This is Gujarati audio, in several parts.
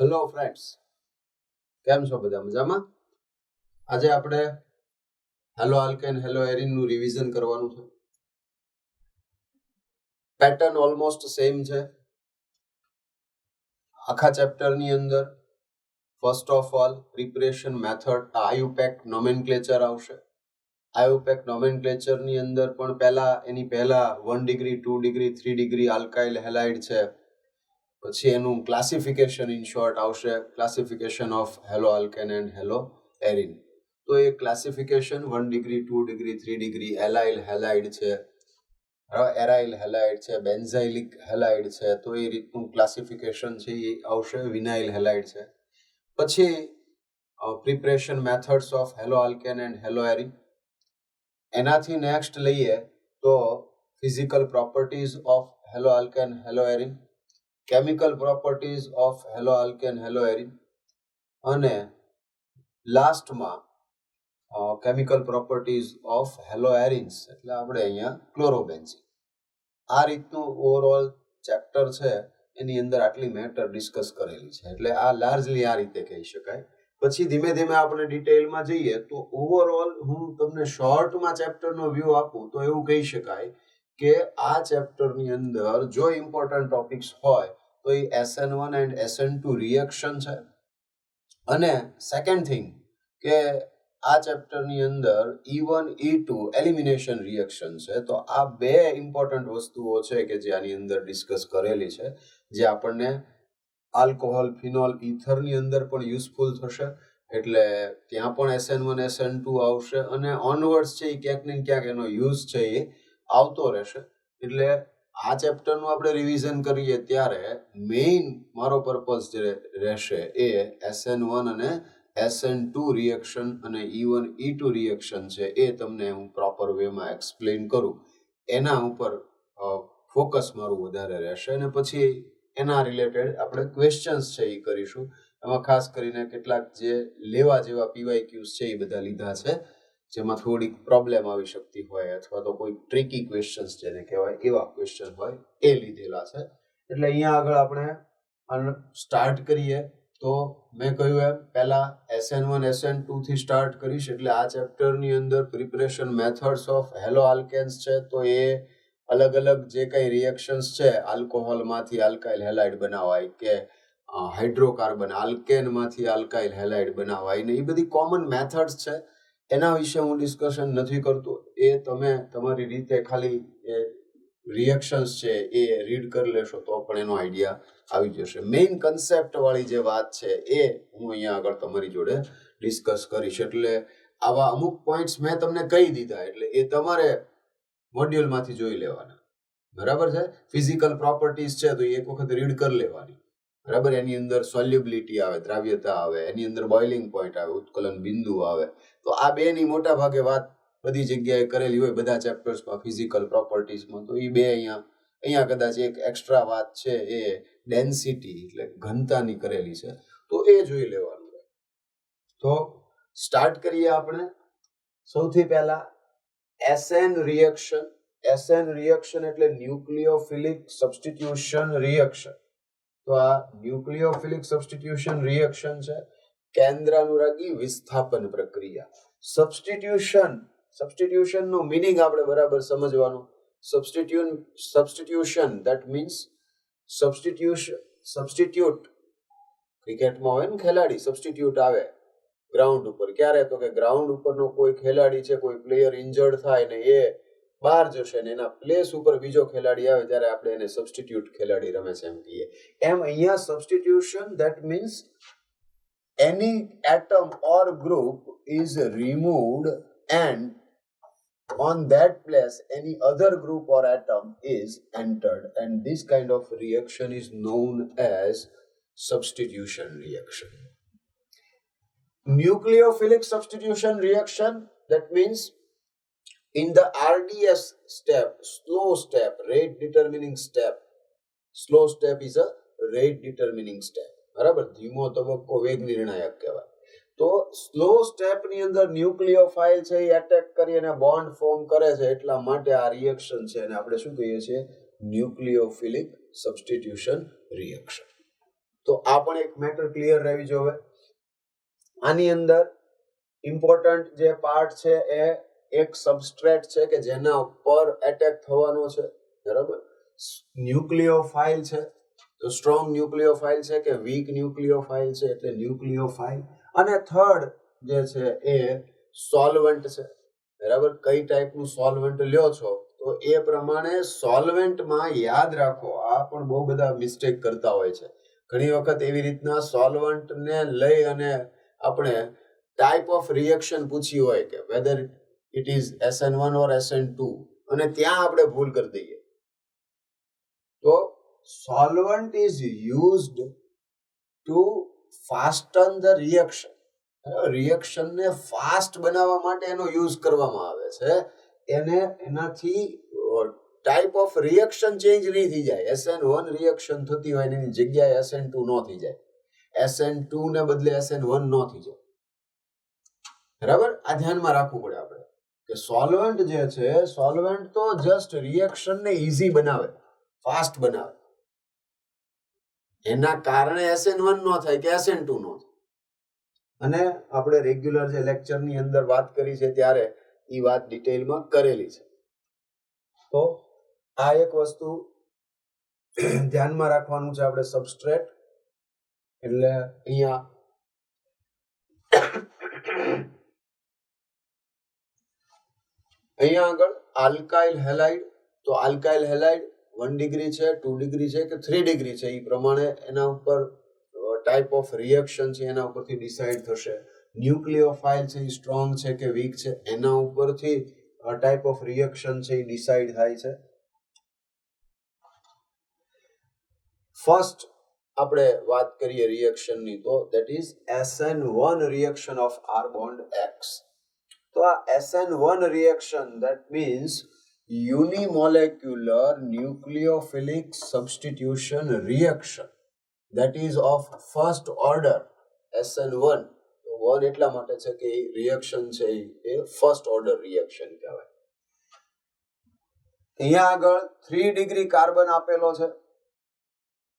હેલો ફ્રેન્ડ્સ, કેમ છો બધા? મજામાં? આજે આપણે હેલો આલ્કેન હેલો એરિનનું રિવિઝન કરવાનું છે. પેટર્ન ઓલમોસ્ટ સેમ છે. આખા ચેપ્ટરની અંદર first of all preparation method IUPAC nomenclature આવશે. આયુપેક નોમેનક્લેચરની અંદર પણ એની પહેલા 1 degree 2 degree 3 degree alkyl halide છે. પછી એનું ક્લાસિફિકેશન ઇન શોર્ટ આવશે, classification of halo alkane and halo arene. તો એ classification 1 degree 2 degree 3 degree allyl halide છે, એરાઇલ હેલાઇડ છે, બેન્ઝાઇલિક હેલાઇડ છે. તો એ રીતનું ક્લાસિફિકેશન છે એ આવશે. વિનાઇલ હેલાઇડ છે. પછી preparation methods of halo alkane and halo arene. એનાથી નેક્સ્ટ લઈએ તો physical properties of halo alkane hello arene, chemical properties of halo alkane hello arene, અને લાસ્ટમાં કેમિકલ પ્રોપર્ટીઝ ઓફ હેલો એરિન્સ એટલે આપણે અહીંયા ક્લોરોબેન્ઝીન. આ રીતનું ઓવરઓલ ચેપ્ટર છે, એની અંદર આટલી મેટર ડિસ્કસ કરેલી છે. એટલે આ લાર્જલી આ રીતે કહી શકાય. પછી ધીમે ધીમે આપણે ડિટેલમાં જઈએ તો ઓવરઓલ હું તમને શોર્ટમાં ચેપ્ટરનો વ્યૂ આપું તો એવું કહી શકાય કે આ ચેપ્ટરની અંદર જો ઇમ્પોર્ટન્ટ ટોપિક્સ હોય તો એ SN1 એન્ડ SN2 રિએક્શન છે. અને સેકન્ડ થિંગ કે આ ચેપ્ટરની અંદર E1 E2 એલિમિનેશન રિએક્શન છે. તો આ બે ઇમ્પોર્ટન્ટ વસ્તુઓ છે કે જે આની અંદર ડિસ્કસ કરેલી છે, જે આપણને આલ્કોહોલ ફિનોલ ઇથરની અંદર પણ યુઝફુલ થશે. એટલે ત્યાં પણ SN1 SN2 આવશે અને ઓનવર્ડ્સ છે એ ક્યાંક ને ક્યાંક એનો યુઝ છે એ આવતો રહેશે. એટલે આ ચેપ્ટરનું આપણે રિવિઝન કરીએ ત્યારે મેઇન મારો પર્પઝ જે રહેશે એ SN1 અને SN2 રિએક્શન અને E1 E2 રિએક્શન છે એ તમને હું પ્રોપર વેમાં એક્સપ્લેન કરું, એના ઉપર ફોકસ મારું વધારે રહેશે. અને પછી એના રિલેટેડ આપણે ક્વેશ્ચન્સ છે એ કરીશું. એમાં ખાસ કરીને કેટલાક જે લેવા જેવા PYQs છે એ બધા લીધા છે, જેમાં થોડીક પ્રોબ્લેમ આવી શકતી હોય અથવા તો કોઈ ટ્રિકી ક્વેશ્ચન્સ જેને કહેવાય એવા ક્વેશ્ચન હોય એ લીધેલા છે. એટલે અહીંયા આગળ આપણે સ્ટાર્ટ કરીએ તો મેં કહ્યું એમ પહેલા SN1 SN2 થી સ્ટાર્ટ કરીશ. એટલે આ ચેપ્ટરની અંદર preparation methods of hello alkanes છે. તો એ અલગ અલગ જે કઈ રિએક્શન્સ છે, આલ્કોહોલમાંથી આલ્કાઇલ હેલાઇડ બનાવાય કે હાઇડ્રોકાર્બન આલ્કેનમાંથી આલ્કાઇલ હેલાઇડ બનાવાય ને એ બધી કોમન મેથડ્સ છે. એના વિશે હું ડિસ્કશન નથી કરતો. એ તમે તમારી રીતે ખાલી રિએક્શન્સ છે એ રીડ કરી લેશો તો પણ એનો આઈડિયા આવી જશે. મેઇન કન્સેપ્ટ વાળી જે વાત છે એ હું અહીંયા આગળ તમારી જોડે ડિસ્કસ કરીશ. એટલે આવા અમુક પોઈન્ટ્સ મેં તમને કહી દીધા, એટલે એ તમારે મોડ્યુલમાંથી જોઈ લેવાના. બરાબર છે? ફિઝિકલ પ્રોપર્ટીઝ છે તો એક વખત રીડ કરી લેવાની. બરાબર? એની અંદર સોલ્યુબિલિટી આવે, દ્રાવ્યતા આવે, એની અંદર બોઇલિંગ પોઈન્ટ આવે, ઉત્કલન બિંદુ આવે. તો આ બેની મોટા ભાગે વાત બધી જગ્યાએ કરેલી હોય બધા ચેપ્ટર્સમાં ફિઝિકલ પ્રોપર્ટીઝમાં. તો એ બે અહીંયા કદાચ એક એક્સ્ટ્રા વાત છે એ ડેન્સિટી એટલે ઘનતાની કરેલી છે, તો એ જોઈ લેવાનું. તો સ્ટાર્ટ કરીએ આપણે. સૌથી પહેલા SN રિએક્શન. SN રિએક્શન એટલે ન્યુક્લિયોફિલિક સબસ્ટિટ્યુશન રિએક્શન. તો આ ન્યુક્લિયોફિલિક સબસ્ટિટ્યુશન રિએક્શન છે, કેન્દ્રાનુરાગી વિસ્થાપન પ્રક્રિયા. સબસ્ટિટ્યુશન નો મીનિંગ આપણે બરાબર સમજવાનું. Substitution that means substitute. ક્રિકેટમાં હોય ને ખેલાડી સબસ્ટિટ્યુટ આવે ગ્રાઉન્ડ ઉપર. ક્યારે? તો કે ગ્રાઉન્ડ ઉપરનો કોઈ ખેલાડી છે, કોઈ પ્લેયર ઇન્જર્ડ થાય ને એ બહાર જશે ને એના પ્લેસ ઉપર બીજો ખેલાડી આવે ત્યારે આપણે એને સબસ્ટિટ્યુટ ખેલાડી રમે છે એમ કહીએ. એમ અહીંયા substitution that means any atom or group is removed and on that place any other group or atom is entered, and this kind of reaction is known as substitution reaction. Nucleophilic substitution reaction, that means in the RDS step, slow step, rate determining step. Slow step is a rate determining step. બરાબર? ધીમો તબક્કો વેગ નિર્ણાયક કહેવાય. તો સ્લો સ્ટેપની અંદર ન્યુક્લિયોફાઇલ છે એ એટેક કરી અને બોન્ડ ફોર્મ કરે છે. એટલા માટે આ રિએક્શન છે અને આપણે શું કહીએ છીએ? ન્યુક્લિયોફિલિક સબસ્ટિટ્યુશન રિએક્શન. તો આ પણ એક મેટર ક્લિયર રહેવી જોઈએ. આની અંદર ઇમ્પોર્ટન્ટ જે પાર્ટ છે એ એક સબસ્ટ્રેટ છે કે જેના ઉપર એટેક થવાનો છે, બરાબર. ન્યુક્લિયોફાઇલ છે, તો સ્ટ્રોંગ ન્યુક્લિયોફાઇલ છે કે વીક ન્યુક્લિયોફાઇલ છે, એટલે ન્યુક્લિયોફાઇલ. અને થર્ડ જે છે એ સોલ્વન્ટ છે, બરાબર. કઈ ટાઈપનું સોલ્વન્ટ લ્યો છો તો એ પ્રમાણે સોલ્વેન્ટમાં યાદ રાખો, આ પણ બહુ બધા મિસ્ટેક કરતા હોય છે. ઘણી વખત એવી રીતના સોલ્વન્ટને લઈ અને આપણે ટાઈપ ઓફ રિએક્શન પૂછી હોય કે weather it is SN1 or SN2, અને ત્યાં આપણે ભૂલ કરી દઈએ. તો solvent is used to fasten the reaction. Reaction ને ફાસ્ટ બનાવવા માટે એનો યુઝ કરવામાં આવે છે. એનાથી ટાઈપ ઓફ રિએક્શન ચેન્જ નહીં થઈ જાય. SN1 રિએક્શન થતી હોય એની જગ્યાએ SN2 ન થઈ જાય, SN2 ને બદલે SN1 ન થઈ જાય, બરાબર. આ ધ્યાનમાં રાખવું પડે આપણે કે સોલ્વન્ટ જે છે, સોલ્વન્ટ તો જસ્ટ રિએક્શન ને ઈઝી બનાવે, ફાસ્ટ બનાવે. એના કારણે SN1 નો થાય કે SN2 નો થાય. અને આપણે રેગ્યુલર જે લેક્ચરની અંદર વાત કરી છે ત્યારે એ વાત ડિટેલમાં કરેલી છે. તો આ એક વસ્તુ ધ્યાનમાં રાખવાનું છે આપણે. સબસ્ટ્રેટ એટલે અહીંયા આગળ આલ્કાઇલ હેલાઇડ, તો આલ્કાઇલ હેલાઇડ 1 ડિગ્રી છે, 2 ડિગ્રી છે કે 3 ડિગ્રી છે, એ પ્રમાણે એના ઉપર ટાઈપ ઓફ રિએક્શન છે એના ઉપરથી ડિસાઇડ થશે. ન્યુક્લિયોફાઇલ છે એ સ્ટ્રોંગ છે કે વીક છે એના ઉપરથી ટાઈપ ઓફ રિએક્શન છે એ ડિસાઇડ થાય છે. ફર્સ્ટ આપણે વાત કરીએ રિએક્શનની, તો that is SN1 reaction of R bond X. તો આ SN1 reaction that means unimolecular nucleophilic substitution reaction, that is of first order. SN1 1 એટલા માટે છે કે રિએક્શન છે એ ફર્સ્ટ ઓર્ડર રિએક્શન કહેવાય. અહીંયા આગળ 3 ડિગ્રી કાર્બન આપેલો છે,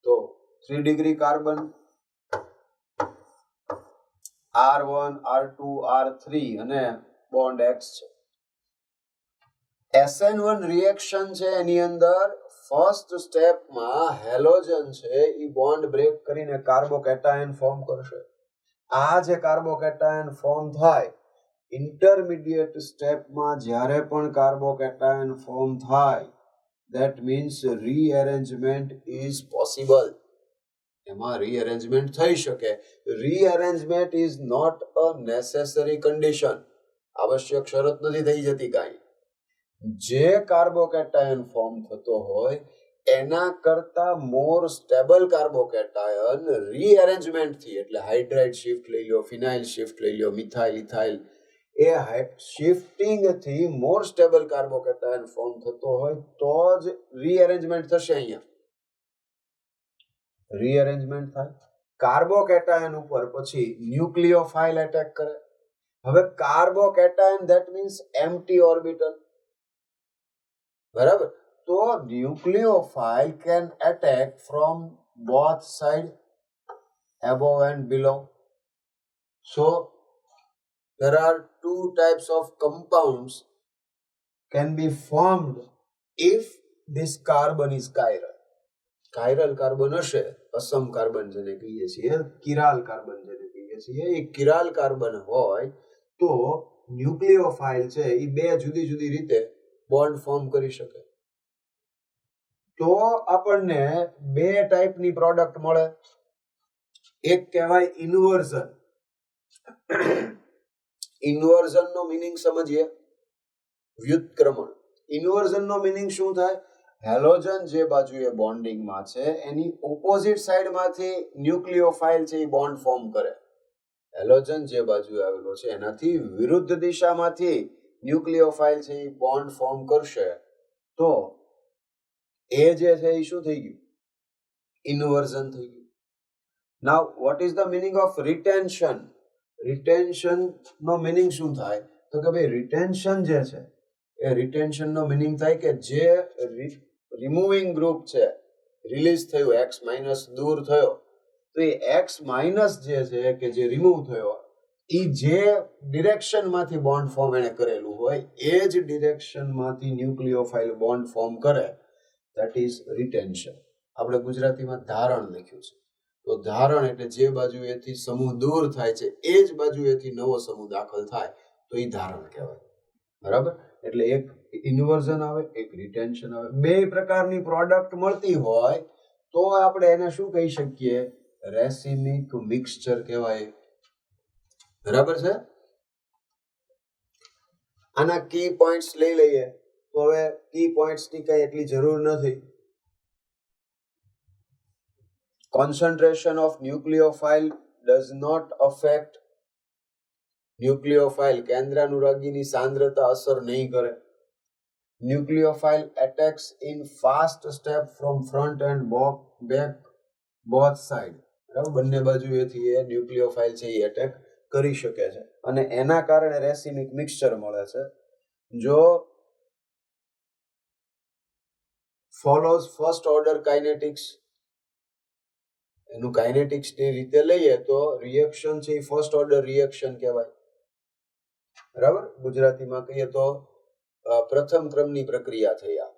તો 3 degree carbon R1 R2 R3 અને બોન્ડ X છે. SN1 રિએક્શન છે એની અંદર ફર્સ્ટ સ્ટેપમાં હેલોજન છે એ બોન્ડ બ્રેક કરીને કાર્બોકેટાયન ફોર્મ કરશે. આ જે કાર્બોકેટાયન ફોર્મ થાય, ઇન્ટરમીડિયેટ સ્ટેપમાં જ્યારે પણ કાર્બોકેટાયન ફોર્મ થાય, that means rearrangement is possible. એમાં rearrangement થઈ શકે. Rearrangement is not a necessary condition. આવશ્યક શરત નથી થઈ જતી કાંઈ. જે કાર્બોકેટાયન ફોર્મ થતો હોય એના કરતા મોર સ્ટેબલ કાર્બોકેટાયન રીઅરેન્જમેન્ટ થી, એટલે હાઇડ્રાઇડ શિફ્ટ લઈ લો, ફિનાઇલ શિફ્ટ લઈ લો, મિથાઇલ ઇથાઇલ, એ શિફ્ટિંગ થી મોર સ્ટેબલ કાર્બોકેટાયન ફોર્મ થતો હોય તો જ રીઅરેન્જમેન્ટ થશે. અહીંયા રીઅરેન્જમેન્ટ થાય, કાર્બોકેટાયન ઉપર પછી ન્યુક્લિયોફાઇલ એટેક કરે. હવે carbocation that means empty orbital, બરાબર. તો nucleophile can attack from both side, above and below. So there are two types of compounds can be formed if this carbon is chiral. Chiral carbon હશે, અસમ કાર્બન જેને કહીએ છીએ, કિરાલ કાર્બન જેને કહીએ છીએ, એ કિરાલ કાર્બન હોય તો ન્યુક્લિયોફાઇલ છે એ બે જુદી જુદી રીતે બોન્ડ ફોર્મ કરી શકે. તો આપણને બે ટાઈપની પ્રોડક્ટ મળે. એક કહેવાય ઇન્વર્ઝન. ઇન્વર્ઝન નો મીનિંગ સમજીએ. વ્યુત્ક્રમણ. ઇન્વર્ઝન નો મીનિંગ શું થાય? હેલોજન જે બાજુએ બોન્ડિંગમાં છે એની ઓપોઝિટ સાઈડમાંથી ન્યુક્લિયોફાઇલ છે એ બોન્ડ ફોર્મ કરે. હેલોજન જે બાજુએ આવેલો છે એનાથી વિરુદ્ધ દિશામાંથી ન્યુક્લિયોફાઇલ છે એ બોન્ડ ફોર્મ કરશે. તો એ જે છે એ શું થઈ ગયું? ઇન્વર્ઝન થઈ ગયું. Now what is the meaning of retention? Retention નો મીનિંગ શું થાય? તો કે ભાઈ રિટેન્શન જે છે એ રિટેન્શન નો મીનિંગ થાય કે જે રિમૂવિંગ ગ્રુપ છે રિલીઝ થયું, X- દૂર થયો, તો એ એક્સ માઇનસ જે છે કે જે રિમૂવ થયો એ જે ડિરેક્શનમાંથી બોન્ડ ફોર્મ એને કરેલું હોય એ જ ડિરેક્શનમાંથી ન્યુક્લિયોફાઇલ બોન્ડ ફોર્મ કરે, ધેટ ઇઝ રિટેન્શન. આપણે ગુજરાતીમાં ધારણ લખ્યું છે. તો ધારણ એટલે જે બાજુએથી સમૂહ દૂર થાય છે એ જ બાજુએથી નવો સમૂહ દાખલ થાય તો એ ધારણ કહેવાય. બરાબર? એટલે એક ઇન્વર્ઝન આવે, એક રિટેન્શન આવે. બે પ્રકારની પ્રોડક્ટ મળતી હોય તો આપણે એને શું કહી શકીએ? રેસિમિક મિક્સચર કહેવાય. બરાબર છે? આના કી પોઈન્ટ્સ લઈ લઈએ. તો હવે કી પોઈન્ટ્સની કઈ એટલી જરૂર નથી. Concentration of nucleophile does not affect ન્યુક્લિયોફાઇલ કેન્દ્રાનુરાગીની સાંદ્રતા અસર નહીં કરે. ન્યુક્લિયોફાઇલ attacks in fast step from front and back both side. બરાબર? બંને બાજુએથી એ ન્યુક્લિયોફાઇલ છે એ એટેક કરી શકે છે અને એના કારણે રેસિમિક મિક્સચર મળે છે. જો ફોલોઝ ફર્સ્ટ ઓર્ડર કાઇનેટિક્સ, એનું કાઇનેટિક્સ ની રીતે લઈએ તો રિએક્શન છે એ ફર્સ્ટ ઓર્ડર રિએક્શન કહેવાય. બરાબર? ગુજરાતીમાં કહીએ તો પ્રથમ ક્રમની પ્રક્રિયા થઈ. આ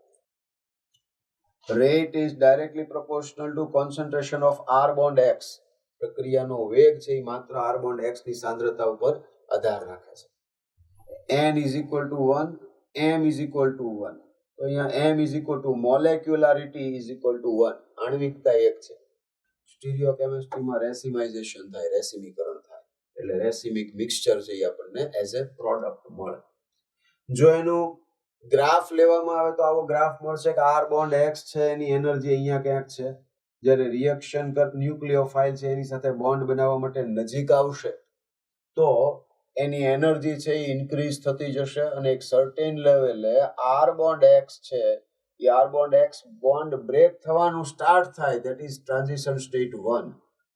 rate is directly proportional to concentration of R bond X. પ્રક્રિયાનો વેગ છે એ માત્ર આર બોન્ડ એક્સ ની સાંદ્રતા ઉપર આધાર રાખે છે. n is equal to 1, m is equal to 1. તો અહીંયા m is equal to molecularity is equal to 1. આણ્વિકતા 1 છે. સ્ટીરિયોકેમિસ્ટ્રીમાં રેસિમાઇઝેશન થાય, રેસિમીકરણ થાય એટલે રેસિમિક મિક્સચર છે એ આપણને એઝ એ પ્રોડક્ટ મળે. જો એનું ગ્રાફ લેવામાં આવે તો આવો ગ્રાફ મળશે કે આર બોન્ડ એક્સ છે એની એનર્જી અહીંયા ક્યાંક છે, જ્યારે રિએક્શન કર ન્યુક્લિયોફાઇલ છે એની સાથે બોન્ડ બનાવવા માટે નજીક આવશે તો એની એનર્જી છે એ ઇન્ક્રીઝ થતી જશે અને એક સર્ટેન લેવલે આર બોન્ડ એક્સ છે એ R bond X bond break થવાનું સ્ટાર્ટ થાય, that is transition state 1.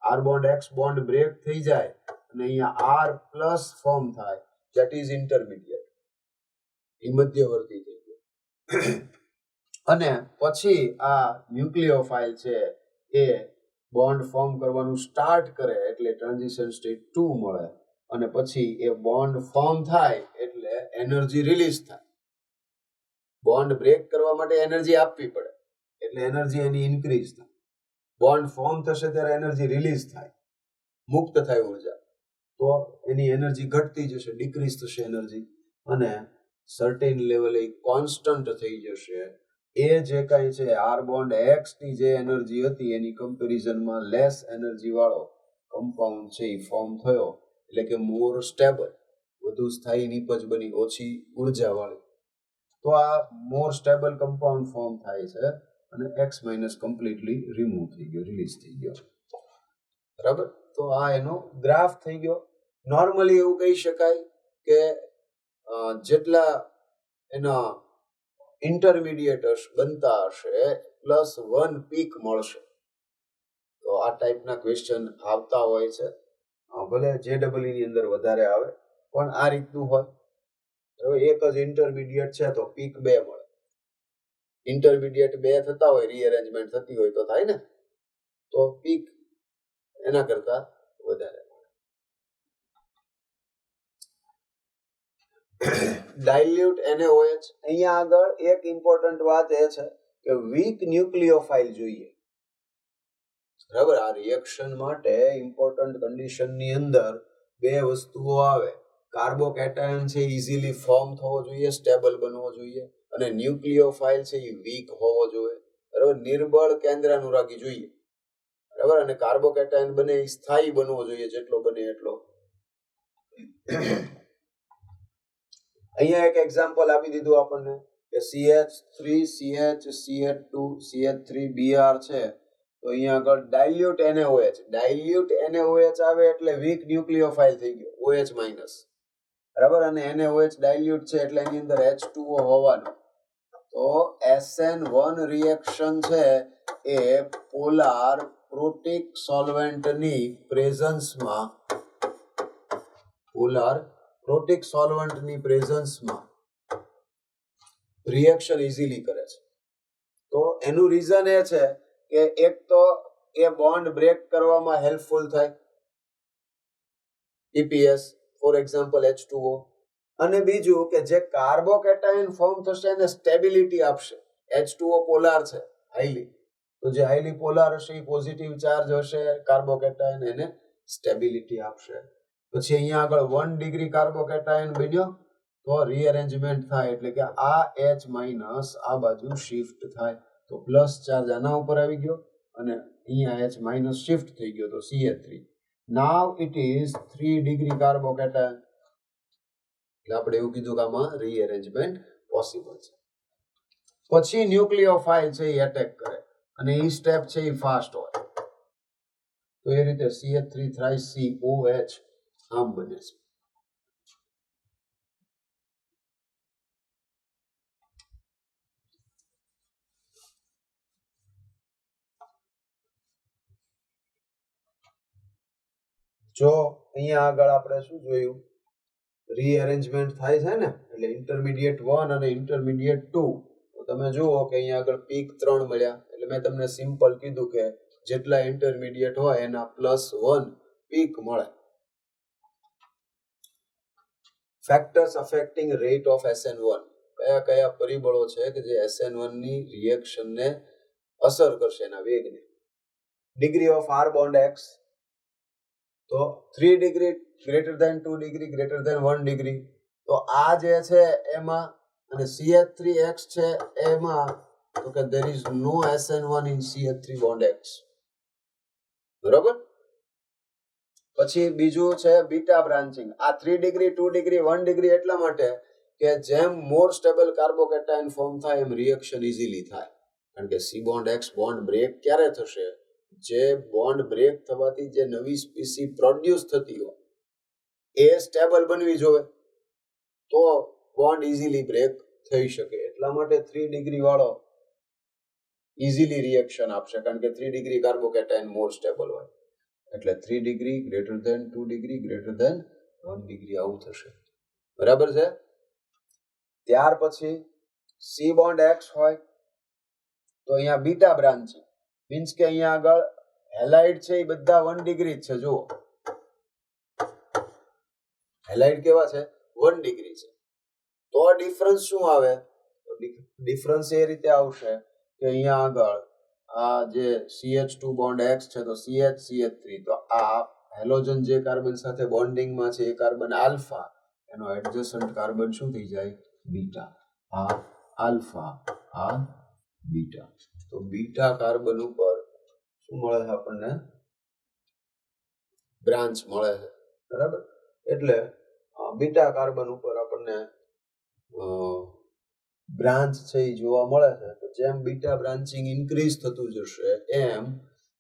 R bond X bond break થઈ જાય અને અહીંયા આર પ્લસ ફોર્મ થાય, ધેટ ઇઝ ઇન્ટરમીડિયેટ. એ મધ્યવર્તી થઈ ગયો અને પછી આ ન્યુક્લિયોફાઇલ છે એ બોન્ડ ફોર્મ કરવાનું સ્ટાર્ટ કરે એટલે ટ્રાન્ઝિશન સ્ટેટ 2 મળે અને પછી એ બોન્ડ ફોર્મ થાય એટલે એનર્જી રિલીઝ થાય. બોન્ડ બ્રેક કરવા માટે એનર્જી આપવી પડે એટલે એનર્જી એની ઇન્ક્રીઝ થાય. બોન્ડ ફોર્મ થશે ત્યારે એનર્જી રિલીઝ થાય, મુક્ત થાય ઉર્જા, તો એની એનર્જી ઘટતી જશે, ડિક્રીઝ થશે એનર્જી અને સર્ટેન લેવલે કોન્સ્ટન્ટ થઈ જશે. એ જે કાંઈ છે આર બોન્ડ એક્સ ની જે એનર્જી હતી એની કમ્પેરિઝનમાં લેસ એનર્જી વાળો કમ્પાઉન્ડ છે એ ફોર્મ થયો એટલે કે મોર સ્ટેબલ, વધુ સ્થાયી નિપજ બની, ઓછી ઉર્જા વાળી. તો આ મોર સ્ટેબલ કમ્પાઉન્ડ ફોર્મ થાય છે અને એક્સ માઇનસ કમ્પ્લીટલી રિમૂવ થઈ ગયો, રિલીઝ થઈ ગયો. બરાબર? તો આ એનો ગ્રાફ થઈ ગયો. નોર્મલી એવું કહી શકાય કે જેટલા એના ઇન્ટરમીડિયેટર્સ બનતા હશે +1 પીક મળશે. તો આ ટાઈપના ક્વેશ્ચન આવતા હોય છે. ભલે JEE ની અંદર વધારે આવે પણ આ રીતનું હોય. હવે એક જ ઇન્ટરમીડિયેટ છે તો પીક 2 મળે. ઇન્ટરમીડિયેટ 2 થતા હોય, રીઅરેન્જમેન્ટ થતી હોય તો થાય ને, તો પીક એના કરતા વધારે. Dilute NaOH. અહીંયા આગળ એક ઇમ્પોર્ટન્ટ વાત એ છે કે વીક ન્યુક્લિયોફાઇલ જોઈએ. બરાબર? આ રિએક્શન માટે ઇમ્પોર્ટન્ટ કન્ડિશનની અંદર બે વસ્તુઓ આવે. કાર્બોકેટાયન છે ઇઝીલી ફોર્મ થવો જોઈએ, સ્ટેબલ બનવો જોઈએ અને ન્યુક્લિયોફાઇલ છે એ વીક હોવો જોઈએ. બરાબર? નિર્બળ કેન્દ્રાનુરાગી જોઈએ. બરાબર? અને કાર્બોકેટાયન બને એ સ્થાયી બનવો જોઈએ જેટલો બને એટલો. અહીંયા એક એક્ઝામ્પલ આપી દીધું આપણને કે CH3CH2CH3Br છે તો અહીંયા આગળ ડાયલ્યુટ NaOH. ડાયલ્યુટ NaOH આવે એટલે વીક ન્યુક્લિયોફાઇલ થઈ ગયો, OH માઇનસ. બરાબર? અને NaOH ડાયલ્યુટ છે એટલે એની અંદર H2O હોવાનું. તો SN1 રિએક્શન છે એ પોલાર પ્રોટિક સોલ્વેન્ટની પ્રેઝન્સમાં રિએક્શન ઇઝીલી કરે છે. તો એનું રીઝન એ છે કે એક તો એ બોન્ડ બ્રેક કરવામાં હેલ્પફુલ થાય, EPS ફોર એક્ઝામ્પલ H2O. અને બીજું કે જે કાર્બોકેટાયન ફોર્મ થશે એને સ્ટેબિલિટી આપશે. H2O પોલાર છે હાઈલી, તો જે હાઈલી પોલાર હશે એ પોઝિટિવ ચાર્જ હશે, કાર્બોકેટાયન એને સ્ટેબિલિટી આપશે. પછી અહીંયા આગળ 1 ડિગ્રી કાર્બોકેટાયન બન્યો તો રીઅરેન્જમેન્ટ થાય, એટલે કે આ H માઇનસ આ બાજુ શિફ્ટ થાય, તો પ્લસ ચાર્જ આના ઉપર આવી ગયો અને અહીંયા H માઇનસ શિફ્ટ થઈ ગયો તો CH3. Now it is 3 degree carbocation. એટલે આપણે એવું કીધું કે આમાં રીઅરેન્જમેન્ટ પોસિબલ છે. પછી ન્યુક્લિયોફાઇલ છે એ એટેક કરે અને એ સ્ટેપ છે એ ફાસ્ટ હોય, તો એ રીતે CH3 થ્રાઇસ COH આમ બને છે. જો અહીંયા આગળ આપણે શું જોયું, રીઅરેન્જમેન્ટ થાય છે ને, એટલે ઇન્ટરમીડિયેટ 1 અને ઇન્ટરમીડિયેટ 2. તો તમે જુઓ કે અહીંયા આગળ પીક 3 મળ્યા, એટલે મેં તમને સિમ્પલ કીધું કે જેટલા ઇન્ટરમીડિયેટ હોય એના +1 પીક મળે. Factors affecting rate of SN1. કયા કયા પરિબળો છે કે જે SN1 ની રિએક્શનને અસર કરશે, એના વેગને. Degree of R bond X, તો 3 degree greater than 2 degree greater than 1 degree, તો આ જે છે એમાં, અને CH3X છે એમાં, તો કે there is no SN1 in CH3 bond X. બરોબર. પછી બીજું છે બીટા બ્રાન્ચિંગ. આ 3 ડિગ્રી 2 ડિગ્રી 1 ડિગ્રી એટલા માટે કે જેમ મોર સ્ટેબલ કાર્બોકેટાયન ફોર્મ થાય એમ રિએક્શન ઇઝીલી થાય, કારણ કે C bond X bond break ક્યારે થશે, જે બોન્ડ બ્રેક થવાથી જે નવી સ્પીસી પ્રોડ્યુસ થતી હોય એ સ્ટેબલ બનવી જોઈએ, તો બોન્ડ ઇઝીલી બ્રેક થઈ શકે. એટલા માટે 3 ડિગ્રી વાળો ઇઝીલી રિએક્શન આપશે, કારણ કે 3 ડિગ્રી કાર્બોકેટાયન મોર સ્ટેબલ હોય. એટલે 3 degree greater than 2 degree greater than 1 degree આવું થશે. બરાબર છે. ત્યાર પછી C બોન્ડ X હોય તો અહીંયા બીટા બ્રાન્ચિંગ, મીન્સ કે અહીંયા આગળ હેલાઇડ છે એ બધા 1 ડિગ્રી જ છે. જુઓ હેલાઇડ કેવા છે, 1 ડિગ્રી છે. તો ડિફરન્સ શું આવે, ડિફરન્સ એ રીતે આવશે કે અહીંયા આગળ આ જે CH2 બોન્ડ X છે તો CH3, તો આ હેલોજન જે કાર્બન સાથે બોન્ડિંગમાં છે એ કાર્બન આલ્ફા, એનો એડજસન્ટ કાર્બન શું થઈ જાય, બીટા. આ આલ્ફા, આ બીટા. તો બીટા કાર્બન ઉપર શું મળે છે આપણને, બ્રાન્ચ મળે છે. બરાબર. એટલે બીટા કાર્બન ઉપર આપણને બ્રાન્ચ છે એ જોવા મળે છે. તો જેમ બીટા બ્રાન્ચિંગ ઇન્ક્રીઝ થતું જશે એમ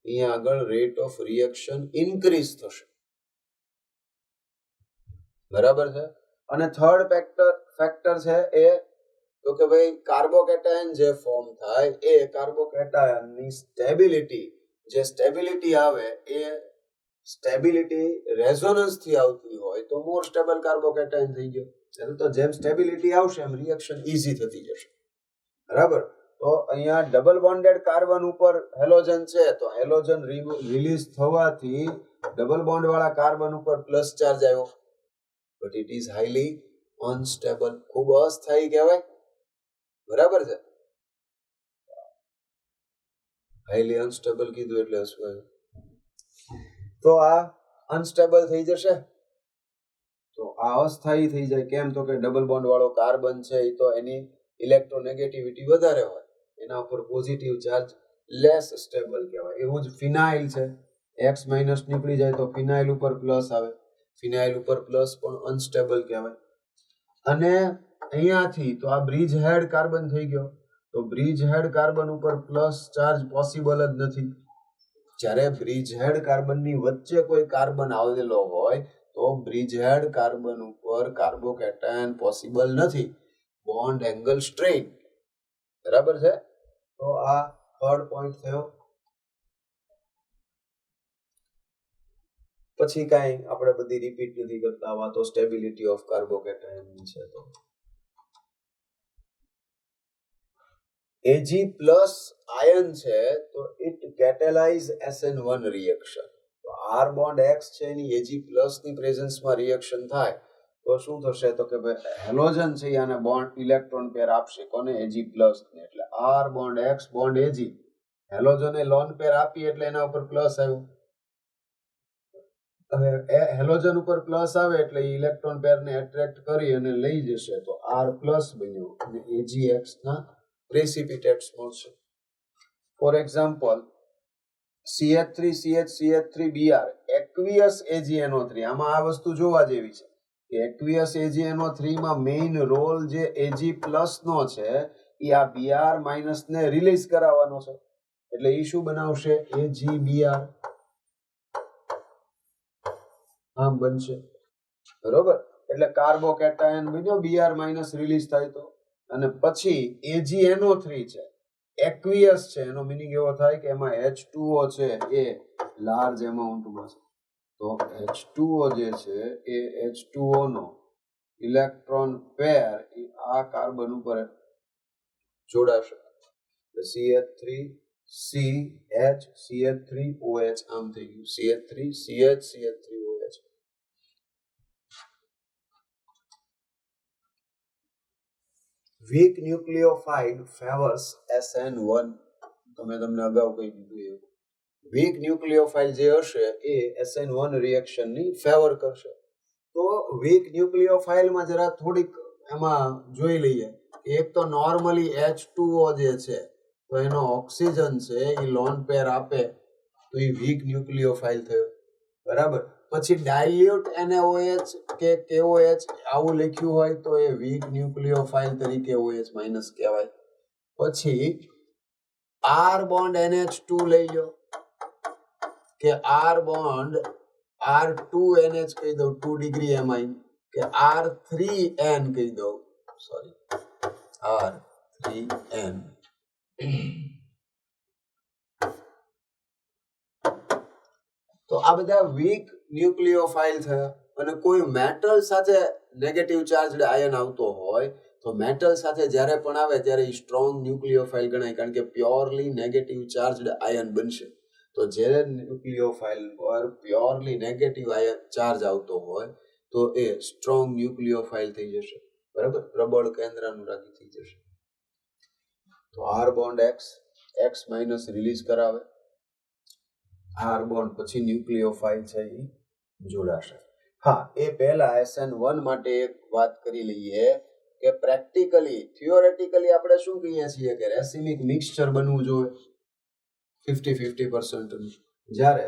અહીંયા આગળ રેટ ઓફ રિએક્શન ઇન્ક્રીઝ થશે. બરાબર છે. અને થર્ડ ફેક્ટર છે એ તો કે ભાઈ કાર્બોકેટાયન જે ફોર્મ થાય એ કાર્બોકેટાયનની સ્ટેબિલિટી, જે સ્ટેબિલિટી આવે એ સ્ટેબિલિટી રેઝોનન્સ થી આવતી હોય તો મોર સ્ટેબલ કાર્બોકેટાયન થઈ ગયો. તો જેમ સ્ટેબિલિટી આવશે એમ રિએક્શન ઈઝી થતી જશે. બરાબર. તો અહીંયા ડબલ બોન્ડેડ કાર્બન ઉપર હેલોજન છે, તો હેલોજન રિલીઝ થવાથી ડબલ બોન્ડ વાળા કાર્બન ઉપર પ્લસ ચાર્જ આવ્યો, but it is highly unstable. ખૂબ અસ્થાયી કહેવાય. બરાબર છે. હાઈલી અનસ્ટેબલ કીધું એટલે શું આવ્યું, તો આ અનસ્ટેબલ થઈ જશે. તો આ અસ્થાયી થઈ જાય. કેમ, તો કે ડબલ બોન્ડ વાળો કાર્બન છે એ તો એની ઇલેક્ટ્રોનેગેટિવિટી વધારે હોય, એના ઉપર પોઝિટિવ ચાર્જ લેસ સ્ટેબલ કહેવાય. એવું જ ફિનાઇલ છે, X માઇનસ નીકળી જાય તો ફિનાઇલ ઉપર પ્લસ આવે, ફિનાઇલ ઉપર પ્લસ પણ અનસ્ટેબલ કહેવાય. અને અહીંયાથી તો આ બ્રિજ હેડ કાર્બન થઈ ગયો, તો બ્રિજ હેડ કાર્બન ઉપર પ્લસ ચાર્જ પોસિબલ જ નથી. જ્યારે બ્રિજ હેડ કાર્બનની વચ્ચે કોઈ કાર્બન આવેલો હોય તો બ્રિજ હેડ કાર્બન ઉપર કાર્બોકેટાયન પોસિબલ નથી. Bond angle strain. બરાબર છે. તો આ થર્ડ પોઈન્ટ થયો. પછી કાંઈ આપણે બધી રિપીટ નથી કરતા, આવા તો સ્ટેબિલિટી ઓફ કાર્બોકેટાયન છે. તો Ag પ્લસ આયન છે તો ઇટ કેટેલાઇઝ SN1 રિએક્શન. તો R બોન્ડ X છે એની Ag પ્લસ ની પ્રેઝન્સમાં રિએક્શન થાય તો શું થશે તો કે ભાઈ હેલોજન છે આને બોન્ડ ઇલેક્ટ્રોન પેર આપશે કોને Ag પ્લસ ને એટલે R bond X bond Ag હેલોજને લોન પેર આપી એટલે એના ઉપર પ્લસ આવ્યું. હવે હેલોજન ઉપર પ્લસ આવે એટલે ઇલેક્ટ્રોન પેરને એટ્રેક્ટ કરી અને લઈ જશે તો R પ્લસ બન્યો અને AgX ના પ્રેસિપિટેટ્સ મળશે. For example CH3CH3Br aqueous AgNO3 આમાં આ વસ્તુ જોવા જેવી છે કે એક્વિયસ AgNO3 માં મેઇન રોલ જે Ag પ્લસ નો છે એ આ Br માઇનસ ને રિલીઝ કરાવવાનો છે એટલે એ શું બનાવશે AgBr આમ બનશે બરોબર. એટલે કાર્બોકેટાયન બન્યો Br માઇનસ રિલીઝ થાય તો અને પછી AgNO3 છે એક્વિયસ છે એનો મીનિંગ એવો થાય કે એમાં H2O છે એ લાર્જ એમાઉન્ટમાં છે તો H2O જે છે એ H2O નો ઇલેક્ટ્રોન પેર એ આ કાર્બન ઉપર જોડાશે એટલે CH3CH CH3OH આમ થઈ ગયું CH3CH CH3OH. વીક ન્યુક્લિયોફાઇલ ફેવર્સ SN1 તમે તમને અગાઉ કહી દીધું એવું વીક ન્યુક્લિયોફાઇલ જે હશે એ SN1 રિએક્શનની ફેવર કરશે. તો વીક ન્યુક્લિયોફાઇલમાં જરા થોડીક એમાં જોઈ લઈએ એક તો નોર્મલી H2O જે છે તો એનો ઓક્સિજન છે એ લોન પેર આપે તો એ વીક ન્યુક્લિયોફાઇલ થયો બરાબર. પછી ડાયલ્યુટ NaOH કે KOH આવું લખ્યું હોય તો એ વીક ન્યુક્લિયોફાઇલ તરીકે OH માઇનસ કહેવાય. પછી R બોન્ડ NH2 લઈ લો કે R બોન્ડ R2NH કહી દઉં 2 ડિગ્રી એમાઇન કે R3N કહી દઉં સોરી R3N તો આ બધા વીક ન્યુક્લિયોફાઇલ થયા અને કોઈ મેટલ સાથે નેગેટિવ ચાર્જડ આયન આવતો હોય તો મેટલ સાથે જ્યારે પણ આવે ત્યારે એ સ્ટ્રોંગ ન્યુક્લિયોફાઇલ ગણાય કારણ કે પ્યોરલી નેગેટિવ ચાર્જડ આયન બનશે. તો જ્યારે ન્યુક્લિયોફાઇલ પર પ્યોરલી નેગેટિવ આયન ચાર્જ આવતો હોય તો એ સ્ટ્રોંગ ન્યુક્લિયોફાઇલ થઈ જશે બરાબર પ્રબળ કેન્દ્ર અનુરાગી થઈ જશે. તો R bond X minus release કરાવે R બોન્ડ પછી ન્યુક્લિયોફાઇલ છે એ જોડાશે. હા એ પહેલા SN1 માટે એક વાત કરી લઈએ કે પ્રેક્ટિકલી થિયોરેટિકલી આપણે શું કહીએ છીએ કે રેસિમિક મિક્સચર બનવું જોઈએ 50-50% જ્યારે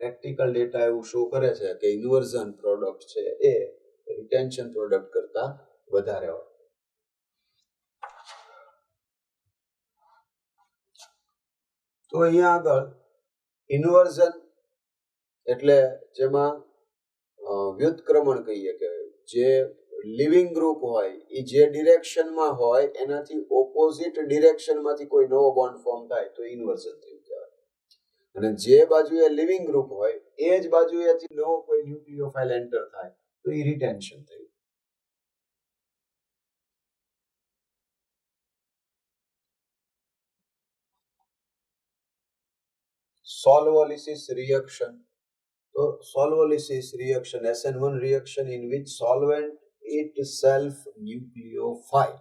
પ્રેક્ટિકલ ડેટા એવું શો કરે છે કે ઇન્વર્ઝન પ્રોડક્ટ છે એ રિટેન્શન પ્રોડક્ટ કરતા વધારે હોય. તો અહીંયા આગળ ઇન્વર્ઝન એટલે જેમાં વ્યુત્ક્રમણ કહીએ કે જે લિવિંગ ગ્રુપ હોય એ જે ડિરેક્શનમાં હોય એનાથી ઓપોઝિટ ડિરેક્શનમાંથી કોઈ નવો બોન્ડ ફોર્મ થાય તો ઇન્વર્ઝન થયું કહેવાય અને જે બાજુએ લિવિંગ ગ્રુપ હોય એ જ બાજુએથી નવો કોઈ ન્યુક્લિયોફાઇલ એન્ટર થાય તો એ રિટેન્શન થયું. Solvolysis reaction. So solvolysis reaction SN1 reaction in which solvent itself nucleophile.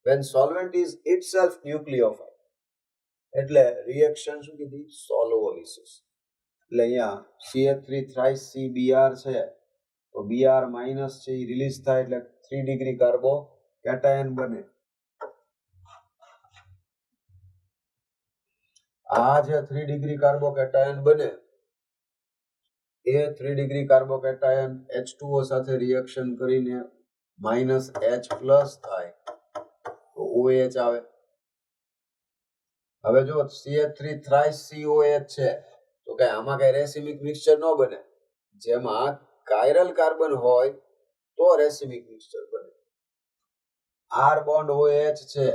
When solvent is itself nucleophile એટલે રિએક્શન શું કીધી સોલ્વોલિસિસ એટલે અહીંયા CH3-CBr છે તો Br માઇનસ છે એ રિલીઝ થાય એટલે 3 ડિગ્રી કાર્બો કેટાયન બને. આ જે 3 ડિગ્રી કાર્બોકેટાયન બને એ 3 ડિગ્રી કાર્બોકેટાયન H2O સાથે રિએક્શન કરીને -H+ થાય તો OH આવે. હવે જો CH3-COH છે તો કે આમાં કઈ રેસિમિક મિક્સચર ન બને. જેમાં કાયરલ કાર્બન હોય તો રેસિમિક મિક્સચર બને. R બોન્ડ OH છે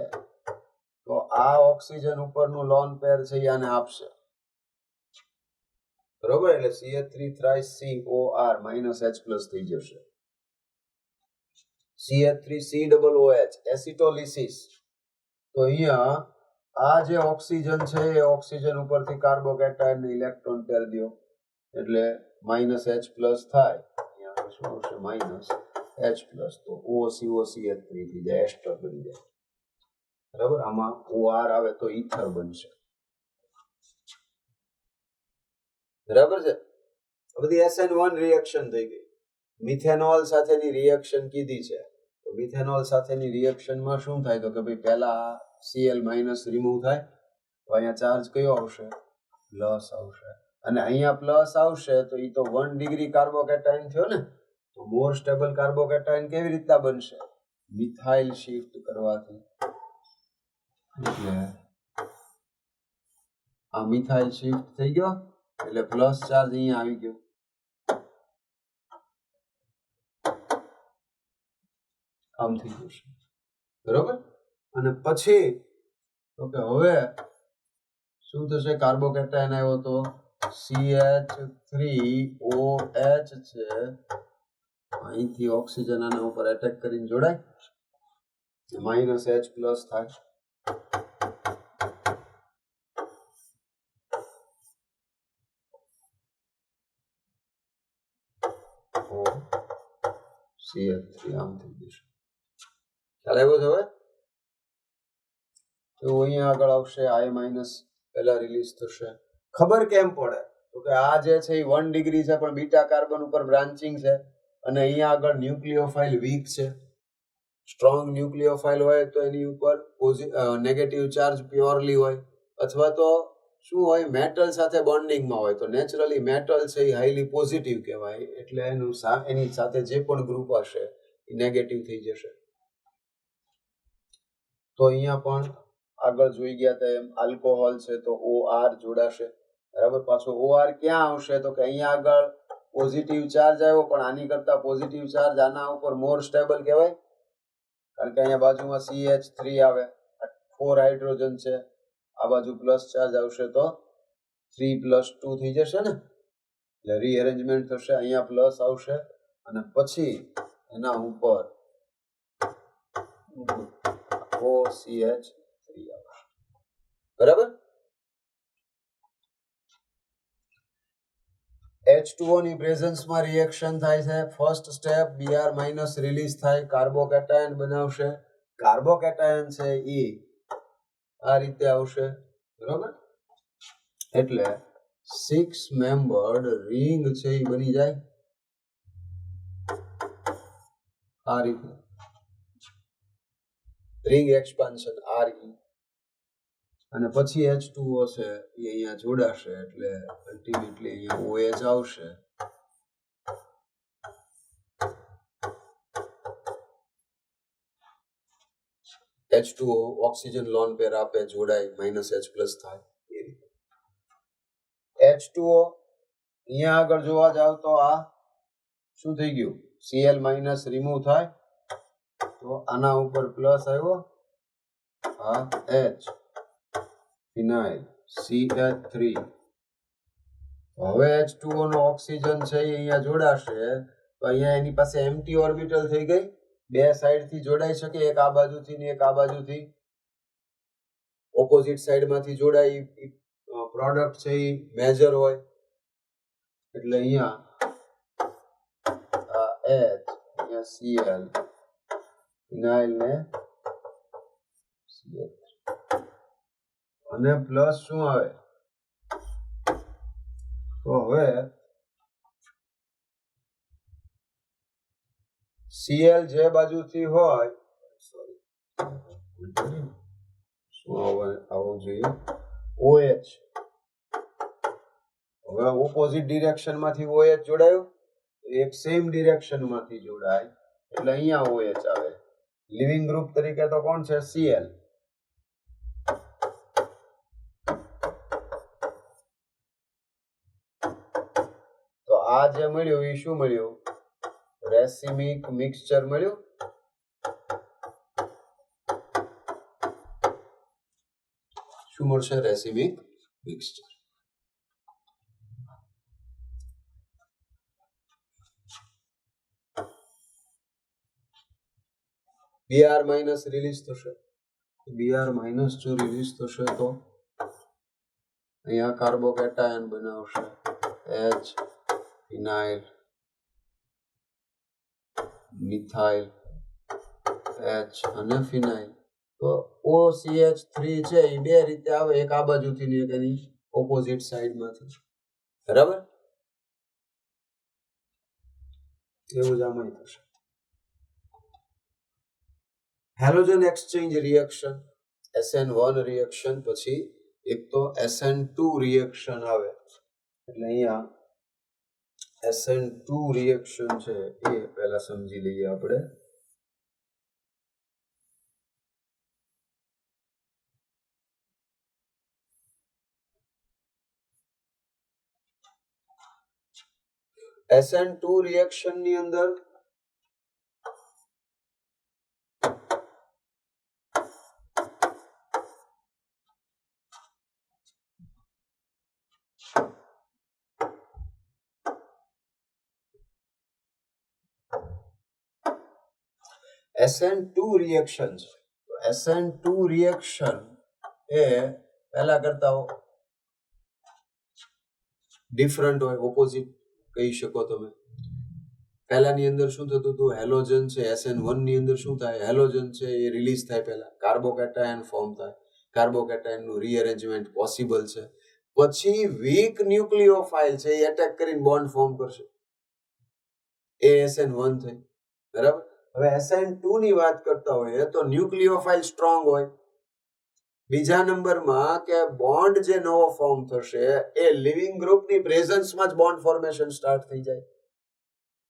તો આ ઓક્સિજન ઉપરનું લોન પેર છે આને આપશે બરોબર એટલે CH3-COR -H+ થઈ જશે. CH3COOH એસિટોલિસિસ તો અહીંયા આ જે ઓક્સિજન છે એ ઓક્સિજન ઉપરથી કાર્બોકેટાઇન ને ઇલેક્ટ્રોન પેર દો એટલે -H+ થાય. અહીંયા શું આવશે -H+, તો OCOCH3 થઈ જાય, એસ્ટર બની જાય. બરાબર, આમાં OR આવે તો ઈથર બનશે. બરાબર છે. બધી SN1 રિએક્શન થઈ ગઈ. મિથેનોલ સાથેની રિએક્શન કીધી છે. તો મિથેનોલ સાથેની રિએક્શનમાં શું થાય તો કે ભાઈ પહેલા Cl- રિમૂવ થાય તો અહીંયા ચાર્જ કયો આવશે? પ્લસ આવશે. અને અહીંયા પ્લસ આવશે તો એ તો 1 ડિગ્રી કાર્બોકેટાઇન થયો ને, તો મોર સ્ટેબલ કાર્બોકેટાઇન કેવી રીતના બનશે? મિથાઇલ શિફ્ટ કરવાથી. એટલે આ મિથાઇલ શિફ્ટ થઈ ગયો એટલે પ્લસ ચાર્જ અહીંયા આવી ગયો. આમ થઈ જશે. બરોબર. અને પછી તો કે હવે શું થશે? કાર્બોકેટાઇન આવ્યો તો CH3OH છે, અહીંથી ઓક્સિજન આના ઉપર એટેક કરીને જોડાય, -H+ થાય. CH3 આમ થઈ જશે. ખ્યાલ આવ્યો છે હવે? તો અહીંયા આગળ આવશે I- પહેલા રિલીઝ થશે. ખબર કેમ પડે તો કે આ જે છે એ 1 ડિગ્રી છે પણ બીટા કાર્બન ઉપર બ્રાન્ચિંગ છે અને અહીંયા આગળ ન્યુક્લિયોફાઇલ વીક છે. સ્ટ્રોંગ ન્યુક્લિયોફાઇલ હોય તો એની ઉપર નેગેટિવ ચાર્જ પ્યોરલી હોય, અથવા તો શું હોય મેટલ સાથે બોન્ડિંગમાં હોય. તો નેચરલી મેટલ છે એ હાઈલી પોઝિટિવ કહેવાય, એટલે એની સાથે જે પણ ગ્રુપ હશે એ નેગેટિવ થઈ જશે. તો અહીંયા પણ આગળ જોઈ ગયા હતા એમ આલ્કોહોલ છે તો OR જોડાશે. બરાબર. પાછો OR ક્યાં આવશે તો કે અહીંયા આગળ પોઝિટિવ ચાર્જ આવ્યો પણ આની કરતા પોઝિટિવ ચાર્જ આના ઉપર મોર સ્ટેબલ કહેવાય, કારણ કે અહીંયા બાજુમાં CH3 આવે, 4 હાઇડ્રોજન છે, આ બાજુ પ્લસ ચાર્જ આવશે તો 3+2 થઈ જશે ને, એટલે રીઅરેન્જમેન્ટ થશે. અહીંયા પ્લસ આવશે અને પછી એના ઉપર OCH3 આવશે. બરાબર. H2O ની પ્રેઝન્સમાં રિએક્શન થાય છે. ફર્સ્ટ સ્ટેપ Br- રિલીઝ થાય, કાર્બોકેટાયન બનાવશે. કાર્બોકેટાયન છે એ આ રીતે આવશે. બરાબર. એટલે 6 મેમ્બર્ડ રિંગ છે એ બની જાય આ રીતે. Ring expansion RE. અને પછી H2O છે એ અહીંયા જોડાશે એટલે અલ્ટિમેટલી અહીંયા OH આવશે. H2O ઓક્સિજન લોન પેર આપે, જોડાય, -H+ થાય એ રીતે. H2O અહીંયા આગળ જોવા જાવ તો આ શું થઈ ગયું? Cl- રિમૂવ થાય તો આના ઉપર પ્લસ આવ્યો, આ H ફિનાઇલ CH3. હવે H2O નો ઓક્સિજન છે એ અહીંયા જોડાશે તો અહીંયા એની પાસે એમ્પ્ટી ઓર્બિટલ થઈ ગઈ. બે સાઈડ થી જોડાઈ શકે, એક આ બાજુથી ને એક આ બાજુથી. ઓપોઝિટ સાઈડ માંથી જોડાય, પ્રોડક્ટ છે એ મેજર હોય એટલે અહીંયા આ H, અહીંયા Cl, ફિનાઇલ ને CH3 અને પ્લસ શું આવે તો હવે Cl જે બાજુથી હોય, શું આવવું જોઈએ, OH. હવે ઓપોઝિટ ડિરેક્શન માંથી OH જોડાયું, એક સેમ ડિરેક્શન માંથી જોડાય એટલે અહીંયા OH આવે. લિવિંગ ગ્રુપ તરીકે તો કોણ છે? Cl. તો આ જે મળ્યું એ શું મળ્યું? રેસિમિક મિક્સચર મળ્યું. શું મળશે? રેસિમિક મિક્સચર. Br- રિલીઝ થશે. Br માઇનસ જો રિલીઝ થશે તો અહીંયા કાર્બોકેટાયન બનાવશે H ફિનાઇલ મિથાઇલ H અને ફિનાઇલ તો OCH3 છે એ બે રીતે આવે એક આ બાજુથી ને એક એની ઓપોઝિટ સાઈડમાંથી બરાબર એવું જ આમાં થશે halogen exchange reaction SN1 reaction પછી એક તો SN2 રિએક્શન આવે એટલે અહીંયા SN2 રિએક્શન છે એ પહેલા સમજી લઈએ આપણે SN2 રિએક્શન ની અંદર SN2 રિએક્શન છે તો SN2 રિએક્શન એ પહેલા કરતા ડિફરન્ટ હોય ઓપોઝિટ કહી શકો તમે પહેલાની અંદર શું થતું હતું હેલોજન છે SN1 ની અંદર શું થાય હેલોજન છે એ રિલીઝ થાય પહેલા કાર્બોકેટાયન ફોર્મ થાય કાર્બોકેટાયન નું રીઅરેન્જમેન્ટ પોસિબલ છે પછી વીક ન્યુક્લિયોફાઇલ છે એ એટેક કરીને બોન્ડ ફોર્મ કરશે એ SN1 થઈ બરાબર હવે SN2 ની વાત કરતા હોય તો ન્યુક્લિયોફાઇલ સ્ટ્રોંગ હોય બીજા નંબરમાં કે બોન્ડ જે નવો ફોર્મ થશે એ લિવિંગ ગ્રુપની પ્રેઝન્સમાં જ બોન્ડ ફોર્મેશન સ્ટાર્ટ થઈ જાય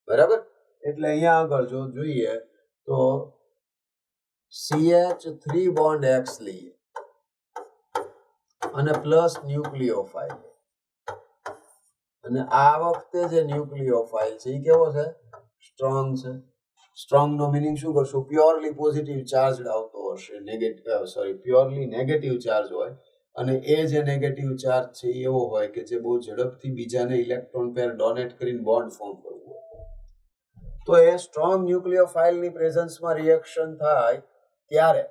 બરાબર એટલે અહીંયા આગળ જો જોઈએ તો CH3 બોન્ડ X લઈએ અને પ્લસ ન્યુક્લિયોફાઇલ અને આ વખતે જે ન્યુક્લિયોફાઇલ છે એ કેવો છે સ્ટ્રોંગ છે સ્ટ્રોંગ નો મીનિંગ શું કરશું પ્યોરલી પોઝિટિવ ચાર્જ આવતો હશે પ્યોરલી નેગેટિવ ચાર્જ હોય અને એ જે નેગેટિવ ચાર્જ છે એવો હોય કે જે બહુ ઝડપથી બીજાને ઇલેક્ટ્રોન પેર ડોનેટ કરીને બોન્ડ ફોર્મ કરવું હોય તો એ સ્ટ્રોંગ ન્યુક્લિયોફાઇલ ની પ્રેઝન્સમાં રિએક્શન થાય ત્યારે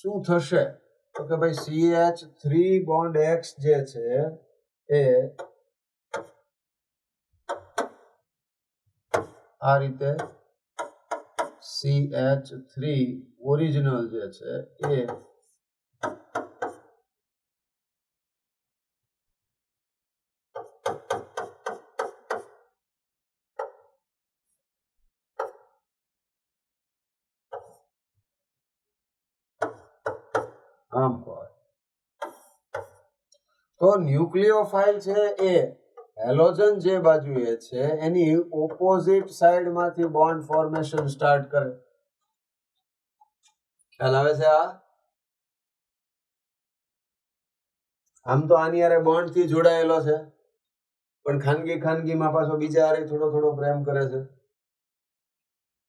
શું થશે તો કે ભાઈ CH3 બોન્ડ X જે છે એ આ રીતે CH3 ઓરિજિનલ જે છે એ આમ હોય તો ન્યુક્લિયોફાઇલ છે એ હેલોજન જે બાજુએ છે એની ઓપોઝિટ સાઈડ માંથી બોન્ડ ફોર્મેશન સ્ટાર્ટ કરે ખ્યાલ આવે છે આ આમ તો આની હારે બોન્ડ થી જોડાયેલો છે પણ ખાનગીમાં પાછો બીજા હારે થોડો પ્રેમ કરે છે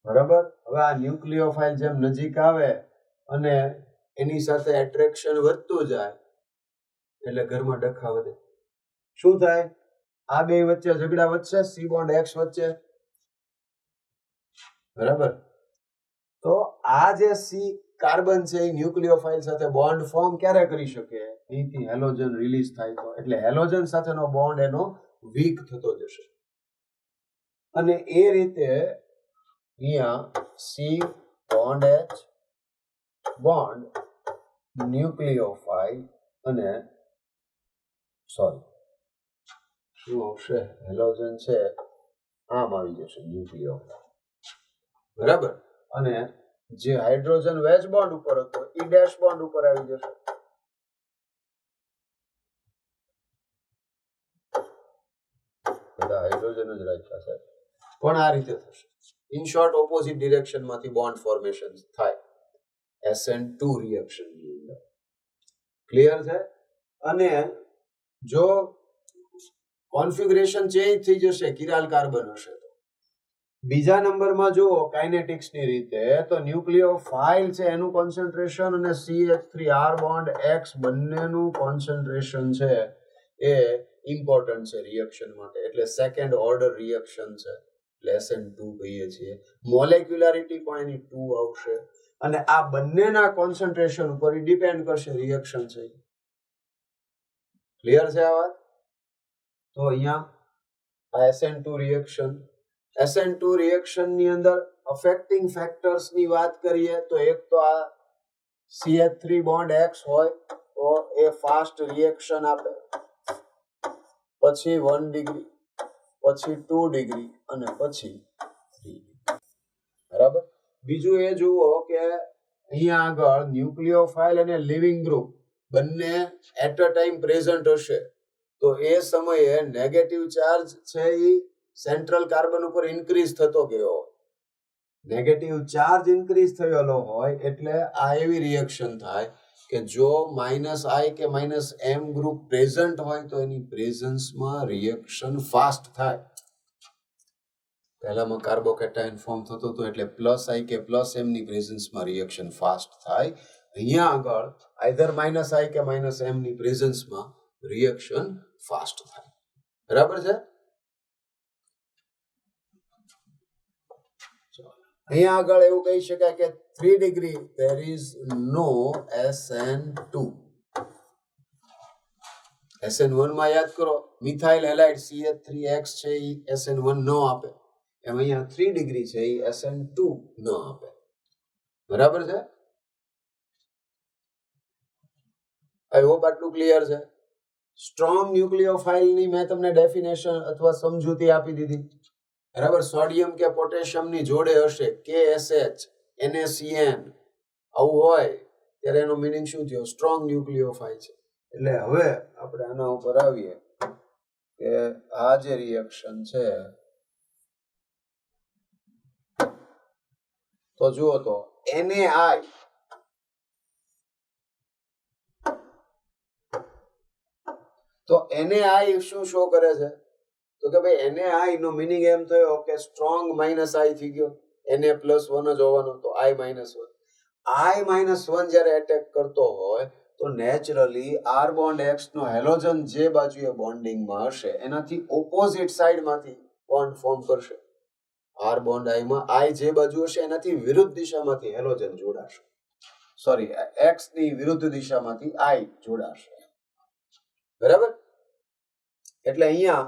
બરાબર હવે આ ન્યુક્લિયોફાઇલ જેમ નજીક આવે અને એની સાથે એટ્રેક્શન વધતું જાય એટલે ઘરમાં ડખા વધે શું થાય આ બે વચ્ચે ઝઘડા વધશે C બોન્ડ X વચ્ચે બરાબર તો આ જે C કાર્બન છે એ ન્યુક્લિયોફાઇલ સાથે બોન્ડ ફોર્મ ક્યારે કરી શકે અહીંથી હેલોજન રિલીઝ થાય તો એટલે હેલોજન સાથેનો બોન્ડ એનો વીક થતો જશે અને એ રીતે અહીંયા C બોન્ડ H બોન્ડ ન્યુક્લિયોફાઇલ અને શું આવશે હેલોજન છે આમ આવી જશે ન્યુક્લિયોફાઇલ બરાબર અને જે હાઇડ્રોજન વેજ બોન્ડ ઉપર હતો એ ડેશ બોન્ડ ઉપર આવી જશે બધા હાઇડ્રોજન જ રાખ્યા છે પણ આ રીતે થશે ઇન શોર્ટ ઓપોઝિટ ડિરેક્શન માંથી બોન્ડ ફોર્મેશન થાય SN2 રિએક્શન ની અંદર ક્લિયર છે અને જો કોન્ફિગરેશન ચેન્જ થઈ જશે કિરાલ કાર્બન હશે તો બીજા નંબરમાં જો કાઇનેટિક્સ ની રીતે તો ન્યુક્લિયોફાઇલ છે એનું કોન્સન્ટ્રેશન અને CH3R બોન્ડ X બંનેનું કોન્સન્ટ્રેશન છે એ ઇમ્પોર્ટન્ટ છે રિએક્શન માટે એટલે સેકન્ડ ઓર્ડર રિએક્શન છે એટલે SN2 કહીએ છીએ મોલેક્યુલારિટી પણ એની 2 આવશે અને આ બંનેના કોન્સન્ટ્રેશન ઉપર ડિપેન્ડ કરશે રિએક્શન છે. ક્લિયર છે આ વાત? તો અહીંયા આ SN2 રિએક્શન, SN2 રિએક્શન ની અંદર અફેક્ટિંગ ફેક્ટર્સ ની વાત કરીએ તો એક તો આ CH3 બોન્ડ X હોય તો એ ફાસ્ટ રિએક્શન આપે, પછી 1 ડિગ્રી, પછી 2 ડિગ્રી અને પછી 3 ડિગ્રી. બરાબર? બીજું એ જુઓ કે અહીંયા આગળ ન્યુક્લિયોફાઇલ અને લિવિંગ ગ્રુપ બંને એટ અ ટાઈમ પ્રેઝન્ટ હશે તો એ સમયે નેગેટિવ ચાર્જ છે એ સેન્ટ્રલ કાર્બન ઉપર ઇન્ક્રીઝ થતો ગયો. નેગેટિવ ચાર્જ ઇન્ક્રીઝ થયેલો હોય એટલે આ એવી રિએક્શન થાય કે જો -I કે -M ગ્રુપ પ્રેઝન્ટ હોય તો એની પ્રેઝન્સમાં રિએક્શન ફાસ્ટ થાય. પહેલામાં કાર્બોકેટાયન ફોર્મ થતો હતો એટલે +I કે +M ની પ્રેઝન્સમાં રિએક્શન ફાસ્ટ થાય. અહીંયા આગળ આઈધર -I કે -M ની પ્રેઝન્સમાં રિએક્શન ફાસ્ટ થાય. બરાબર છે? અહીંયા આગળ એવું કહી શકાય કે 3 degree there is no SN2. SN1 માં યાદ કરો મિથાઇલ હેલાઇડ CH3X છે એ SN1 ન આપે, એમ અહીંયા 3 ડિગ્રી છે એ SN2 ન આપે. બરાબર છે? આઈ હોપ આટલું ક્લિયર છે. સ્ટ્રોંગ ન્યુક્લિયોફાઇલ ની મેં તમને ડેફિનેશન અથવા સમજૂતી આપી દીધી. બરાબર? સોડિયમ કે પોટેશિયમ ની જોડે હશે KSH NaCN આવું હોય ત્યારે એનો મીનિંગ શું થયો? સ્ટ્રોંગ ન્યુક્લિયોફાઇલ છે. એટલે હવે આપણે આના ઉપર આવીએ કે આ જે રિએક્શન છે તો જુઓ તો NaI તો NaI શું શો કરે છે? તો કે ભાઈ NaI નો મીનિંગ એમ થયો કે સ્ટ્રોંગ -I થઈ ગયો, Na+1 જ હોવાનો તો I-1. I-1 જ્યારે એટેક કરતો હોય તો નેચરલી R બોન્ડ X નો હેલોજન જે બાજુએ બોન્ડિંગમાં હશે એનાથી ઓપોઝિટ સાઈડમાંથી બોન્ડ ફોર્મ કરશે. R બોન્ડ I માં I જે બાજુ હશે એનાથી વિરુદ્ધ દિશામાંથી હેલોજન જોડાશે. સોરી, X ની વિરુદ્ધ દિશામાંથી I જોડાશે. બરાબર? એટલે અહીંયા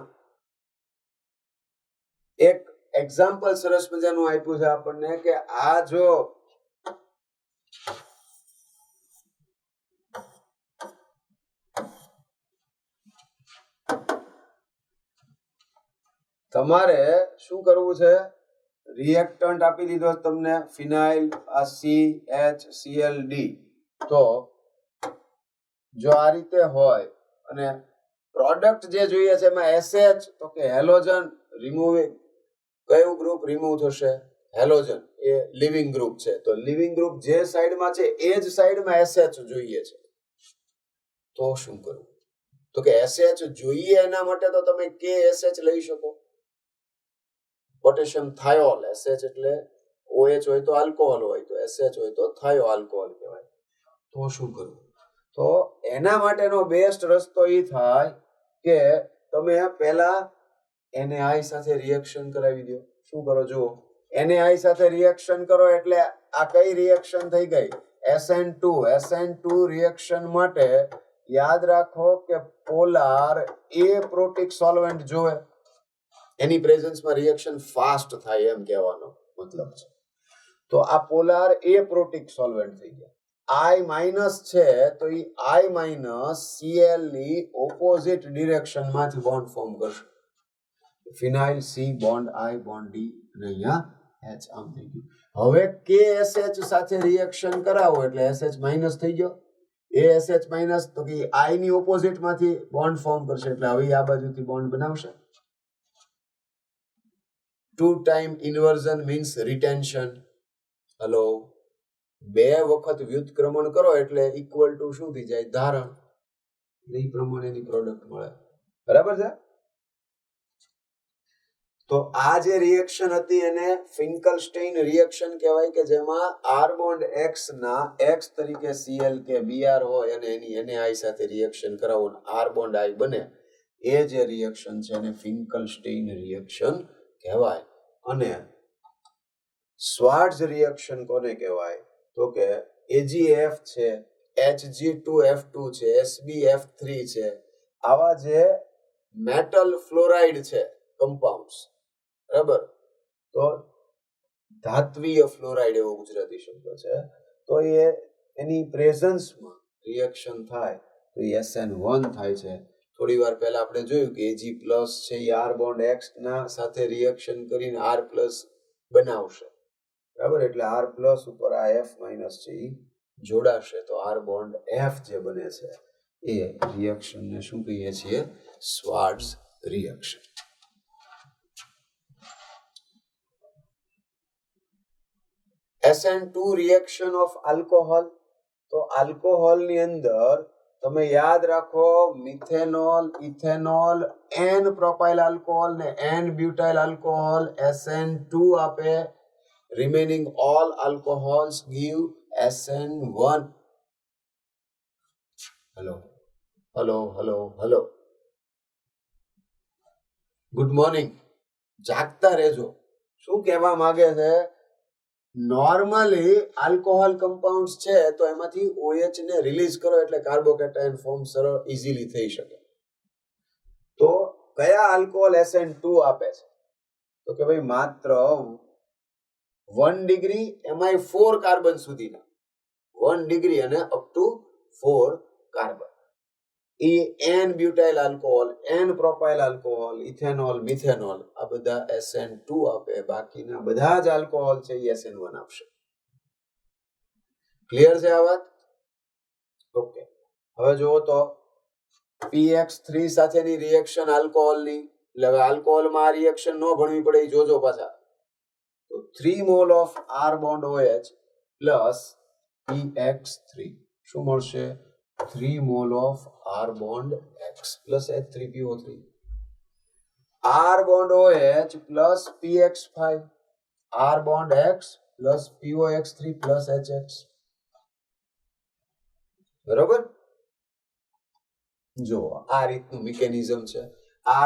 એક એક્ઝામ્પલ સરસ મજાનું આપ્યું છે આપણને કે આ જો તમારે શું કરવું છે? રિએક્ટન્ટ આપી દીધો તમને ફિનાઇલ આ CHClD. તો જો આ રીતે હોય અને પ્રોડક્ટ જે જોઈએ છે એમાં SH તો કે હેલોજન રિમૂવિંગ, કયું ગ્રુપ રિમૂવ થશે? હેલોજન. એ લિવિંગ ગ્રુપ છે તો લિવિંગ ગ્રુપ જે સાઈડમાં છે એ જ સાઈડમાં SH જોઈએ છે. તો શું કરવું? તો કે SH જોઈએ એના માટે તો તમે KSH લઈ શકો. પોટેશિયમ થાયોલ, SH એટલે OH હોય તો આલ્કોહોલ હોય તો SH હોય તો થાયો આલ્કોહોલ કહેવાય. તો શું કરવું? તો એના માટેનો બેસ્ટ રસ્તો એ થાય કે તમે પહેલા NaI સાથે રિએક્શન કરાવી દો. શું કરો? જુઓ, NaI સાથે રિએક્શન કરો એટલે આ કઈ રિએક્શન થઈ ગઈ? SN2 રિએક્શન માટે યાદ રાખો કે પોલાર એપ્રોટિક સોલ્વેન્ટ જોવે, એની પ્રેઝન્સમાં રિએક્શન ફાસ્ટ થાય એમ કહેવાનો મતલબ છે. તો આ પોલાર એપ્રોટિક સોલ્વેન્ટ થઈ ગયા. I- છે તો એ I-Cl ની ઓપોઝિટ ડિરેક્શનમાંથી બોન્ડ ફોર્મ કરશે. ફિનાઇલ C bond I bond D અને અહીંયા H આમ થઈ ગયું. હવે KSH સાથે રિએક્શન કરાવો એટલે SH- થઈ ગયો. ASH- તો કે I ની ઓપોઝિટમાંથી બોન્ડ ફોર્મ કરશે એટલે હવે આ બાજુથી બોન્ડ બનાવશે. 2 time inversion means retention. Hello, 2 વખત વ્યુત્ક્રમણ કરો એટલે ઇક્વલ ટુ શું થઈ જાય? ધારણ. એ પ્રમાણેની પ્રોડક્ટ મળે. બરાબર છે? તો આ જે રિએક્શન હતી એને ફિન્કલસ્ટેઇન રિએક્શન કહેવાય કે જેમાં R બોન્ડ X ના X તરીકે Cl કે Br હોય અને એની NaI સાથે રિએક્શન કરાવો અને R બોન્ડ I બને એ જે રિએક્શન છે એને ફિન્કલસ્ટેઇન રિએક્શન કહેવાય. અને સ્વાર્ટ્ઝ રિએક્શન કોને કહેવાય? તો કે AgF છે, Hg2F2 છે, SbF3 છે, આવા જે મેટલ ફ્લોરાઇડ છે કમ્પાઉન્ડ્સ, બરાબર, તો ધાત્વીય ફ્લોરાઇડ એવો ગુજરાતી શબ્દ છે, તો એની પ્રેઝન્સમાં રિએક્શન થાય તો SN1 થાય છે. થોડી વાર પહેલા આપણે જોયું કે Ag+ છે એ R બોન્ડ X ના સાથે રિએક્શન કરીને R+ બનાવશે, બરાબર, એટલે R+ ઉપર આ F- છે એ જોડાશે તો R બોન્ડ F જે બને છે એ રિએક્શનને શું કહીએ છીએ? Swarts reaction. SN2 reaction of alcohol, તો આલ્કોહોલની અંદર તમે યાદ રાખો methanol, ethanol, N propyl alcohol ને N બ્યુટાઇલ આલ્કોહોલ SN2 આપે. Remaining all alcohols give SN1. Hello hello hello hello, good morning, જાગતા રહેજો. શું કહેવા માંગે છે? નોર્મલી આલ્કોહોલ કમ્પાઉન્ડ્સ છે તો એમાંથી OH ને રિલીઝ કરો એટલે કાર્બોકેટાયન ફોર્મ સરળ ઇઝીલી થઈ શકે. તો કયા આલ્કોહોલ SN2 આપે છે? તો કે ભાઈ માત્ર 1 ડિગ્રી એમાંય 4 કાર્બન સુધીના, 1 ડિગ્રી અને up to 4 carbon. A N butyl alcohol, N propyl alcohol, ethanol, methanol આ બધા SN2 આપે. બાકીના બધા જ આલ્કોહોલ છે એ SN1 આપશે. ક્લિયર છે આ વાત? ઓકે, હવે જુઓ તો PX3 સાથેની રિએક્શન આલ્કોહોલની, એટલે હવે આલ્કોહોલમાં આ રિએક્શન ન ભણવી પડે એ જોજો પાછા. તો 3 mole of R bond OH plus PX3 શું મળશે? 3 mole of R bond X plus H3PO3. R bond OH plus PX5, R bond X plus POX3 plus HX. બરોબર? જો આ રીતનું મિકેનિઝમ છે.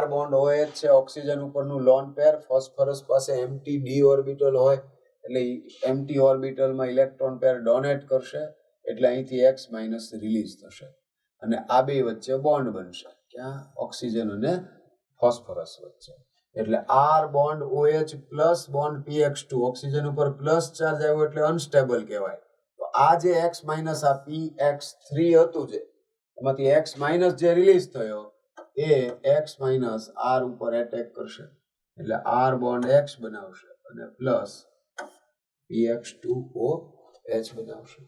R બોન્ડ OH છે ઓક્સિજન ઉપરનું લોન પેર, ફોસ્ફરસ પાસે એમ્પ્ટી d ઓર્બિટલ હોય એટલે એમ્પ્ટી ઓર્બિટલમાં ઇલેક્ટ્રોન પેર ડોનેટ કરશે એટલે અહીંથી X- રિલીઝ થશે અને આ બે વચ્ચે બોન્ડ બનશે. ક્યાં? ઓક્સિજન અને ફોસ્ફરસ વચ્ચે. એટલે R bond OH plus bond PX2, oxygen ઉપર પ્લસ ચાર્જ આવ્યો એટલે અનસ્ટેબલ કહેવાય. તો આ જે X- આ PX3 હતું જે એમાંથી X- જે રિલીઝ થયો એ X- R ઉપર એટેક કરશે એટલે R બોન્ડ X બનાવશે અને પ્લસ PX2OH બનાવશે.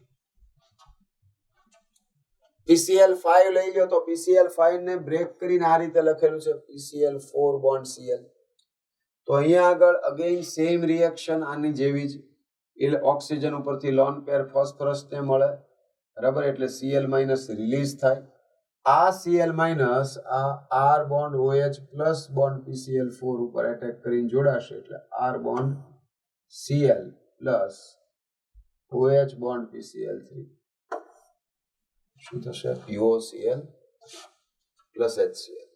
PCl5 લઈ લો તો PCl5 ને બ્રેક કરીને આ રીતે લખેલું છે PCl4 બોન્ડ Cl. તો અહીંયા આગળ અગેન સેમ રિએક્શન આની જેવી જ, ઓક્સિજન ઉપરથી લોન પેર ફોસ્ફરસ ને મળે, બરાબર, એટલે Cl- રિલીઝ થાય. આ Cl- આ R bond OH plus bond PCl4 ઉપર એટેક કરીને જોડાશે એટલે R bond Cl plus OH bond PCl3 શું થશે? POCl plus HCl.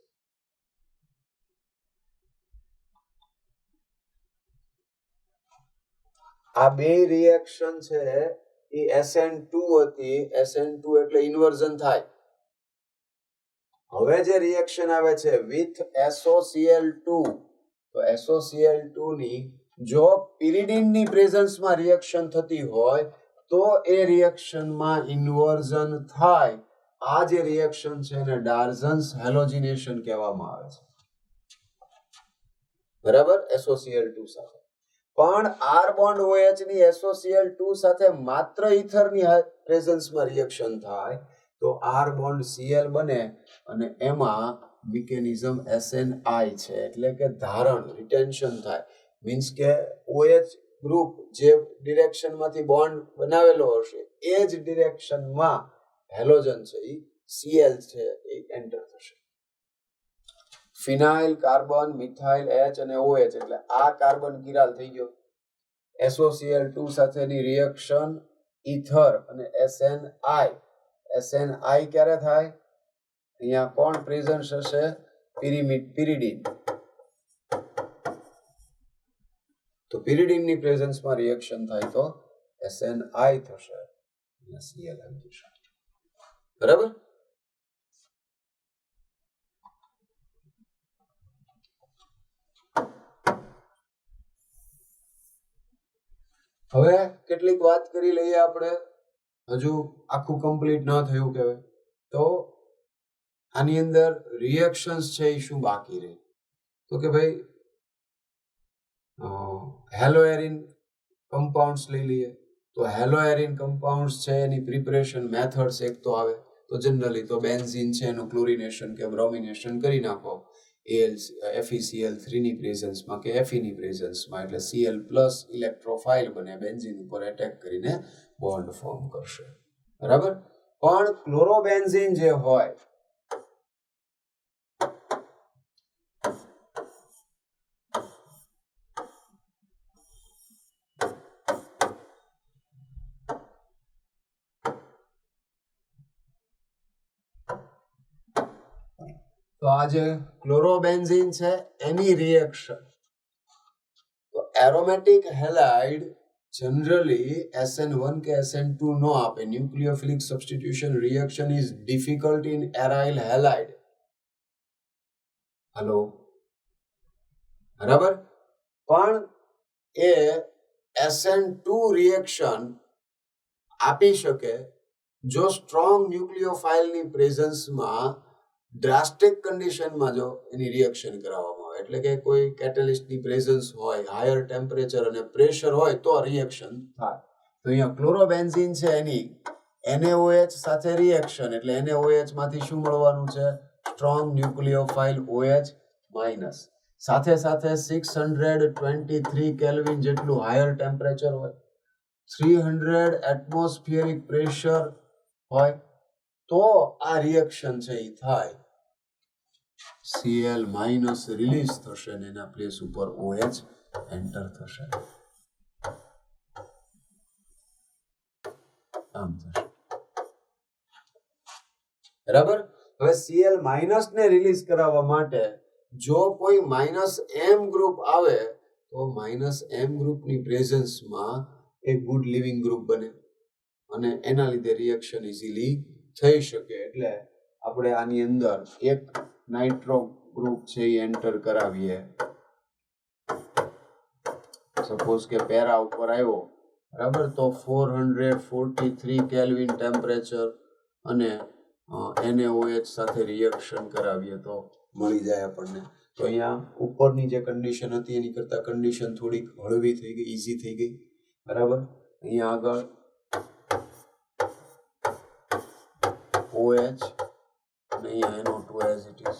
આ બે રિએક્શન છે એ SN2 હતી. SN2 એટલે ઇન્વર્ઝન થાય. હવે જે રિએક્શન આવે છે વિથ SOCl2, તો SOCl2 ની જો પિરિડીનની પ્રેઝન્સમાં રિએક્શન થતી હોય તો એ રિએક્શનમાં ઇન્વર્ઝન થાય. આ જે રિએક્શન છે એને ડાર્ઝન્સ હેલોજિનેશન કહેવામાં આવે છે, બરાબર, SOCl2 સાથે. પણ R બોન્ડ OH ની SOCl2 સાથે માત્ર ઇથરની પ્રેઝન્સમાં રિએક્શન થાય તો R બોન્ડ Cl બને અને એમાં મિકેનિઝમ SNI છે એટલે કે ધારણ, રિટેન્શન થાય. મીન્સ કે OH ગ્રુપ જે ડિરેક્શનમાંથી બોન્ડ બનાવેલો હશે એ જ ડિરેક્શનમાં હેલોજન છે એ Cl છે એ એન્ટર થશે. ફિનાઇલ, કાર્બન, મિથાઇલ, H અને OH એટલે આ કાર્બન કિરાલ થઈ ગયો. SOCl2 સાથેની રિએક્શન ઇથર અને SNI ક્યારે થાય? અહીંયા કોણ પ્રેઝન્ટ હશે? પિરિડીન. તો પિરિડીનની પ્રેઝન્સમાં રિએક્શન થાય તો SNI થશે, Cl આવી જશે. બરાબર. હવે કેટલીક વાત કરી લઈએ આપણે, હજુ આખું કમ્પ્લીટ ન થયું કહેવાય. તો આની અંદર રિએક્શન્સ છે એ શું બાકી રહી? તો કે ભાઈ હેલોએરિન કમ્પાઉન્ડ્સ લઈ લઈએ. તો હેલોએરિન કમ્પાઉન્ડ્સ છે એની પ્રિપરેશન મેથડ્સ એક તો આવે. તો જનરલી તો બેન્ઝીન છે એનું ક્લોરિનેશન કે બ્રોમિનેશન કરી નાખો FeCl3 ની પ્રેઝન્સમાં કે Fe ની પ્રેઝન્સમાં, એટલે Cl પ્લસ ઇલેક્ટ્રોફાઇલ બને, બેન્ઝીન ઉપર એટેક કરીને બોન્ડ ફોર્મ કરશે. બરાબર. પણ ક્લોરોબેન્ઝીન જે હોય તો આ જે ક્લોરોબેન્ઝીન છે એની રિએક્શન, તો એરોમેટિક હેલાઇડ જનરલી SN1 કે SN2 નો આપે. Nucleophilic substitution reaction is difficult in aryl halide. Hello, બરાબર. પણ એ SN2 રિએક્શન આપી શકે જો સ્ટ્રોંગ ન્યુક્લિયોફાઇલની પ્રેઝન્સમાં ડ્રાસ્ટિક કન્ડિશનમાં જો એની રિએક્શન કરાવવામાં આવે, એટલે કે કોઈ કેટેલિસ્ટની પ્રેઝન્સ હોય, હાયર ટેમ્પરેચર અને પ્રેશર હોય તો રિએક્શન થાય. તો અહીંયા ક્લોરોબેન્ઝીન છે એની NaOH સાથે રિએક્શન, એટલે NaOH માંથી શું મળવાનું છે? Strong nucleophile OH minus. સાથે સાથે 623 કેલ્વિન જેટલું હાયર ટેમ્પરેચર હોય, 300 એટમોસ્ફિયરિક પ્રેશર હોય, તો આ રિએક્શન છે એ થાય. Cl માઇનસ રિલીઝ થશે ને એના પ્લેસ ઉપર OH એન્ટર થશે. આમ થશે. બરાબર. હવે Cl માઇનસ ને રિલીઝ કરાવવા માટે જો કોઈ -M ગ્રુપ આવે તો -M ગ્રુપની પ્રેઝન્સમાં એક ગુડ લિવિંગ ગ્રુપ બને અને એના લીધે રિએક્શન ઇઝીલી થઈ શકે. એટલે આપણે આની અંદર એક નાઇટ્રો ગ્રુપ છે એ એન્ટર કરાવીએ. સપોઝ કે પેરા ઉપર આવ્યો, બરાબર, તો 443 કેલ્વિન ટેમ્પરેચર અને NaOH સાથે રિએક્શન કરાવીએ તો મળી જાય આપણને. તો અહીંયા ઉપરની જે કન્ડિશન હતી એની કરતા કન્ડિશન થોડીક હળવી થઈ ગઈ, ઈઝી થઈ ગઈ. બરાબર. અહીંયા આગળ OH અને અહીંયા NO2 as it is.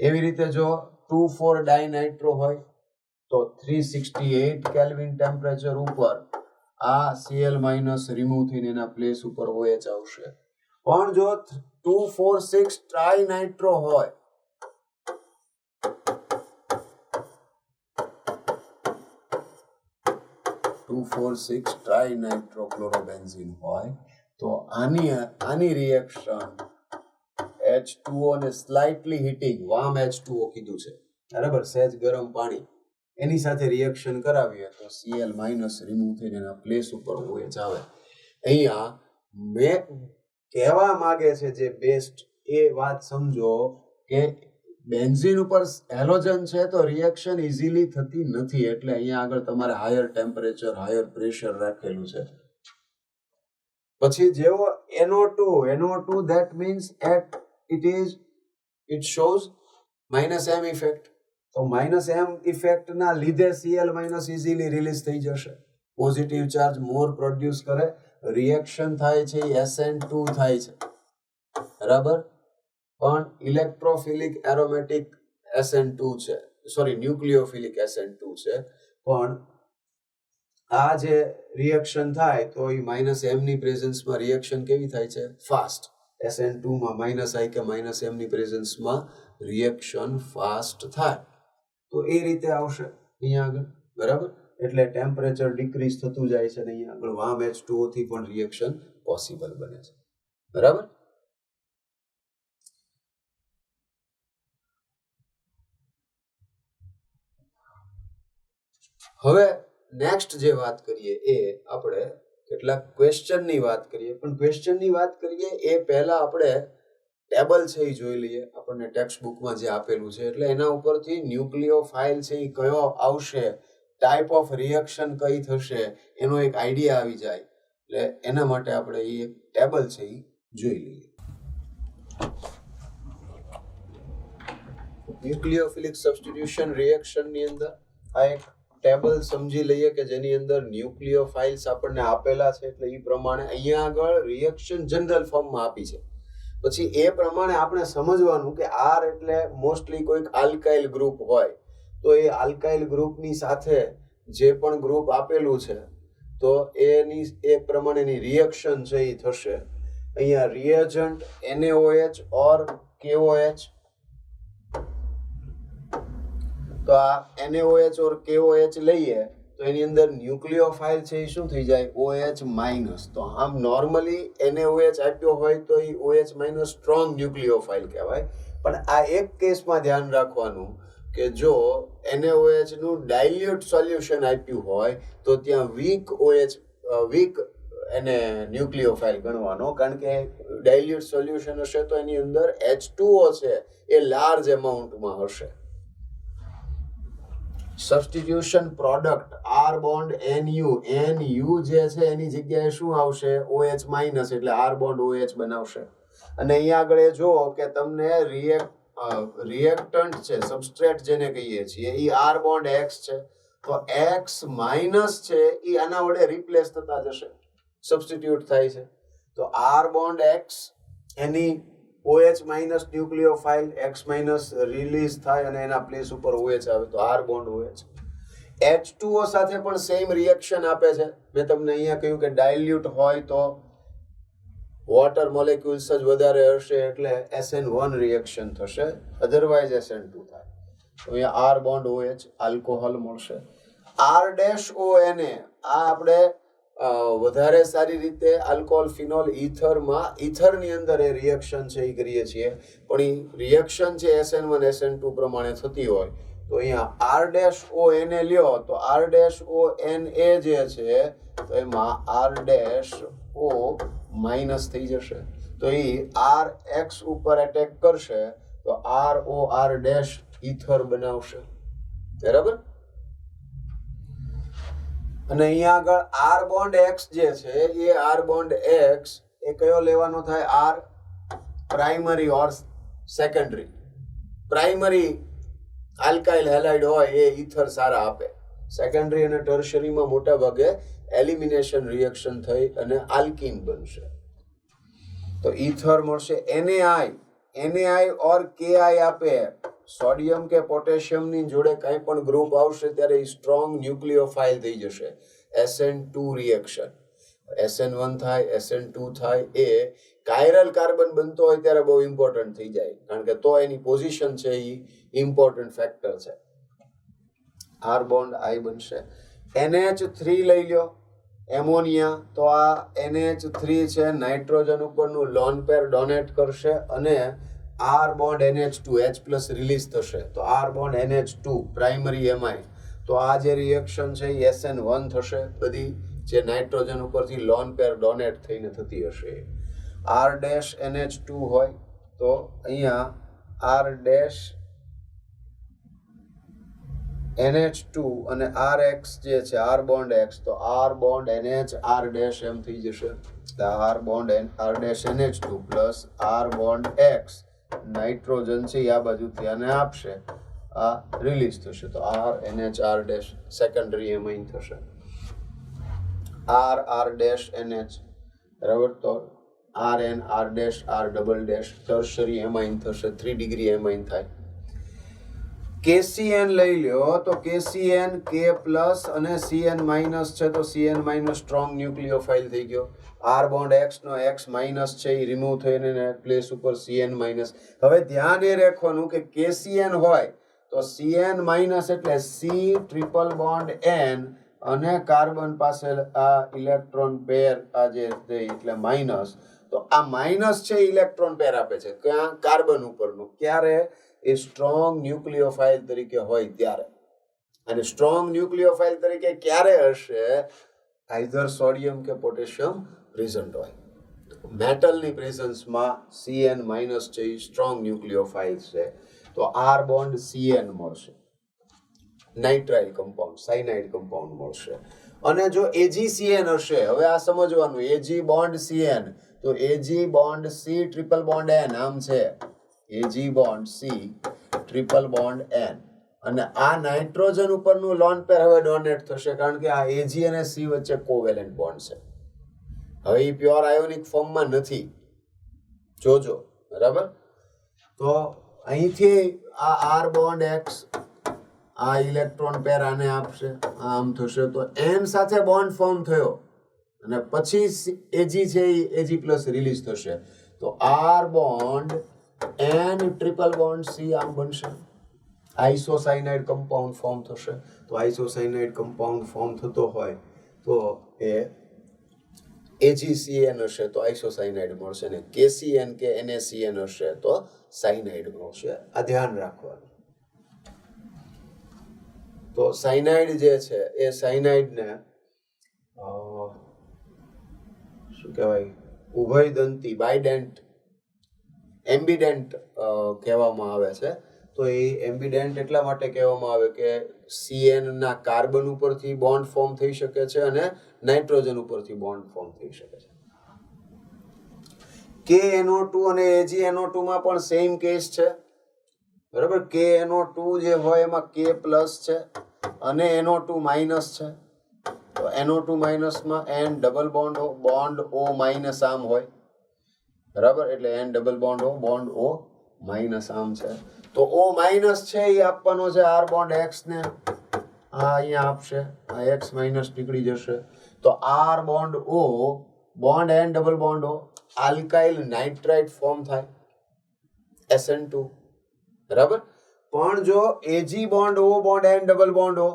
એવી રીતે જો 2,4 ડાયનાઇટ્રો હોય તો 368 કેલ્વિન ટેમ્પરેચર ઉપર આ Cl માઇનસ રિમૂવ થઈને એના પ્લેસ ઉપર OH આવશે. પણ જો 2,4,6 ટ્રાઇનાઇટ્રો હોય, 2,4,6 ટ્રાઇનાઇટ્રોક્લોરોબેન્ઝીન હોય તો આની રિએક્શન H2O ને સ્લાઇટલી હીટિંગ, વાર્મ H2O કીધું છે, બરાબર, સહેજ ગરમ પાણી, એની સાથે રિએક્શન કરાવીએ તો Cl માઇનસ રિમૂવ થઈને એના પ્લેસ ઉપર OH આવે. અહીંયા મેં કહેવા માંગે છે જે બેસ્ટ એ વાત સમજો કે બેન્ઝીન ઉપર હેલોજન છે તો રિએક્શન ઇઝીલી થતી નથી, એટલે અહીંયા આગળ તમારે હાયર ટેમ્પરેચર, હાયર પ્રેશર રાખેલું છે. પછી જેવો NO2 that means it shows -M effect. તો -M ઇફેક્ટ ના લીધે Cl માઇનસ ઇઝીલી રિલીઝ થઈ જશે. પોઝિટિવ ચાર્જ મોર પ્રોડ્યુસ કરે, રિએક્શન થાય છે SN2 થાય છે, બરાબર. પણ ઇલેક્ટ્રોફિલિક એરોમેટિક SN2 છે, સોરી ન્યુક્લિયોફિલિક SN2 છે. પણ આ જે રિએક્શન થાય તો એ -M ની પ્રેઝન્સમાં રિએક્શન કેવી થાય છે? ફાસ્ટ. SN2 માં -I કે -M ની પ્રેઝન્સમાં રિએક્શન ફાસ્ટ થાય. તો એ રીતે આવશે અહીંયા આગળ, બરાબર. એટલે ટેમ્પરેચર ડિક્રીઝ થતું જાય છે અને અહીંયા આગળ વાર્મ H2O થી પણ રિએક્શન પોસિબલ બને છે, બરાબર. હવે નેક્સ્ટ જે વાત કરીએ એ આપણે કેટલાક ક્વેશ્ચનની વાત કરીએ, પણ ક્વેશ્ચનની વાત કરીએ એ પહેલા આપણે ટેબલ છે એ જોઈ લઈએ, આપણને ટેક્સ્ટ બુકમાં જે આપેલું છે. એટલે એના ઉપરથી ન્યુક્લિયોફાઇલ છે એ કયો આવશે, ટાઈપ ઓફ રિએક્શન કઈ થશે, એનો એક આઈડિયા આવી જાય. એટલે એના માટે આપણે એ એક ટેબલ છે એ જોઈ લઈએ. ન્યુક્લિયોફિલિક સબસ્ટિટ્યુશન રિએક્શનની અંદર આ એક ટેબલ સમજી લઈએ કે જેની અંદર ન્યુક્લિયોફાઇલ્સ આપણને આપેલા છે. એટલે એ પ્રમાણે અહીંયા આગળ રિએક્શન જનરલ ફોર્મમાં આપી છે. પછી એ પ્રમાણે આપણે સમજવાનું કે આર એટલે મોસ્ટલી કોઈક આલ્કાઇલ ગ્રુપ હોય, તો એ આલ્કાઇલ ગ્રુપની સાથે જે પણ ગ્રુપ આપેલું છે તો એની એ પ્રમાણેની રિએક્શન છે એ થશે. અહીંયા રિએજન્ટ NaOH ઓર KOH, તો આ NaOH ઓર KOH લઈએ તો એની અંદર ન્યુક્લિયોફાઇલ છે એ શું થઈ જાય, OH માઇનસ. તો આમ નોર્મલી NaOH આપ્યો હોય તો એ OH માઇનસ સ્ટ્રોંગ ન્યુક્લિયોફાઇલ કહેવાય. પણ આ એક કેસમાં ધ્યાન રાખવાનું કે જો NaOH નું ડાયલ્યુટ સોલ્યુશન આપ્યું હોય તો ત્યાં વીક એને ન્યુક્લિયોફાઇલ ગણવાનો, કારણ કે ડાયલ્યુટ સોલ્યુશન હશે તો એની અંદર H2O છે એ લાર્જ એમાઉન્ટમાં હશે. Substitution product R bond NU જે છે એની જગ્યાએ શું આવશે, OH માઇનસ, એટલે R બોન્ડ OH બનાવશે. અને અહીંયા આગળ એ જુઓ કે તમને રિએક્ટન્ટ છે, સબસ્ટ્રેટ જેને કહીએ છીએ, એ R બોન્ડ X છે, તો X માઇનસ છે એ આના વડે રિપ્લેસ થતા જશે, સબસ્ટિટ્યુટ થાય છે. તો R બોન્ડ X એની OH minus nucleophile X minus release થાય અને એના પ્લેસ ઉપર OH આવે, તો R બોન્ડ OH. H2O સાથે પણ સેમ રિએક્શન આપે છે. મેં તમને અહીંયા કહ્યું કે ડાયલ્યુટ હોય તો વોટર મોલેક્યુલ્સ જ વધારે હશે એટલે SN1 રિએક્શન થશે, અધરવાઇઝ SN2 થાય. તો અહીંયા R બોન્ડ OH આલ્કોહોલ મળશે. R-ONA આ આપણે વધારે સારી રીતે આલ્કોહોલ ફિનોલ ઈથરની અંદર એ રિએક્શન છે એ કરીએ છીએ, પણ એ રિએક્શન છે SN1 SN2 પ્રમાણે થતી હોય તો અહીંયા R-ONA લ્યો તો R-ONA જે છે તો એમાં R-O માઇનસ થઈ જશે, તો એ RX ઉપર એટેક કરશે તો ROR ઈથર બનાવશે, બરાબર. અને અહીંયા આગળ R બોન્ડ X જે છે એ R બોન્ડ X એ કયો લેવાનો થાય, R પ્રાઇમરી ઓર સેકન્ડરી. પ્રાઇમરી આલ્કાઇલ હેલાઇડ હોય એ ઈથર સારા આપે, સેકન્ડરી અને ટર્શરીમાં મોટા ભાગે એલિમિનેશન રિએક્શન થઈ અને આલ્કીન બનશે. તો ઈથર મળશે. NaI ઓર KI આપે, સોડિયમ કે પોટેશિયમની જોડે કંઈ પણ ગ્રુપ આવશે ત્યારે એ સ્ટ્રોંગ ન્યુક્લિયોફાઇલ થઈ જશે, SN2 રિએક્શન. SN1 થાય, SN2 થાય, એ કાયરલ કાર્બન બનતો હોય ત્યારે બહુ ઇમ્પોર્ટન્ટ થઈ જાય, કારણ કે તો એની પોઝિશન છે એ ઇમ્પોર્ટન્ટ ફેક્ટર છે. R બોન્ડ I બનશે. NH3 લઈ લ્યો, એમોનિયા, તો આ NH3 છે નાઇટ્રોજન ઉપરનું લોન પેર ડોનેટ કરશે અને R bond NH2 H plus release થશે, તો R bond NH2 primary amine. તો આ જે રિએક્શન છે એ SN1 થશે, બધી જે નાઇટ્રોજન ઉપરથી લોન પેર ડોનેટ થઈને થતી હશે. R-NH2 હોય તો અહીંયા R-NH2 અને RX જે છે R બોન્ડ X, તો R bond NH R dash એમ થઈ જશે. R bond R-NH2 plus R bond X nitrogen છે આ બાજુથી આને આપશે, આ રિલીઝ થશે, તો R-NH R dash secondary amine થશે. R-NH બરાબર, તો RN R dash R double dash tertiary amine થશે, 3 ડિગ્રી એમાઇન થાય. KCN લઈ લ્યો તો KCN K પ્લસ અને CN માઇનસ છે તો CN માઇનસ સ્ટ્રોંગ ન્યુક્લિયોફાઇલ થઈ ગયો. R બોન્ડ X નો X માઇનસ છે એ રિમૂવ થઈને પ્લેસ ઉપર CN માઇનસ. હવે ધ્યાન એ રાખવાનું કે KCN હોય તો CN માઇનસ એટલે C ટ્રિપલ બોન્ડ N અને કાર્બન પાસે આ ઇલેક્ટ્રોન પેર આ જે એટલે માઇનસ, તો આ માઇનસ છે ઇલેક્ટ્રોન પેર આપે છે ક્યાં, કાર્બન ઉપરનું, ક્યારે, એ સ્ટ્રોંગ ન્યુક્લિયોફાઇલ તરીકે હોય ત્યારે. અને સ્ટ્રોંગ ન્યુક્લિયોફાઇલ તરીકે ક્યારે હશે, આઈધર સોડિયમ કે પોટેશિયમ પ્રેઝન્ટ હોય. મેટલની પ્રેઝન્સમાં Cn માઇનસ છે એ સ્ટ્રોંગ ન્યુક્લિયોફાઇલ છે, તો R બોન્ડ Cn મળશે, નાઇટ્રાઇલ કમ્પાઉન્ડ, સાયનાઇડ કમ્પાઉન્ડ મળશે. અને જો AgCN હશે, હવે આ સમજવાનું, Ag બોન્ડ Cn, તો Ag bond C triple bond N આમ છે, Ag bond C triple bond N, અને આ નાઇટ્રોજન ઉપરનું લોન પેર હવે ડોનેટ થશે, કારણ કે આ Ag અને C વચ્ચે કોવેલેન્ટ બોન્ડ છે. હવે એ પ્યોર આયોનિક ફોર્મમાં નથી, જોજો, બરાબર. તો અહીંથી આ R બોન્ડ X, આ ઇલેક્ટ્રોન પેર આને આપશે, આમ થશે, તો N સાથે બોન્ડ ફોર્મ થયો અને પછી Ag છે એ Ag પ્લસ રિલીઝ થશે, તો R bond N triple bond C આમ બનશે, આઇસોસાયનાઇડ કમ્પાઉન્ડ ફોર્મ થશે. તો આઇસોસાયનાઇડ કમ્પાઉન્ડ ફોર્મ થતો હોય તો એ AgCN હશે તો આઇસોસાયનાઇડ મળશે, ને KCN કે NaCN હશે તો સાયનાઇડ મળશે. આ ધ્યાન રાખવાનું. તો સાયનાઇડ જે છે એ સાયનાઇડને શું કહેવાય, ઉભયદંતી, બાયડેન્ટ, એમ્બિડેન્ટ કહેવામાં આવે છે. તો એ એમ્બિડેન્ટ એટલા માટે કહેવામાં આવે કે Cn ના કાર્બન ઉપરથી બોન્ડ ફોર્મ થઈ શકે છે અને નાઇટ્રોજન ઉપરથી બોન્ડ ફોર્મ થઈ શકે છે. KNO2 અને AgNO2 માં પણ સેમ કેસ છે, બરાબર. KNO2 જે હોય એમાં K પ્લસ છે અને NO2 માઇનસ છે, તો NO2 માઇનસમાં N double bond O minus આમ હોય, બરાબર. એટલે N double bond O minus આમ છે, તો O માઇનસ છે એ આપવાનો છે R બોન્ડ X ને, આ અહીંયા આપશે, આ X માઇનસ નીકળી જશે, તો R bond O bond N double bond O, alkyl nitrite form થાય, SN2, બરાબર. પણ જો Ag bond O bond N double bond O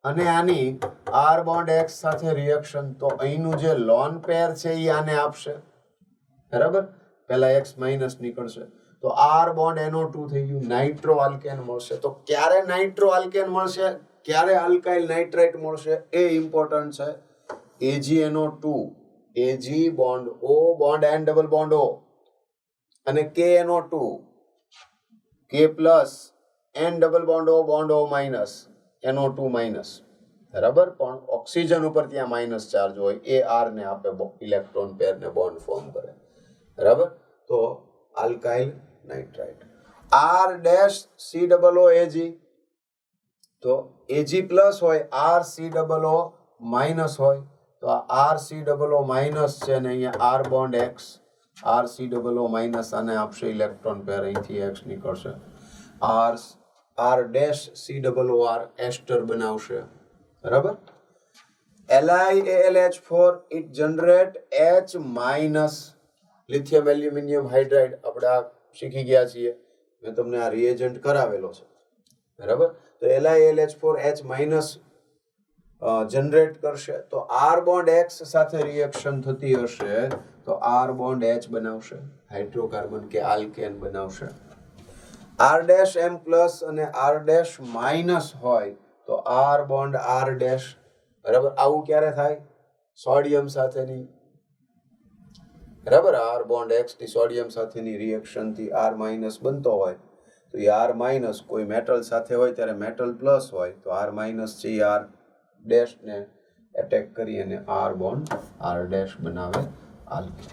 અને આની R બોન્ડ X સાથે રિએક્શન, તો અહીંનું જે લોન પેર છે એ આને આપશે, બરાબર. પહેલા X માઇનસ નીકળશે, તો R બોન્ડ NO2 થઈ ગયું, નાઇટ્રો આલ્કેન મળશે. તો ક્યારે નાઇટ્રો આલ્કેન મળશે, ક્યારે આલ્કાઇલ નાઇટ્રાઇટ મળશે એ ઇમ્પોર્ટન્ટ છે. AgNO2, Ag bond O bond N double bond O અને KNO2, K plus N double bond O minus NO2 minus, બરાબર. પણ ઓક્સિજન ઉપર ત્યાં માઇનસ ચાર્જ હોય, એ R ને આપે, ઇલેક્ટ્રોન પેર ને બોન્ડ ફોર્મ કરે, બરાબર. તો alkyl nitrite. R dash C double O Ag, તો Ag પ્લસ હોય, R C double O minus હોય, તો આ R C double O minus છે ને અહીંયા R bond X, R C double O minus આને આપશે ઇલેક્ટ્રોન પેર, અહીંથી X નીકળશે, R dash C double O R એસ્ટર બનાવશે, બરાબર. LiAlH4 it generate H minus lithium aluminium hydride, આપણે આ શીખી ગયા છીએ, મેં તમને આ રિએજન્ટ કરાવેલો છે, બરાબર. તો LiAlH4 H માઇનસ જનરેટ કરશે, તો R બોન્ડ X સાથે રિએક્શન થતી હશે તો R બોન્ડ H બનાવશે, હાઇડ્રોકાર્બન કે આલ્કેન બનાવશે. R ડેશ M પ્લસ અને R ડેશ માઇનસ હોય તો R બોન્ડ R ડેશ, બરાબર. આવું ક્યારે થાય, સોડિયમ સાથેની, બરાબર. R બોન્ડ X ની સોડિયમ સાથેની રિએક્શન થી R માઇનસ બનતો હોય, તો એ R માઇનસ કોઈ મેટલ સાથે હોય ત્યારે મેટલ પ્લસ હોય, તો R માઇનસ છે R ડેશ ને એટેક કરી અને R બોન્ડ R ડેશ બનાવે આલ્કેન.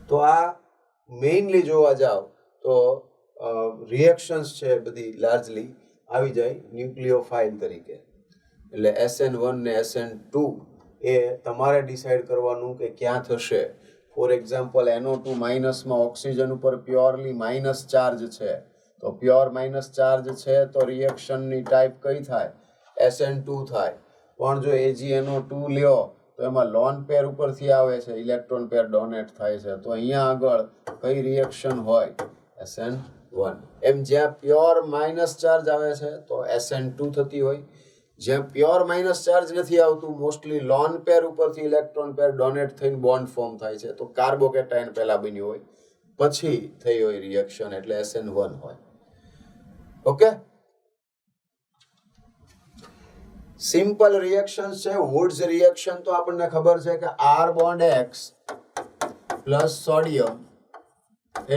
તો આ મેઇનલી જોવા જાવ તો રિએક્શન્સ છે બધી લાર્જલી આવી જાય ન્યુક્લિયોફાઇલ તરીકે. એટલે SN1 ને SN2 એ તમારે ડિસાઇડ કરવાનું કે ક્યાં થશે. ફોર એક્ઝામ્પલ NO2 માઇનસમાં ઓક્સિજન ઉપર પ્યોરલી માઇનસ ચાર્જ છે, તો પ્યોર માઇનસ ચાર્જ છે તો રિએક્શનની ટાઈપ કઈ થાય, SN2 થાય. પણ જો AgNO2 લ્યો તો એમાં લોન પેર ઉપરથી આવે છે, ઇલેક્ટ્રોન પેર ડોનેટ થાય છે, તો અહીંયા આગળ કઈ રિએક્શન હોય, SN1. એમ જ્યાં પ્યોર માઇનસ ચાર્જ આવે છે તો SN2 થતી હોય, જ્યાં પ્યોર માઇનસ ચાર્જ નથી આવતું, મોસ્ટલી લોન પેર ઉપરથી ઇલેક્ટ્રોન પેર ડોનેટ થઈને બોન્ડ ફોર્મ થાય છે, તો કાર્બોકેટાઇન પહેલા બન્યું હોય પછી થઈ હોય રિએક્શન, એટલે SN1 હોય. ઓકે. સિમ્પલ રિએક્શન છે. વુડ્સ રિએક્શન તો આપણને ખબર છે કે R bond X plus sodium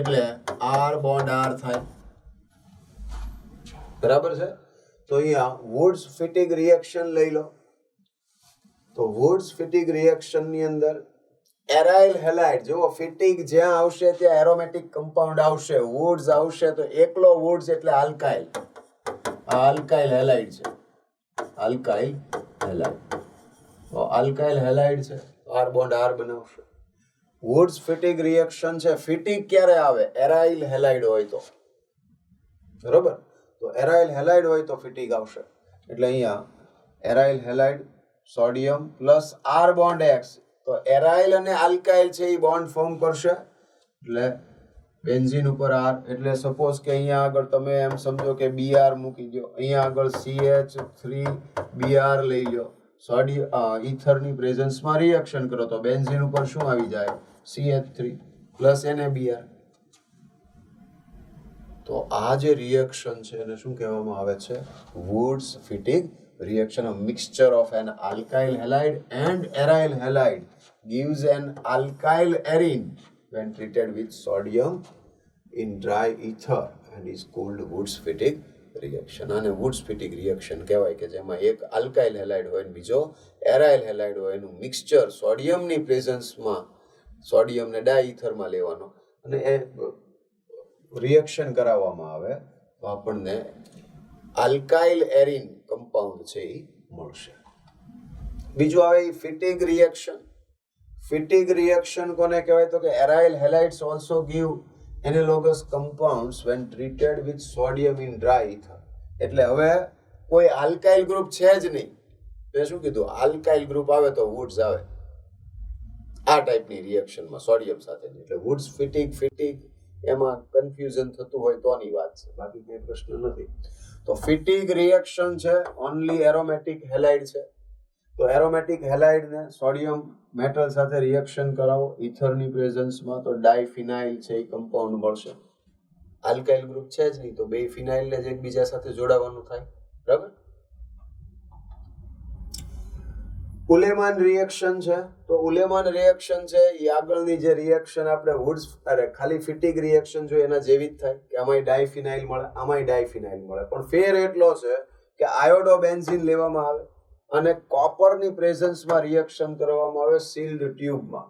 એટલે R બોન્ડ R થાય, બરાબર છે. તો અહીંયા વુડ્સ ફિટિગ રિએક્શન લઈ લો. તો વુડ્સ ફિટિગ રિએક્શન ની અંદર એરાઇલ હેલાઇડ, જો ફિટિગ જ્યાં આવશે ત્યાં એરોમેટિક કમ્પાઉન્ડ આવશે. વુડ્સ આવશે તો એકલો વુડ્સ એટલે આલ્કાઇલ, આલ્કાઇલ હેલાઇડ છે, આલ્કાઇલ હેલાઇડ. તો આલ્કાઇલ હેલાઇડ છે, R બોન્ડ R બનાવશે. વુડ્સ ફિટિગ રિએક્શન છે. ફિટિગ ક્યારે આવે? એરાઇલ હેલાઇડ હોય તો, બરોબર. તો એરાઇલ હેલાઇડ હોય તો ફિટિગ આવશે. એટલે અહીંયા aryl halide sodium plus R bond X, તો એરાઇલ અને આલ્કાઇલ છે એ બોન્ડ ફોર્મ કરશે એટલે બેન્ઝીન ઉપર R. એટલે સપોઝ કે અહીંયા આગળ તમે એમ સમજો કે Br મૂકી દો, અહીંયા આગળ CH3Br લઈ લો. સોડિયમ ઈથરની પ્રેઝન્સમાં રિએક્શન કરો તો બેન્ઝીન ઉપર શું આવી જાય? CH3 plus NaBr. તો આ જે રિએક્શન છે એને શું કહેવામાં આવે છે? Wurtz Fittig reaction. A mixture of an alkyl halide and aryl halide gives an alkyl arene when treated with sodium in dry ether and is called Woods Fittig reaction. અને Woods Fittig reaction કહેવાય કે જેમાં એક alkyl halide હોય અને બીજો aryl halide હોય, એનું મિક્સચર સોડિયમની પ્રેઝન્સમાં સોડિયમને ડાયઈથરમાં લેવાનો અને એ રિએક્શન કરાવવામાં આવે તો આપણને આલ્કાઇલ એરિન કમ્પાઉન્ડ છે એ મળશે. બીજું આવે ફિટિગ રિએક્શન. ફિટિગ રિએક્શન કોને કહેવાય? તો કે aryl halides also give analogous compounds when treated with sodium in dry ether. એટલે હવે કોઈ આલ્કાઇલ ગ્રુપ છે જ નહીં, મેં શું કીધું? આલ્કાઇલ ગ્રુપ આવે તો વુડ્સ આવે, આ ટાઈપની રિએક્શનમાં સોડિયમ સાથે. એટલે વુડ્સ ફિટિગ ફિટિગ એમાં કન્ફ્યુઝન થતું હોય તોની વાત છે, બાકી કંઈ પ્રશ્ન નથી. તો ફિટિગ રિએક્શન છે ઓનલી એરોમેટિક હેલાઇડ છે. તો એરોમેટિક હેલાઇડને સોડિયમ મેટલ સાથે રિએક્શન કરાવો ઈથરની પ્રેઝન્સમાં તો ડાયફિનાઇલ છે એ કમ્પાઉન્ડ મળશે. આલ્કાઇલ ગ્રુપ છે જ નહીં તો બે ફિનાઇલને જ એકબીજા સાથે જોડાવાનું થાય, બરાબર. ઉલેમાન રિએક્શન છે. તો ઉલેમાન રિએક્શન છે એ આગળની જે રિએક્શન આપણે વુડ્સ ખાલી ફિટિગ રિએક્શન જોઈએ એના જેવી જ થાય કે આમાંય ડાયફિનાઇલ મળે, આમાંય ડાયફિનાઇલ મળે, પણ ફેર એટલો છે કે આયોડોબેન્ઝીન લેવામાં આવે અને કોપરની પ્રેઝન્સમાં રિએક્શન કરવામાં આવે સીલ્ડ ટ્યુબમાં.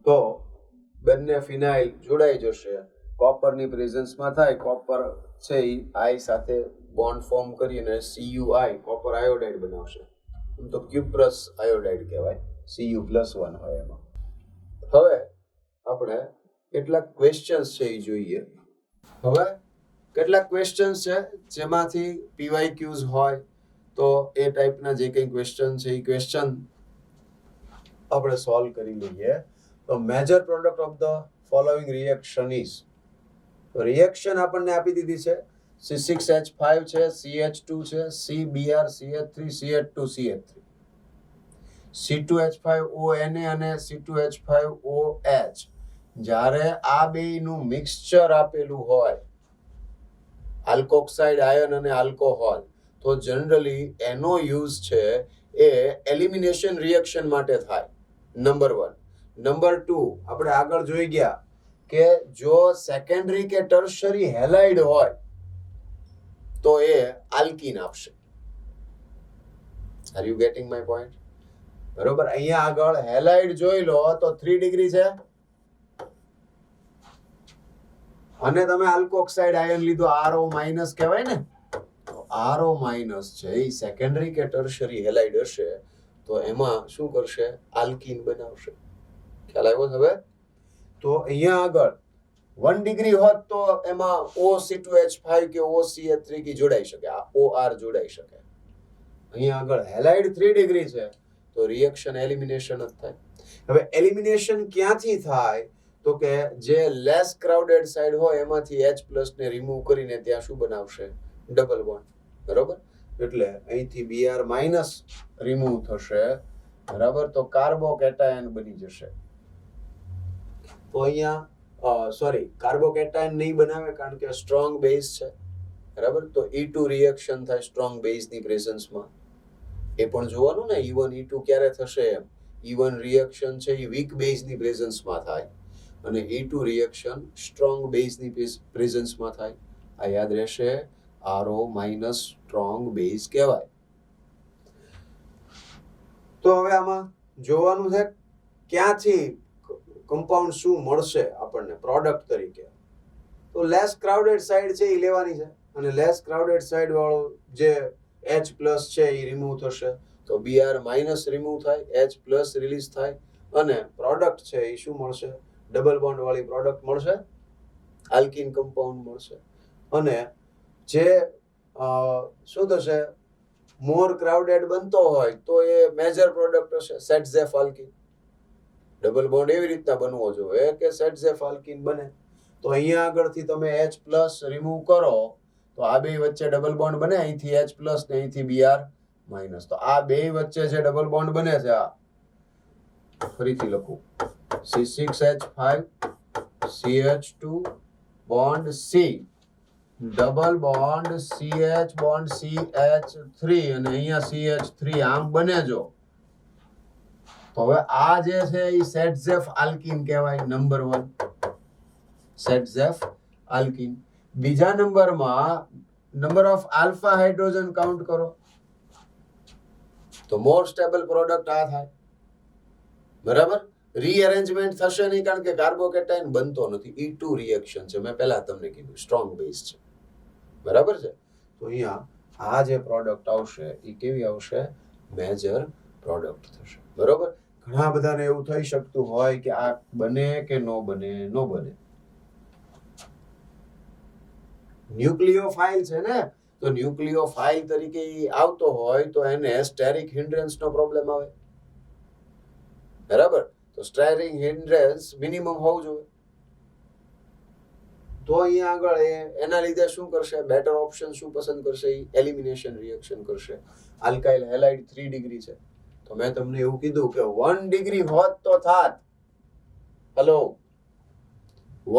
તો બંને ફિનાઇલ જોડાઈ જશે, કોપરની પ્રેઝન્સમાં થાય, કોપર છે એ આઈ સાથે બોન્ડ ફોર્મ કરીને CuI કોપર આયોડાઇડ બનાવશે. તો ક્યુપ્રસ આયોડાઇડ કહેવાય, Cu+1 હોય એમાં. હવે આપણે કેટલાક ક્વેશ્ચન્સ છે એ જોઈએ. હવે કેટલાક ક્વેશ્ચન્સ છે જેમાંથી PYQs હોય તો એ ટાઈપના જે કંઈ ક્વેશ્ચન છે એ ક્વેશ્ચન આપણે સોલ્વ કરી લઈએ. તો major product of the following reaction is, તો રિએક્શન આપણને આપી દીધી છે. C6H5 છે, CH2 છે, CBr CH3 CH2 CH3, C2H5ONa અને C2H5OH. જ્યારે આ બેયનું મિક્સચર આપેલું હોય આલ્કોક્સાઇડ આયન અને આલ્કોહોલ, તો જનરલી એનો યુઝ છે એ એલિમિનેશન રિએક્શન માટે થાય. નંબર 1. નંબર 2, આપણે આગળ જોઈ ગયા કે જો સેકન્ડરી કે ટર્શરી હેલાઇડ હોય તો એ આલ્કીન આપશે. Are you getting my point? બરોબર. અહીંયા આગળ હેલાઇડ જોઈ લો તો 3 ડિગ્રી છે અને તમે આલ્કોક્સાઇડ આયન લીધો, RO માઇનસ કહેવાય ને, તો RO માઇનસ છે એ સેકન્ડરી કે ટર્શરી હેલાઇડ હશે તો એમાં શું કરશે? આલ્કીન બનાવશે. ખ્યાલ આવ્યો હવે? તો અહીંયા આગળ 1 ડિગ્રી હોત તો એમાં OC2H5 કે OCH3 કે જોડાઈ શકે, આ OR જોડાઈ શકે. અહીંયા આગળ હેલાઇડ 3 ડિગ્રી છે તો રિએક્શન એલિમિનેશન જ થાય. હવે એલિમિનેશન ક્યાંથી થાય? તો કે જે લેસ ક્રાઉડેડ સાઇડ હોય એમાંથી H+ ને રિમૂવ કરીને ત્યાં શું બનાવશે? ડબલ બોન્ડ, બરોબર. એટલે અહીંથી Br- રિમૂવ થશે, બરાબર. તો કાર્બોકેટાયન બની જશે. તો અહીંયા કાર્બોકેટાયન નહીં બનાવે કારણ કે સ્ટ્રોંગ બેઝ છે, બરાબર. તો E2 રિએક્શન થાય સ્ટ્રોંગ બેઝની પ્રેઝન્સમાં. એ પણ જોવાનું ને E1 E2 ક્યારે થશે એમ. E1 રિએક્શન છે એ વીક બેઝની પ્રેઝન્સમાં થાય અને E2 રિએક્શન સ્ટ્રોંગ બેઝની પ્રેઝન્સમાં થાય. આ યાદ રહેશે. RO માઇનસ સ્ટ્રોંગ બેઝ કહેવાય. તો હવે આમાં જોવાનું છે ક્યાંથી કમ્પાઉન્ડ શું મળશે આપણને પ્રોડક્ટ તરીકે. તો લેસ ક્રાઉડેડ સાઈડ છે એ લેવાની છે અને લેસ ક્રાઉડેડ સાઈડ વાળો જે H પ્લસ છે એ રિમૂવ થશે તો Br માઇનસ રિમૂવ થાય, H પ્લસ રિલીઝ થાય અને પ્રોડક્ટ છે એ શું મળશે? ડબલ બોન્ડ વાળી પ્રોડક્ટ મળશે, આલ્કીન કમ્પાઉન્ડ મળશે. અને જે શું થશે મોર ક્રાઉડેડ બનતો હોય તો એ મેજર પ્રોડક્ટ હશે સેટઝેફ આલ્કીન. ડબલ બોન્ડ એવી રીતના બનવો જોઈએ કે સેટઝેફ આલ્કીન બને. તો અહીંયા આગળથી તમે H પ્લસ રિમૂવ કરો તો આ બે વચ્ચે ડબલ બોન્ડ બને, અહીંથી H પ્લસ ને અહીંથી Br માઇનસ. તો આ બે વચ્ચે જે ડબલ બોન્ડ બને છે આ ફરીથી લખું C6H5 CH2 bond C double bond CH bond CH3 અને અહીંયા CH3 આમ બને જો. તો હવે આ જે છે એ સેટઝેફ આલ્કીન કહેવાય. Number 1 Saytzeff alkene. બીજા નંબરમાં number of alpha hydrogen count કરો તો મોર સ્ટેબલ પ્રોડક્ટ આ થાય. બરાબર. રીઅરેન્જમેન્ટ થશે નહીં કારણ કે કાર્બોકેટાયન બનતો નથી. E2 રિએક્શન છે, મેં પહેલા તમને કીધું સ્ટ્રોંગ બેઝ છે. બરાબર છે. તો અહીંયા આ જે પ્રોડક્ટ આવશે એ કેવી આવશે? મેજર પ્રોડક્ટ થશે. બરોબર. ઘણા બધાને એવું થઈ શકતું હોય કે આ બને કે નો બને. ન્યુક્લિયોફાઇલ છે ને, તો ન્યુક્લિયોફાઇલ તરીકે આવતો હોય તો એને સ્ટેરિક હિન્ડ્રન્સ નો પ્રોબ્લેમ આવે. બરાબર. તો સ્ટેરિક હિન્ડ્રન્સ મિનિમમ હોવું જોઈએ. તો અહીંયા આગળ એના લીધે શું કરશે? બેટર ઓપ્શન શું પસંદ કરશે? એલિમિનેશન રિએક્શન કરશે. આલ્કાઇલ હેલાઇડ 3 ડિગ્રી છે તો મેં તમને એવું કીધું કે 1 ડિગ્રી હોત તો થાત. Hello,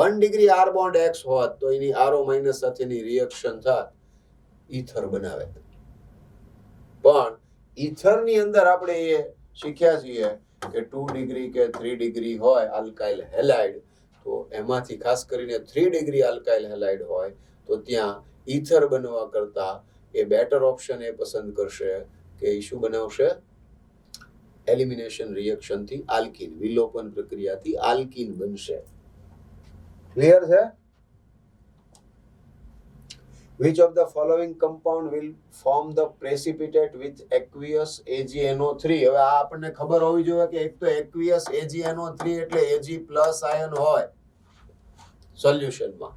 1 degree R bond X હોત તો એની RO માઇનસ સાથેની રિએક્શન થાત, ઈથર બનાવે. પણ ઈથરની અંદર આપણે એ શીખ્યા છીએ કે 2 ડિગ્રી કે 3 ડિગ્રી હોય આલ્કાઇલ હેલાઇડ તો એમાંથી ખાસ કરીને 3 ડિગ્રી આલ્કાઇલ હેલાઇડ હોય તો ત્યાં ઈથર બનવા કરતા એ બેટર ઓપ્શન એ પસંદ કરશે કે એ શું બનાવશે? એલિમિનેશન રિએક્શનથી આલ્કીન, વિલોપન પ્રક્રિયાથી આલ્કીન બનશે. ક્લિયર છે? Which of the following compound will form the precipitate with aqueous AgNO3? હવે આ આપણને ખબર હોવી જોઈએ કે એક તો aqueous AgNO3 એટલે Ag પ્લસ આયન હોય સોલ્યુશનમાં.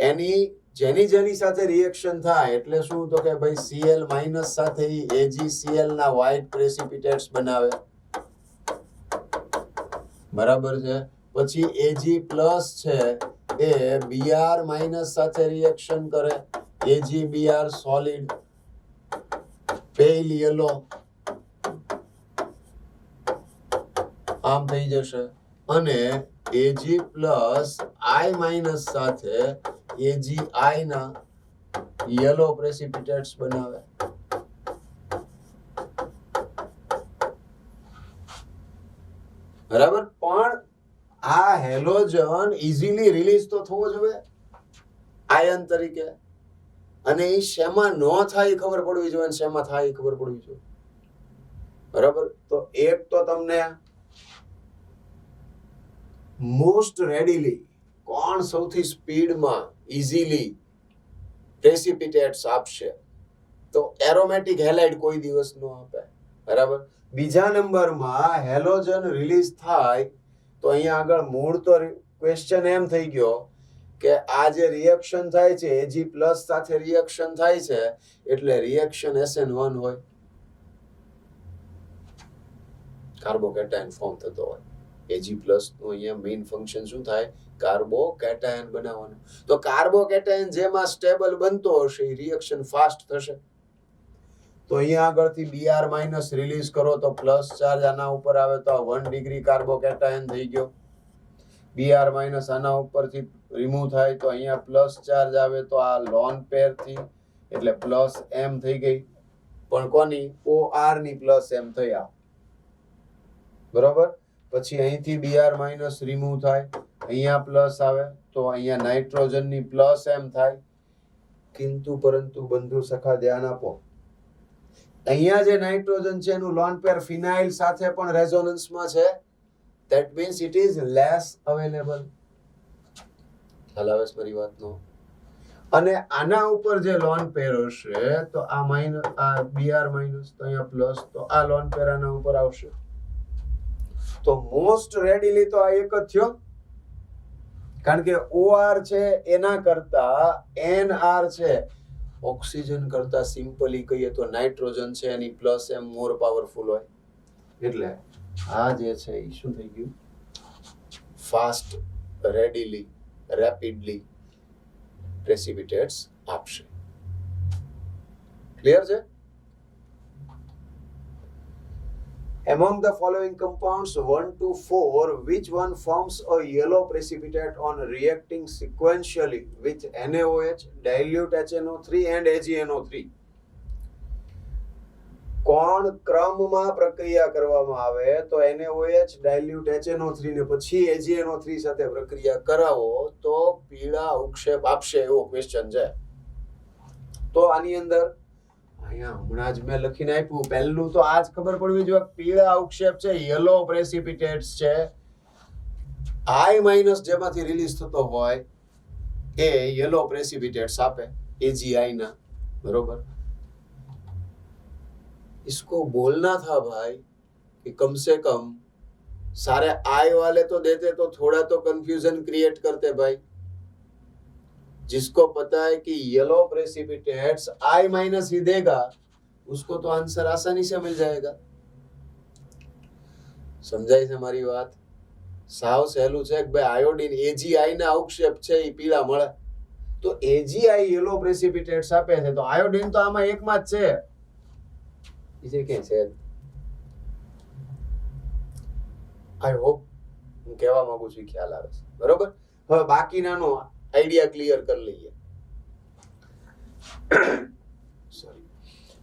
એની જેની સાથે રિએક્શન થાય એટલે શું? તો કે ભાઈ Cl માઇનસ સાથે AgCl ના વ્હાઇટ પ્રેસિપિટેટ્સ બનાવે. બરાબર છે. પછી Ag પ્લસ છે એ Br માઇનસ સાથે રિએક્શન કરે, AgBr સોલિડ પેલ યલો આમ થઈ જશે. અને Ag પ્લસ I માઇનસ સાથે AgI ના યલો પ્રેસિપિટેટ્સ બનાવે. બરાબર. પણ આ હેલોજન ઇઝીલી રિલીઝ તો થવો જોઈએ આયન તરીકે, અને એ શેમાં ન થાય ખબર પડવી જોઈએ અને શેમાં થાય ખબર પડવી જોઈએ. બરાબર. તો એક તો તમને મોસ્ટ રેડીલી કોણ સૌથી સ્પીડમાં ઇઝીલી પ્રેસિપિટેટ્સ આપશે તો એરોમેટિક હેલાઇડ કોઈ દિવસ ન આપે. બરાબર. બીજા નંબરમાં હેલોજન રિલીઝ થાય તો અહીંયા આગળ મૂળ તો ક્વેશ્ચન એમ થઈ ગયો કે આ જે રિએક્શન થાય છે Ag પ્લસ સાથે રિએક્શન થાય છે એટલે રિએક્શન SN1 હોય, કાર્બોકેટાયન ફોર્મ થતો હોય. Ag પ્લસ નું અહીંયા મેઇન ફંક્શન શું થાય? કાર્બોકેટાયન બનાવવાનું. તો કાર્બોકેટાયન જેમાં સ્ટેબલ બનતો હશે એ રિએક્શન ફાસ્ટ થશે. તો અહીંયા આગળથી Br માઇનસ રિલીઝ કરો તો પ્લસ ચાર્જ આના ઉપર આવે તો આ 1 ડિગ્રી કાર્બોકેટાયન થઈ ગયો. Br માઇનસ આના ઉપરથી રિમૂવ થાય તો અહીંયા પ્લસ ચાર્જ આવે તો આ લોન પેર થી એટલે પ્લસ M થઈ ગઈ. પણ કોની OR ની પ્લસ એમ થયા, બરોબર. પછી અહીંથી Br માઇનસ રિમૂવ થાય, અહીંયા પ્લસ આવે તો અહીંયા નાઇટ્રોજન ની પ્લસ એમ થાય. કિંતુ પરંતુ બંધુ સખા ધ્યાન આપો, અહીંયા જે નાઇટ્રોજન છે એનું લોન પેર ફિનાઇલ સાથે પણ રેઝોનન્સમાં છે. That means it is less available. ખ્યાલ આવે છે મારી વાતનો? અને આના ઉપર જે લોન પેર હશે તો આ માઇનસ, આ Br માઇનસ તો અહીંયા પ્લસ, તો આ લોન પેર આના ઉપર આવશે. તો મોસ્ટ રેડીલી તો આ એક જ થયો, કારણ કે OR છે એના કરતા NR છે, ઓક્સિજન કરતા સિમ્પલી કહીએ તો નાઇટ્રોજન છે એની પ્લસ એમ મોર પાવરફુલ હોય. એટલે આ જે છે એ શું થઈ ગયું, ફાસ્ટ, રેડીલી, રેપિડલી પ્રેસિપિટેટ્સ આપશે. ક્લિયર છે? Among the following compounds 1 to 4, which one forms a yellow precipitate on reacting sequentially with NaOH, dilute HNO3 and AgNO3? કોણ ક્રમમાં પ્રક્રિયા કરવામાં આવે તો NaOH, dilute HNO3 ને પછી AgNO3 સાથે પ્રક્રિયા કરાવો તો પીળા ઉક્ષેપ આપશે, એવો ક્વેશ્ચન છે. તો આની અંદર અહીંયા હમણાં જ મેં લખીને આપ્યું, પહેલું તો આ જ ખબર પડવી જોઈએ, પીળા ઉક્ષેપ છે, યલો પ્રેસિપિટેટ્સ છે. I માઇનસ જેમાંથી રિલીઝ થતો હોય એ યલો પ્રેસિપિટેટ્સ આપે, AgI ના, बरोबर. इसको बोलना था भाई कि कम से कम सारे I वाले तो देते तो थोड़ा तो कंफ्यूजन क्रिएट करते भाई. जिसको पता है कि येलो प्रेसिपिटेट्स I माइनस ही देगा उसको तो आंसर आसानी से मिल जाएगा. समझाई છે મારી વાત? સાવ સહેલું છે કે ભાઈ આયોડિન AgI ના અવક્ષેપ છે એ પીળા મળે, તો AgI યેલો પ્રેસિપિટેટ્સ આપે છે, તો આયોડિન તો આમાં એકમાં જ છે, બીજે ક્યાં છે? આઈ હોપ હું કહેવા માંગુ છું ખ્યાલ આવે છે, બરોબર. હવે બાકીનાનો આઈડિયા ક્લિયર કરી લઈએ. સોરી,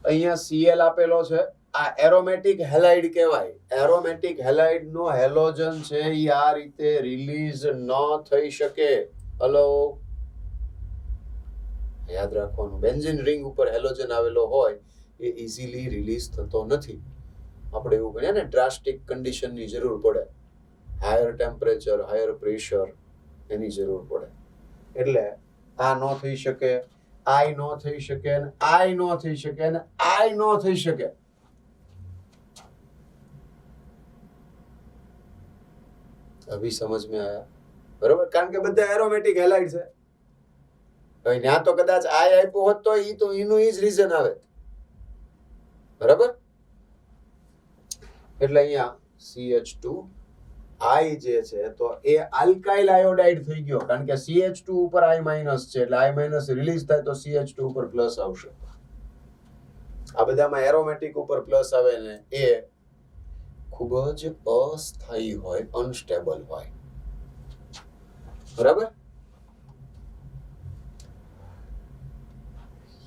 અહીંયા Cl આપેલો છે, આ એરોમેટિક હેલાઇડ કહેવાય. એરોમેટિક હેલાઇડ નો હેલોજન છે એ આ રીતે રિલીઝ ન થઈ શકે. હલો, યાદ રાખવાનું, બેન્ઝીન રિંગ ઉપર હેલોજન આવેલો હોય એ ઇઝીલી રિલીઝ થતો નથી. આપણે એવું કહીએ ને, ડ્રાસ્ટિક કન્ડિશનની જરૂર પડે, હાયર ટેમ્પરેચર, હાયર પ્રેશર એની જરૂર પડે. એટલે આ નો થઈ શકે, આઈ નો થઈ શકે, ને આઈ નો થઈ શકે, ને આઈ નો થઈ શકે. અભી સમજ में आया? બરોબર, કારણ કે બધા એરોમેટિક હેલાઇડ છે. હવે ત્યાં તો કદાચ આઈ આપ્યો હોત તો ઈ તો એનું ઈ જ રીઝન આવે, બરાબર. એટલે અહીંયા CH2 I જે છે તો એ આલ્કાઇલ આયોડાઇડ થઈ ગયો, કારણ કે CH2 ઉપર I માઇનસ છે, એટલે I માઇનસ રિલીઝ થાય તો CH2 ઉપર પ્લસ આવશે. આ બધામાં એરોમેટિક ઉપર પ્લસ આવે ને એ ખૂબ જ અસ્થાયી હોય, અનસ્ટેબલ હોય, બરાબર.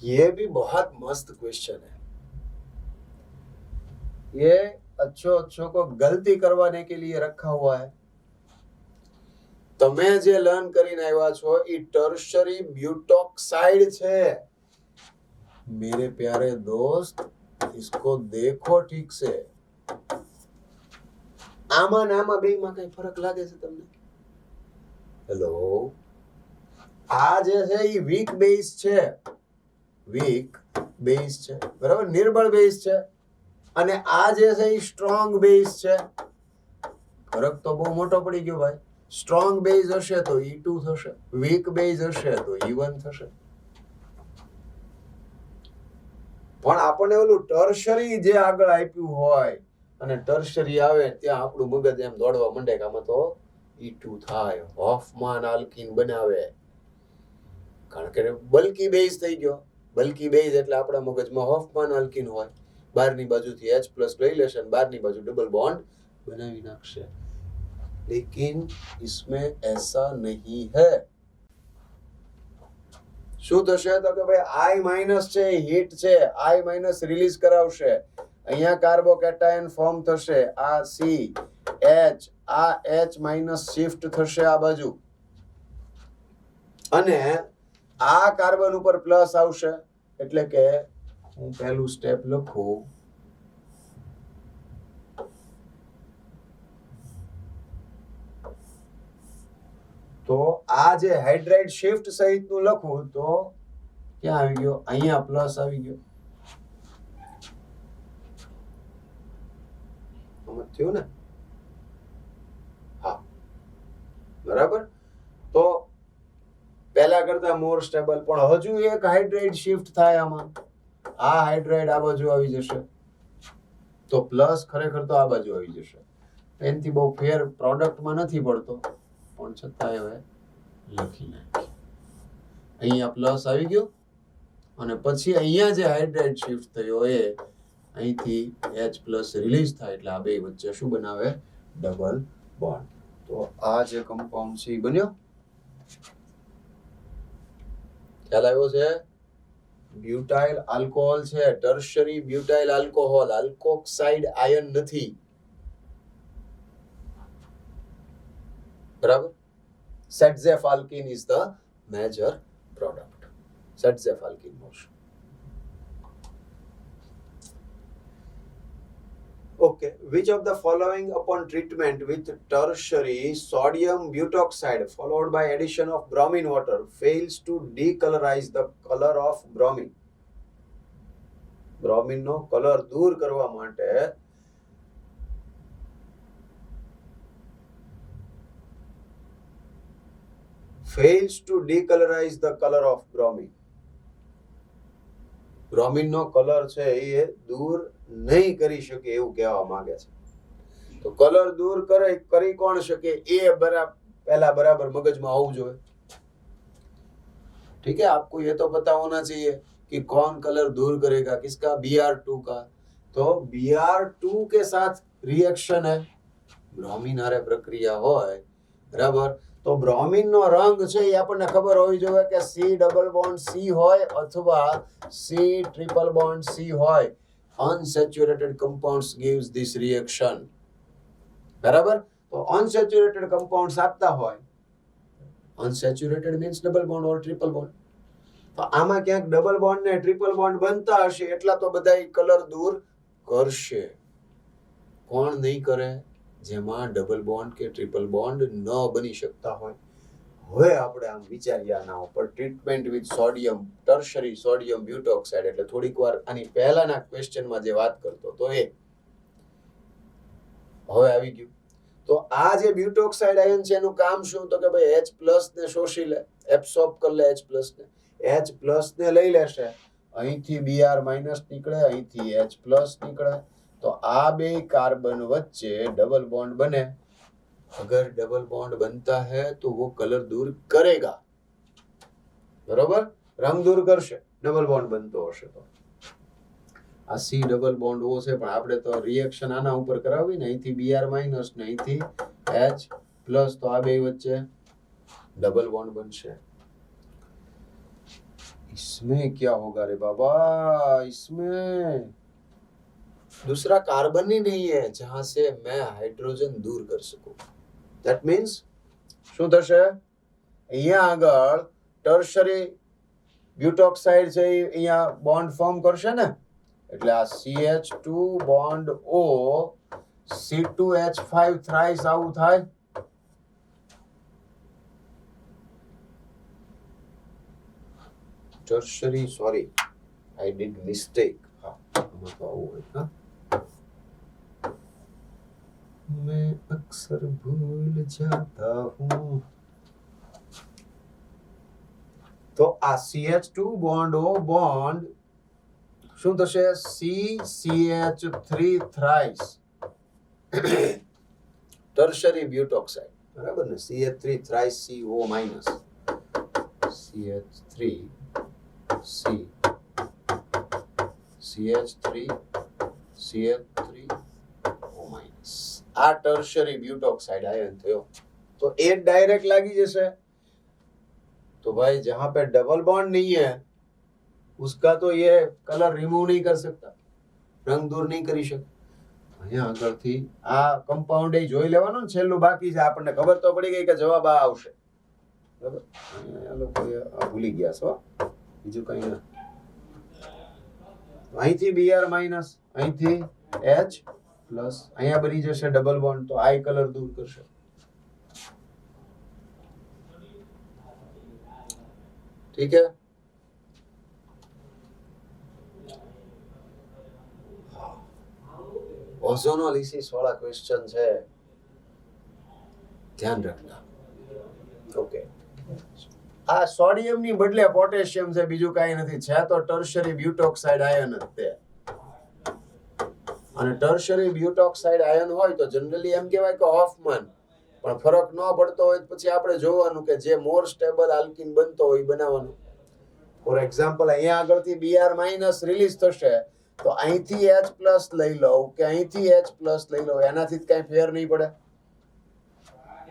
ये भी बहुत मस्त क्वेश्चन है. ये अच्छो को गलती करवाने के लिए रखा हुआ है. તમે જે લર્ન કરીને આવ્યા છો એ ટર્શરી ब्यूटॉक्साइड છે. मेरे प्यारे दोस्त, इसको देखो ठीक से. આમાં ને આમાં બેમાં કઈ ફરક લાગે છે તમને? હેલો, આ જે છે એ વીક બેઝ છે, વીક બેઝ છે, બરાબર, નિર્બળ બેઝ છે. અને આ જે છે એ સ્ટ્રોંગ બેઝ છે. ફરક તો બહુ મોટો પડી ગયો ભાઈ. સ્ટ્રોંગ બેઝ હશે તો E2 થશે, વીક બેઝ હશે તો E1 થશે. પણ આપણને ઓલું ટર્શરી જે આગળ આપ્યું હોય અને ટર્શરી આવે ત્યાં આપણું મગજ એમ દોડવા માંડે કે આમાં તો E2 થાય, હોફમાન આલ્કીન બનાવે, કારણ કે બલ્કી બેઝ થઈ ગયો. બલ્કી બેઝ એટલે આપણા મગજમાં હોફમાન આલ્કીન હોય, બહારની બાજુથી H+ લઈ લેશે, બહારની બાજુ ડબલ બોન્ડ બનાવી નાખશે. लेकिन इसमें ऐसा नहीं है. શું થશે તો કે ભાઈ આઈ માઇનસ છે હીટ છે, આઈ માઇનસ રિલીઝ કરાવશે, અહીંયા કાર્બોકેટાયન ફોર્મ થશે, આ સી એચ, આ એચ માઇનસ શિફ્ટ થશે આ બાજુ, અને આ કાર્બન ઉપર પ્લસ આવશે, એટલે કે હું પહેલું સ્ટેપ લખું, તો આ જે હાઇડ્રાઇડ શિફ્ટ સહિતનું લખું તો ક્યાં આવી ગયો, અહીંયા પ્લસ આવી ગયો, સમજ થયું ને? હા, બરાબર. તો પહેલા કરતા મોર સ્ટેબલ, પણ હજુ એક હાઇડ્રાઇડ શિફ્ટ થાય આમાં, આ હાઇડ્રાઇડ આ બાજુ આવી જશે, તો પ્લસ ખરેખર તો આ બાજુ આવી જશે. એનાથી બહુ ફેર પ્રોડક્ટમાં નથી પડતો, પણ છતાં હવે લખી નાખી. અહીંયા પ્લસ આવી ગયો, અને પછી અહીંયા જે હાઇડ્રાઇડ શિફ્ટ થયો એ અહીંથી H પ્લસ રિલીઝ થાય, એટલે આ બે વચ્ચે શું બનાવે? Double bond. તો આ જે કમ્પાઉન્ડ છે એ બન્યો. ખ્યાલ આવ્યો છે? બ્યુટાઇલ આલ્કોહોલ છે, tertiary butyl alcohol, alkoxide ion નથી, બરાબર. Saytzeff alkene is the major product. Saytzeff alkene motion. Okay, which of the following upon treatment with tertiary sodium butoxide followed by addition of bromine water fails to decolorize the color of bromine? bromine નો કલર દૂર કરવા માટે fails to decolorize the color of bromine. bromine નો કલર છે એ દૂર નહીં કરી શકે એવું કહેવા માંગે છે. તો કલર દૂર કરી કોણ શકે એ पहला बराबर मगज में होना चाहिए. ठीक है, आपको ये तो पता होना चाहिए कि कौन कलर दूर करेगा, किसका? Br2 का. तो Br2 के साथ रिएक्शन है, ब्रोमीन हारे प्रक्रिया होय, बराबर. तो ब्रोमीन नो रंग છે એ આપણને ખબર હોવી જોઈએ કે C ડબલ બોન્ડ C હોય અથવા C ટ્રિપલ બોન્ડ C હોય. Unsaturated compounds gives this reaction, બરાબર. તો unsaturated compounds આપતા હોય, unsaturated means double bond or triple bond. તો આમાં ક્યાંક ડબલ બોન્ડ ને ટ્રિપલ બોન્ડ બનતા હશે, એટલા તો બધા કલર દૂર કરશે. કોણ નહીં કરે? જેમાં ડબલ બોન્ડ કે ટ્રિપલ બોન્ડ ન બની શકતા હોય. હવે આપણે આમ વિચારીએ આના ઉપર, treatment with sodium, tertiary sodium butoxide, એટલે થોડીક વાર આની પહેલાના ક્વેશ્ચનમાં જે વાત કરતો તો એ હવે આવી ગયું. તો આ જે બ્યુટોક્સાઇડ આયન છે એનું કામ શું? તો કે ભાઈ H પ્લસ ને શોષી લે, એબ્સોર્બ કરી લે H પ્લસ ને. H પ્લસ ને લઈ લેશે, અહીંથી Br માઇનસ નીકળે, અહીંથી H પ્લસ નીકળે, तो आ बे कार्बन वच्चे डबल बॉन्ड बने. अगर डबल बॉन्ड बनता है तो वो कलर दूर करेगा, बरोबर. रंग दूर करशे डबल बॉन्ड बनतो हशे तो. आ C डबल बॉन्ड ओ छे, पण आपणे तो रिएक्शन आना ऊपर करावी ने, અહીંથી Br माइनस ने અહીંથી H प्लस, तो आ बे वच्चे डबल बॉन्ड बनशे. इसमें क्या होगा रे बाबा? इसमें दूसरा कार्बन ही नहीं है जहां से मैं हाइड्रोजन दूर कर सकूं. दैट मीन्स શું થશે? અહીંયા આગળ ટર્શરી બ્યુટોક્સાઇડ છે અહીંયા બોન્ડ ફોર્મ કરશે ને, એટલે આ CH2 bond O C2H5 thrice આવું થાય. Tertiary, sorry, I did mistake. हाँ, આમાં તો આવું હોય. હા, मैं अक्सर भूल जाता हूँ. तो आ CH2 बॉन्ड O बॉन्ड શું થશે? CCH3 thrice ટર્શરી બ્યુટોક્સાઇડ, બરાબર ને? CH3 thrice CO minus, CH3 C CH3 CH3 O minus. આ ટર્શરી બ્યુટોક્સાઇડ આયન થયો. તો એ ડાયરેક્ટ લાગી જશે तो भाई जहां पे डबल बॉन्ड नहीं है उसका तो ये कलर रिमूव नहीं कर सकता, रंग दूर नहीं કરી શકે. અહીંયા આગળથી આ કમ્પાઉન્ડ એ જોઈ લેવાનું ને છેલ્લું બાકી છે, આપણને ખબર તો પડી ગઈ કે જવાબ આ આવશે. બરાબર, અહીંયા લોકો આ ભૂલી ગયા છો, બીજું કંઈ ના. અહીંથી Br માઇનસ, અહીંથી H પ્લસ, અહીંયા બની જશે ડબલ બોન્ડ, તો આઈ કલર દૂર કરશે. ठीक है. ओजोनोलिसिस वाला क्वेश्चन है, ध्यान रखना. ओके, आ सोडियम ની બદલે પોટેશિયમ છે, બીજું કાંઈ નથી, છે તો ટર્શરી બ્યુટોક્સાઇડ આયન જ તે. અને ટર્શરી બ્યુટોક્સાઇડ આયન હોય તો જનરલી એમ કહેવાય કે હોફમાન, પણ ફરક ન પડતો હોય પછી આપણે જોવાનું કે જે મોર સ્ટેબલ આલ્કીન બનતો હોય બનાવવાનું. ફોર એક્ઝામ્પલ અહીંયા આગળથી Br માઇનસ રિલીઝ થશે તો અહીંથી H પ્લસ લઈ લઉં કે અહીંથી H પ્લસ લઈ લઉં, એનાથી જ કાંઈ ફેર નહીં પડે.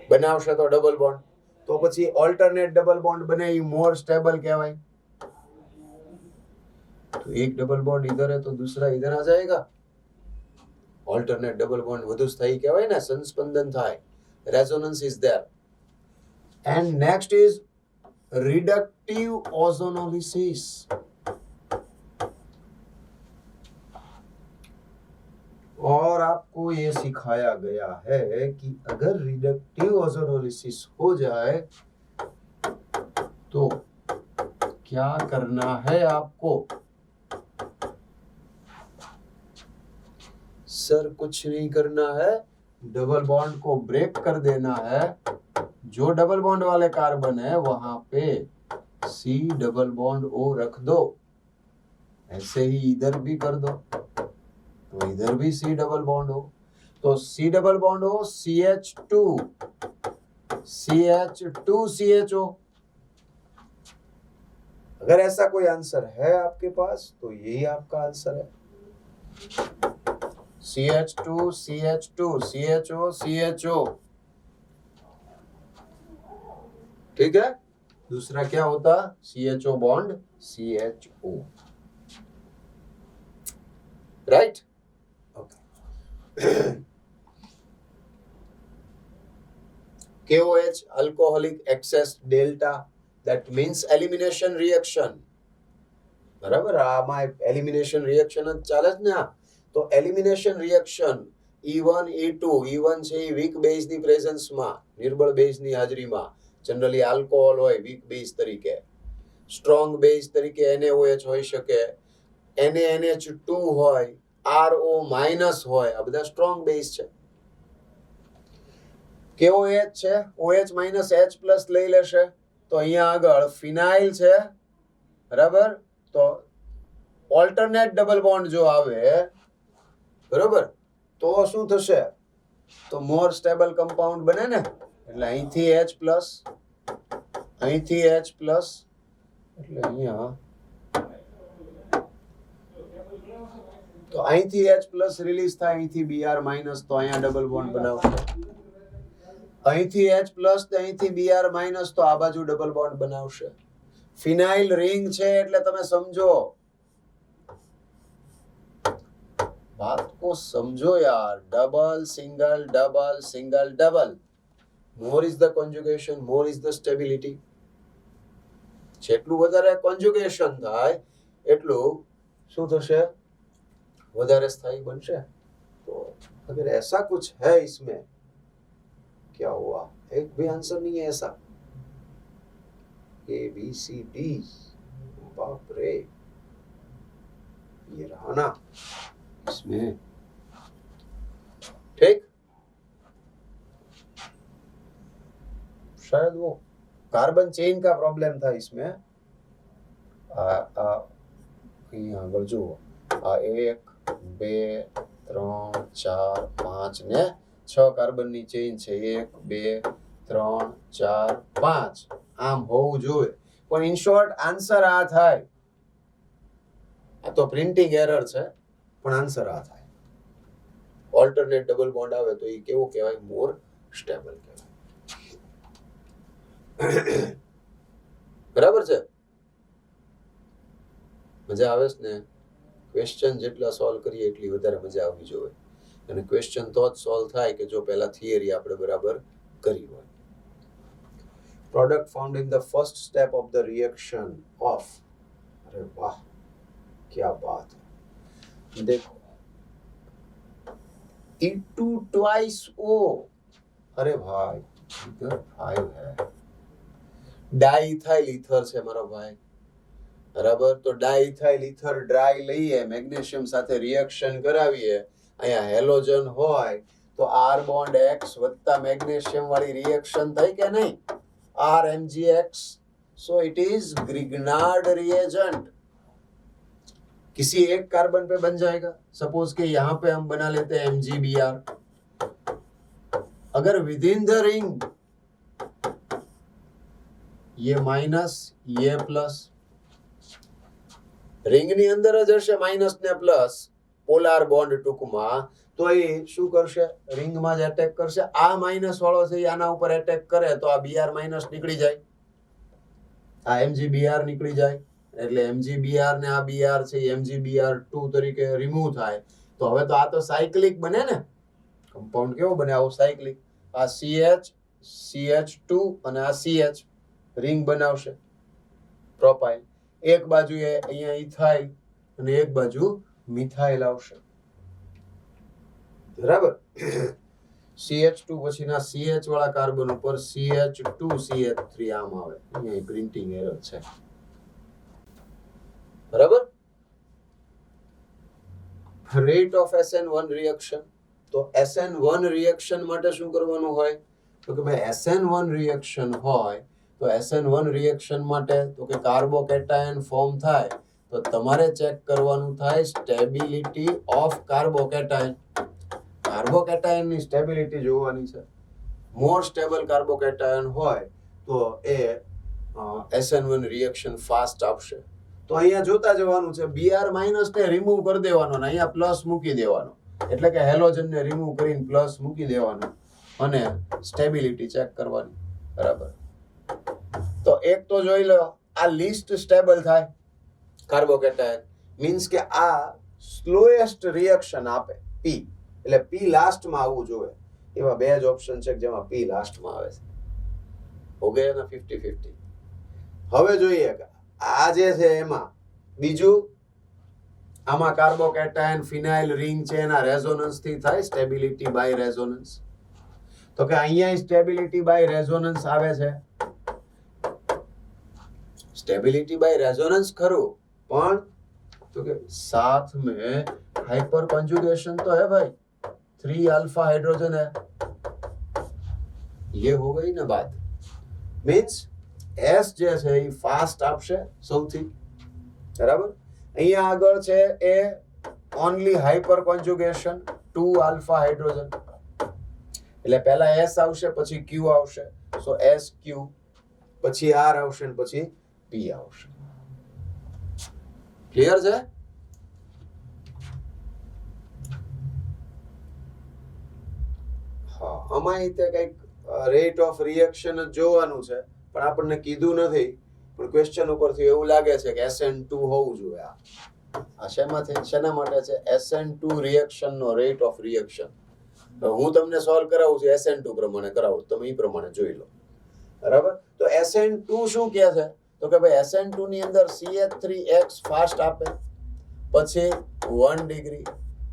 બનાવશે તો ડબલ બોન્ડ, તો પછી ઓલ્ટરનેટ ડબલ બોન્ડ બને એ મોર સ્ટેબલ કહેવાય. તો એક ડબલ બોન્ડ इधर है तो दूसरा इधर आ जाएगा. ऑल्टरनेट डबल बॉन्ड વધુ સ્થાયી કહેવાય ને, સંસ્પંદન થાય, resonance is there. And next is reductive ozonolysis. और आपको ये सिखाया गया है कि अगर रिडक्टिव ओजोनोलिसिस हो जाए तो क्या करना है आपको. सर कुछ नहीं करना है, डबल बॉन्ड को ब्रेक कर देना है. जो डबल बॉन्ड वाले कार्बन है वहां पे C डबल बॉन्ड O रख दो, ऐसे ही इधर भी कर दो तो इधर भी C डबल बॉन्ड हो, तो C डबल बॉन्ड हो CH2 CHO. अगर ऐसा कोई आंसर है आपके पास तो यही आपका आंसर है. CH2 CHO. ठीक है. दूसरा क्या होता, CHO bond CHO. Right. Okay. KOH alcoholic excess delta, that means elimination reaction. બરાબર, આમાં એલિમિનેશન રિએક્શન જ ચાલે જ ને. તો એલિમિનેશન રિએક્શન E1 E1 છે એ વીક બેઝની પ્રેઝન્સમાં, નિર્બળ બેઝની હાજરીમાં, જનરલી આલ્કોહોલ હોય વીક બેઝ તરીકે, સ્ટ્રોંગ બેઝ તરીકે NaOH હોઈ શકે, NaNH2 હોય, RO માઇનસ હોય, આ બધા સ્ટ્રોંગ બેઝ છે. KOH છે, OH માઇનસ H પ્લસ લઈ લેશે તો અહીંયા આગળ ફિનાઇલ છે, બરાબર. તો ઓલ્ટરનેટ ડબલ બોન્ડ જો આવે, બરાબર, તો શું થશે, તો મોર સ્ટેબલ કમ્પાઉન્ડ બને ને. એટલે અહીંથી H પ્લસ, અહીંથી H પ્લસ, એટલે અહીંયા તો અહીંથી H પ્લસ રિલીઝ થાય, અહીંથી Br માઇનસ, તો અહીંયા ડબલ બોન્ડ બનાવશે. અહીંથી H પ્લસ તો અહીંથી Br માઇનસ, તો આ બાજુ ડબલ બોન્ડ બનાવશે. ફિનાઇલ રિંગ છે એટલે તમે સમજો, बात को समझो यार. Double single double single double, more is the conjugation, more is the stability. જેટલું વધારે કોન્જુગેશન થાય એટલું શું થશે, વધારે સ્થાયી બનશે. तो अगर ऐसा कुछ है इसमें, क्या हुआ, एक भी आंसर नहीं है ऐसा. ABCD, बाप रे, ये रहा ना इसमें. ठीक, शायद वो कार्बन चेन का प्रॉब्लम था इसमें. અહીંયા આગળ જુઓ, આ 1 2 3 4 5 ને 6 કાર્બનની ચેઇન છે, 1 2 3 4 5, આમ હોવું જોઈએ. પણ ઇન શોર્ટ આન્સર આ થાય. આ તો પ્રિન્ટિંગ એરર છે, પણ આન્સર આ થાય. ઓલ્ટરનેટ ડબલ બોન્ડ આવે તો એ કેવો કહેવાય, મોર સ્ટેબલ કહેવાય. બરાબર છે? મજા આવે છે ને? ક્વેશ્ચન જેટલા સોલ્વ કરીએ એટલી વધારે મજા આવવી જોઈએ, અને ક્વેશ્ચન તો જ સોલ્વ થાય કે જો પહેલા થિયરી આપણે બરાબર કરી હોય. Product found in the first step of the reaction of, અરે વાહ क्या बात है, देखो E2 twice O, अरे भाई इधर 5 है, डाइथाइल ईथर છે મારો ભાઈ, બરાબર? તો ડાઇથાઇલ ઈથર ડ્રાય લઈએ, મેગ્નેશિયમ સાથે રિએક્શન કરાવીએ, અહીંયા હેલોજન હોય તો R બોન્ડ X વત્તા મેગ્નેશિયમ વાળી રિએક્શન થઈ કે નહીં? RMgX, so it is Grignard reagent. किसी एक कार्बन पे बन जाएगा, सपोज कि यहाँ पे हम बना लेते हैं MgBr. अगर विद इन द रिंग ये माइनस ये प्लस, रिंग ની અંદર જ હશે માઇનસ ને પ્લસ, પોલાર બોન્ડ ટૂંકમાં, તો એ શું કરશે? રિંગમાં જ એટેક કરશે. આ માઇનસ વાળો છે આના ઉપર એટેક કરે તો આ Br માઇનસ નીકળી જાય, આ MgBr નીકળી જાય, એટલે MgBr ને આ Br છે MgBr2 તરીકે રિમૂવ થાય. તો હવે તો આ તો સાયક્લિક બને ને, કમ્પાઉન્ડ કેવો બને? આવો સાયક્લિક. આ CH CH2 અને આ CH રિંગ બનાવશે પ્રોપાઇલ. એક બાજુ અહીંયા ઇથાઇલ અને એક બાજુ મિથાઇલ આવશે, બરાબર? CH2 પછીના CH વાળા કાર્બન ઉપર CH2 CH3 આમ આવે, અહીંયા પ્રિન્ટિંગ એરર છે, બરાબર? રેટ ઓફ SN1 રિએક્શન, તો SN1 રિએક્શન માટે શું કરવાનું હોય? તો કે ભાઈ SN1 રિએક્શન હોય તો SN1 રિએક્શન માટે તો કે કાર્બોકેટાયન ફોર્મ થાય તો તમારે ચેક કરવાનું થાય સ્ટેબિલિટી ઓફ કાર્બોકેટાયન. કાર્બોકેટાયનની સ્ટેબિલિટી જોવાની છે. મોર સ્ટેબલ કાર્બોકેટાયન હોય તો એ SN1 રિએક્શન ફાસ્ટ આપશે. તો અહીંયા જોતા જવાનું છે, Br માઇનસ ને રિમૂવ કરી દેવાનો ને અહીંયા પ્લસ મૂકી દેવાનો, એટલે કે હેલોજન ને રિમૂવ કરીને પ્લસ મૂકી દેવાનો અને સ્ટેબિલિટી ચેક કરવાની, બરાબર? તો એક તો જોઈ લો, આ લીસ્ટ સ્ટેબલ થાય કાર્બોકેટાયન, મીન્સ કે આ સ્લોએસ્ટ રિએક્શન આપે P, એટલે P લાસ્ટમાં આવવું જોઈએ. એવા બે જ ઓપ્શન છે જેમાં P લાસ્ટમાં આવે છે. હો ગયા ના 50-50. હવે જોઈએ કે આ જે છે એમાં બીજું, આમાં કાર્બોકેટાયન ફિનાઇલ રિંગ છે એના રેઝોનન્સ થી થાય સ્ટેબિલિટી બાય રેઝોનન્સ. તો કે અહીંયા સ્ટેબિલિટી બાય રેઝોનન્સ આવે છે. स्टेबिलिटी बाय रेजोनेंस खरो, पण तो के साथ में हाइपर कंजुगेशन तो है भाई, 3 अल्फा हाइड्रोजन है, ये हो गई ना बात. मीन्स S જે છે એ ફાસ્ટ આપશે સૌથી, બરાબર? અહીંયા આગળ છે એ ઓનલી હાઇપર કોન્જુગેશન 2 આલ્ફા હાઇડ્રોજન, એટલે પહેલા S આવશે પછી Q આવશે, સો SQ, પછી R આવશે ને પછી P આવશે. ક્લિયર છે? હા, આમાં તે કંઈક રેટ ઓફ રિએક્શન જ જોવાનું છે, પણ આપણને કીધું નથી, પણ ક્વેશ્ચન ઉપરથી એવું લાગે છે કે SN2 હોવું જોઈએ. આ શેના માટે છે? SN2 રિએક્શન નો રેટ ઓફ રિએક્શન. હું તમને સોલ્વ કરાવું છું SN2 પ્રમાણે કરાવું, તમે એ પ્રમાણે જોઈ લો, બરાબર? તો SN2 શું કહે છે? તો કે ભાઈ SN2 ની અંદર CH3X ફાસ્ટ આપે, પછી 1 ડિગ્રી,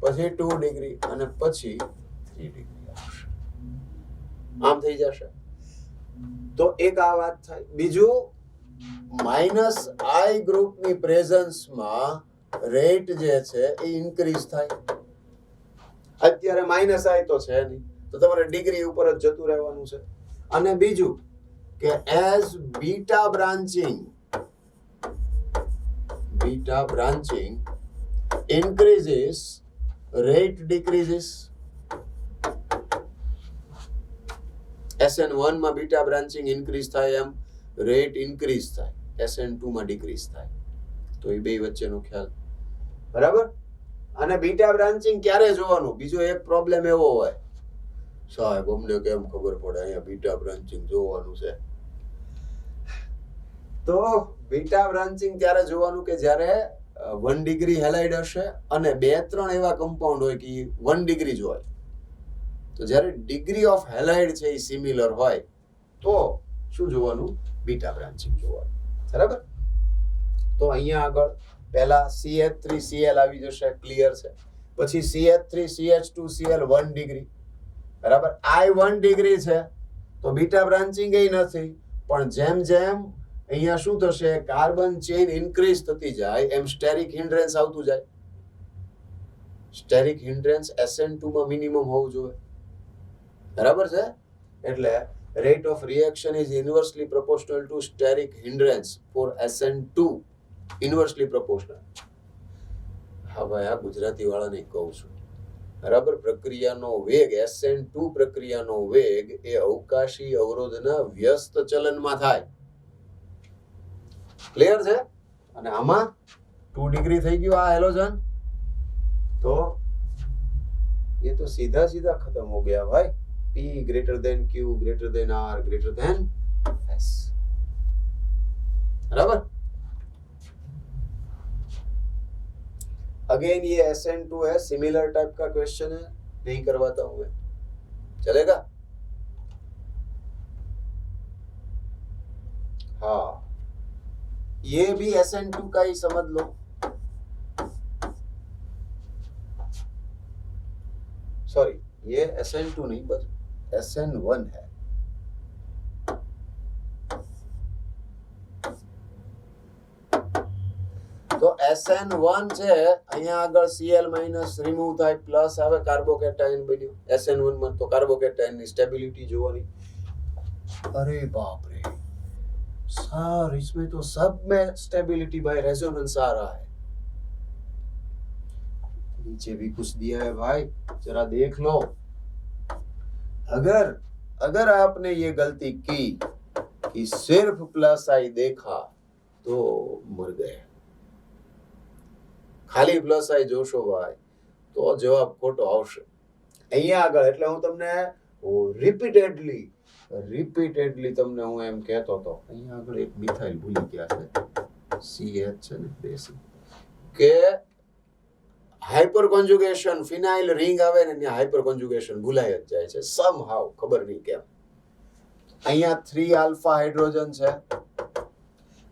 પછી 2 ડિગ્રી અને પછી 3 ડિગ્રી આવશે. આમ થઈ જશે. તો એક આ વાત થાય. બીજું, -I ગ્રુપની પ્રેઝન્સમાં રેટ જે છે એ ઇન્ક્રીઝ થાય. અત્યારે -I તો છે નહીં, તો તમારે ડિગ્રી ઉપર જ જતું રહેવાનું છે. અને બીજું કે as beta branching increases, rate decreases. SN1 માં બીટા બ્રાન્ચિંગ ઇન્ક્રીઝ થાય એમ રેટ ઇન્ક્રીઝ થાય, SN2 માં ડિક્રીઝ થાય. તો એ બે વચ્ચેનો ખ્યાલ, બરાબર? અને બીટા બ્રાન્ચિંગ ક્યારે જોવાનું? બીજો એક પ્રોબ્લેમ એવો હોય, સાહેબ અમને કેમ ખબર પડે અહીંયા બીટા બ્રાન્ચિંગ જોવાનું છે? તો બીટા બ્રાન્ચિંગ ત્યારે જોવાનું કે જ્યારે 1 ડિગ્રી હેલાઇડ હશે અને 2-3 એવા કમ્પાઉન્ડ હોય કે 1 ડિગ્રી જ હોય. તો જ્યારે ડિગ્રી ઓફ હેલાઇડ છે એ સિમિલર હોય તો શું જોવાનું? બીટા બ્રાન્ચિંગ જોવાનું. બરાબર? તો અહીંયા આગળ પહેલા CH3Cl આવી જશે, ક્લિયર છે. પછી CH3CH2Cl 1 ડિગ્રી, બરાબર. I 1 ડિગ્રી છે તો બીટા બ્રાન્ચિંગ એ નથી, પણ જેમ જેમ અહીંયા શું થશે, કાર્બન ચેઇન ઇન્ક્રીઝ થતી જાય એમ સ્ટેરિક હિન્ડ્રેન્સ આવતું જાય. સ્ટેરિક હિન્ડ્રેન્સ SN2 માં મિનિમમ હોવું જોઈએ, બરાબર છે. એટલે rate of reaction is inversely proportional to steric hindrance for SN2, inversely proportional. હા ભાઈ, આ ગુજરાતી વાળાને કહું છું, બરાબર. પ્રક્રિયાનો વેગ, SN2 પ્રક્રિયાનો વેગ એ અવકાશી અવરોધના વ્યસ્ત ચલનમાં થાય. ક્લિયર છે? અને આમાં 2 ડિગ્રી થઈ ગયું આ હેલોજન, તો ये तो सीधा सीधा खत्म हो गया भाई. P greater than Q greater than R greater than S. बराबर. अगेन ये SN2 है, सिमिलर टाइप का क्वेश्चन है, नहीं करवाता हूं मैं, चलेगा? हाँ, ये भी SN2 का ही समझ लो. सॉरी, ये SN2 नहीं, बस SN1 है. तो SN1 છે, અહીંયા આગળ Cl માઈનસ રિમૂવ થાય, પ્લસ આવે કાર્બોકેટાયન બન્યું SN1 માં. તો કાર્બોકેટાયન ની સ્ટેબિલિટી જોવાની. अरे बाप रे सर, इसमें तो सब में स्टेबिलिटी बाय रेजोनेंस आ रहा है. नीचे भी कुछ दिया है भाई, जरा देख लो. अगर आपने ये गलती की कि सिर्फ प्लस आई देखा तो मर गए. ખાલી પ્લસ આઈ જોશો ભાઈ તો જવાબ ખોટો આવશે. અહીંયા આગળ એટલે હું તમને રિપીટેડલી તમને હું એમ કહેતો હતો. અહીંયા આગળ એક મિથાઇલ ભૂલી ગયા છે, CH છે ને બેસી, કે હાઇપર કોન્જુગેશન, ફિનાઇલ રિંગ આવે ને ત્યાં હાઇપર કોન્જુગેશન ભૂલાઈ જ જાય છે સમ હાવ, ખબર નહીં કેમ. અહીંયા 3 આલ્ફા હાઇડ્રોજન છે,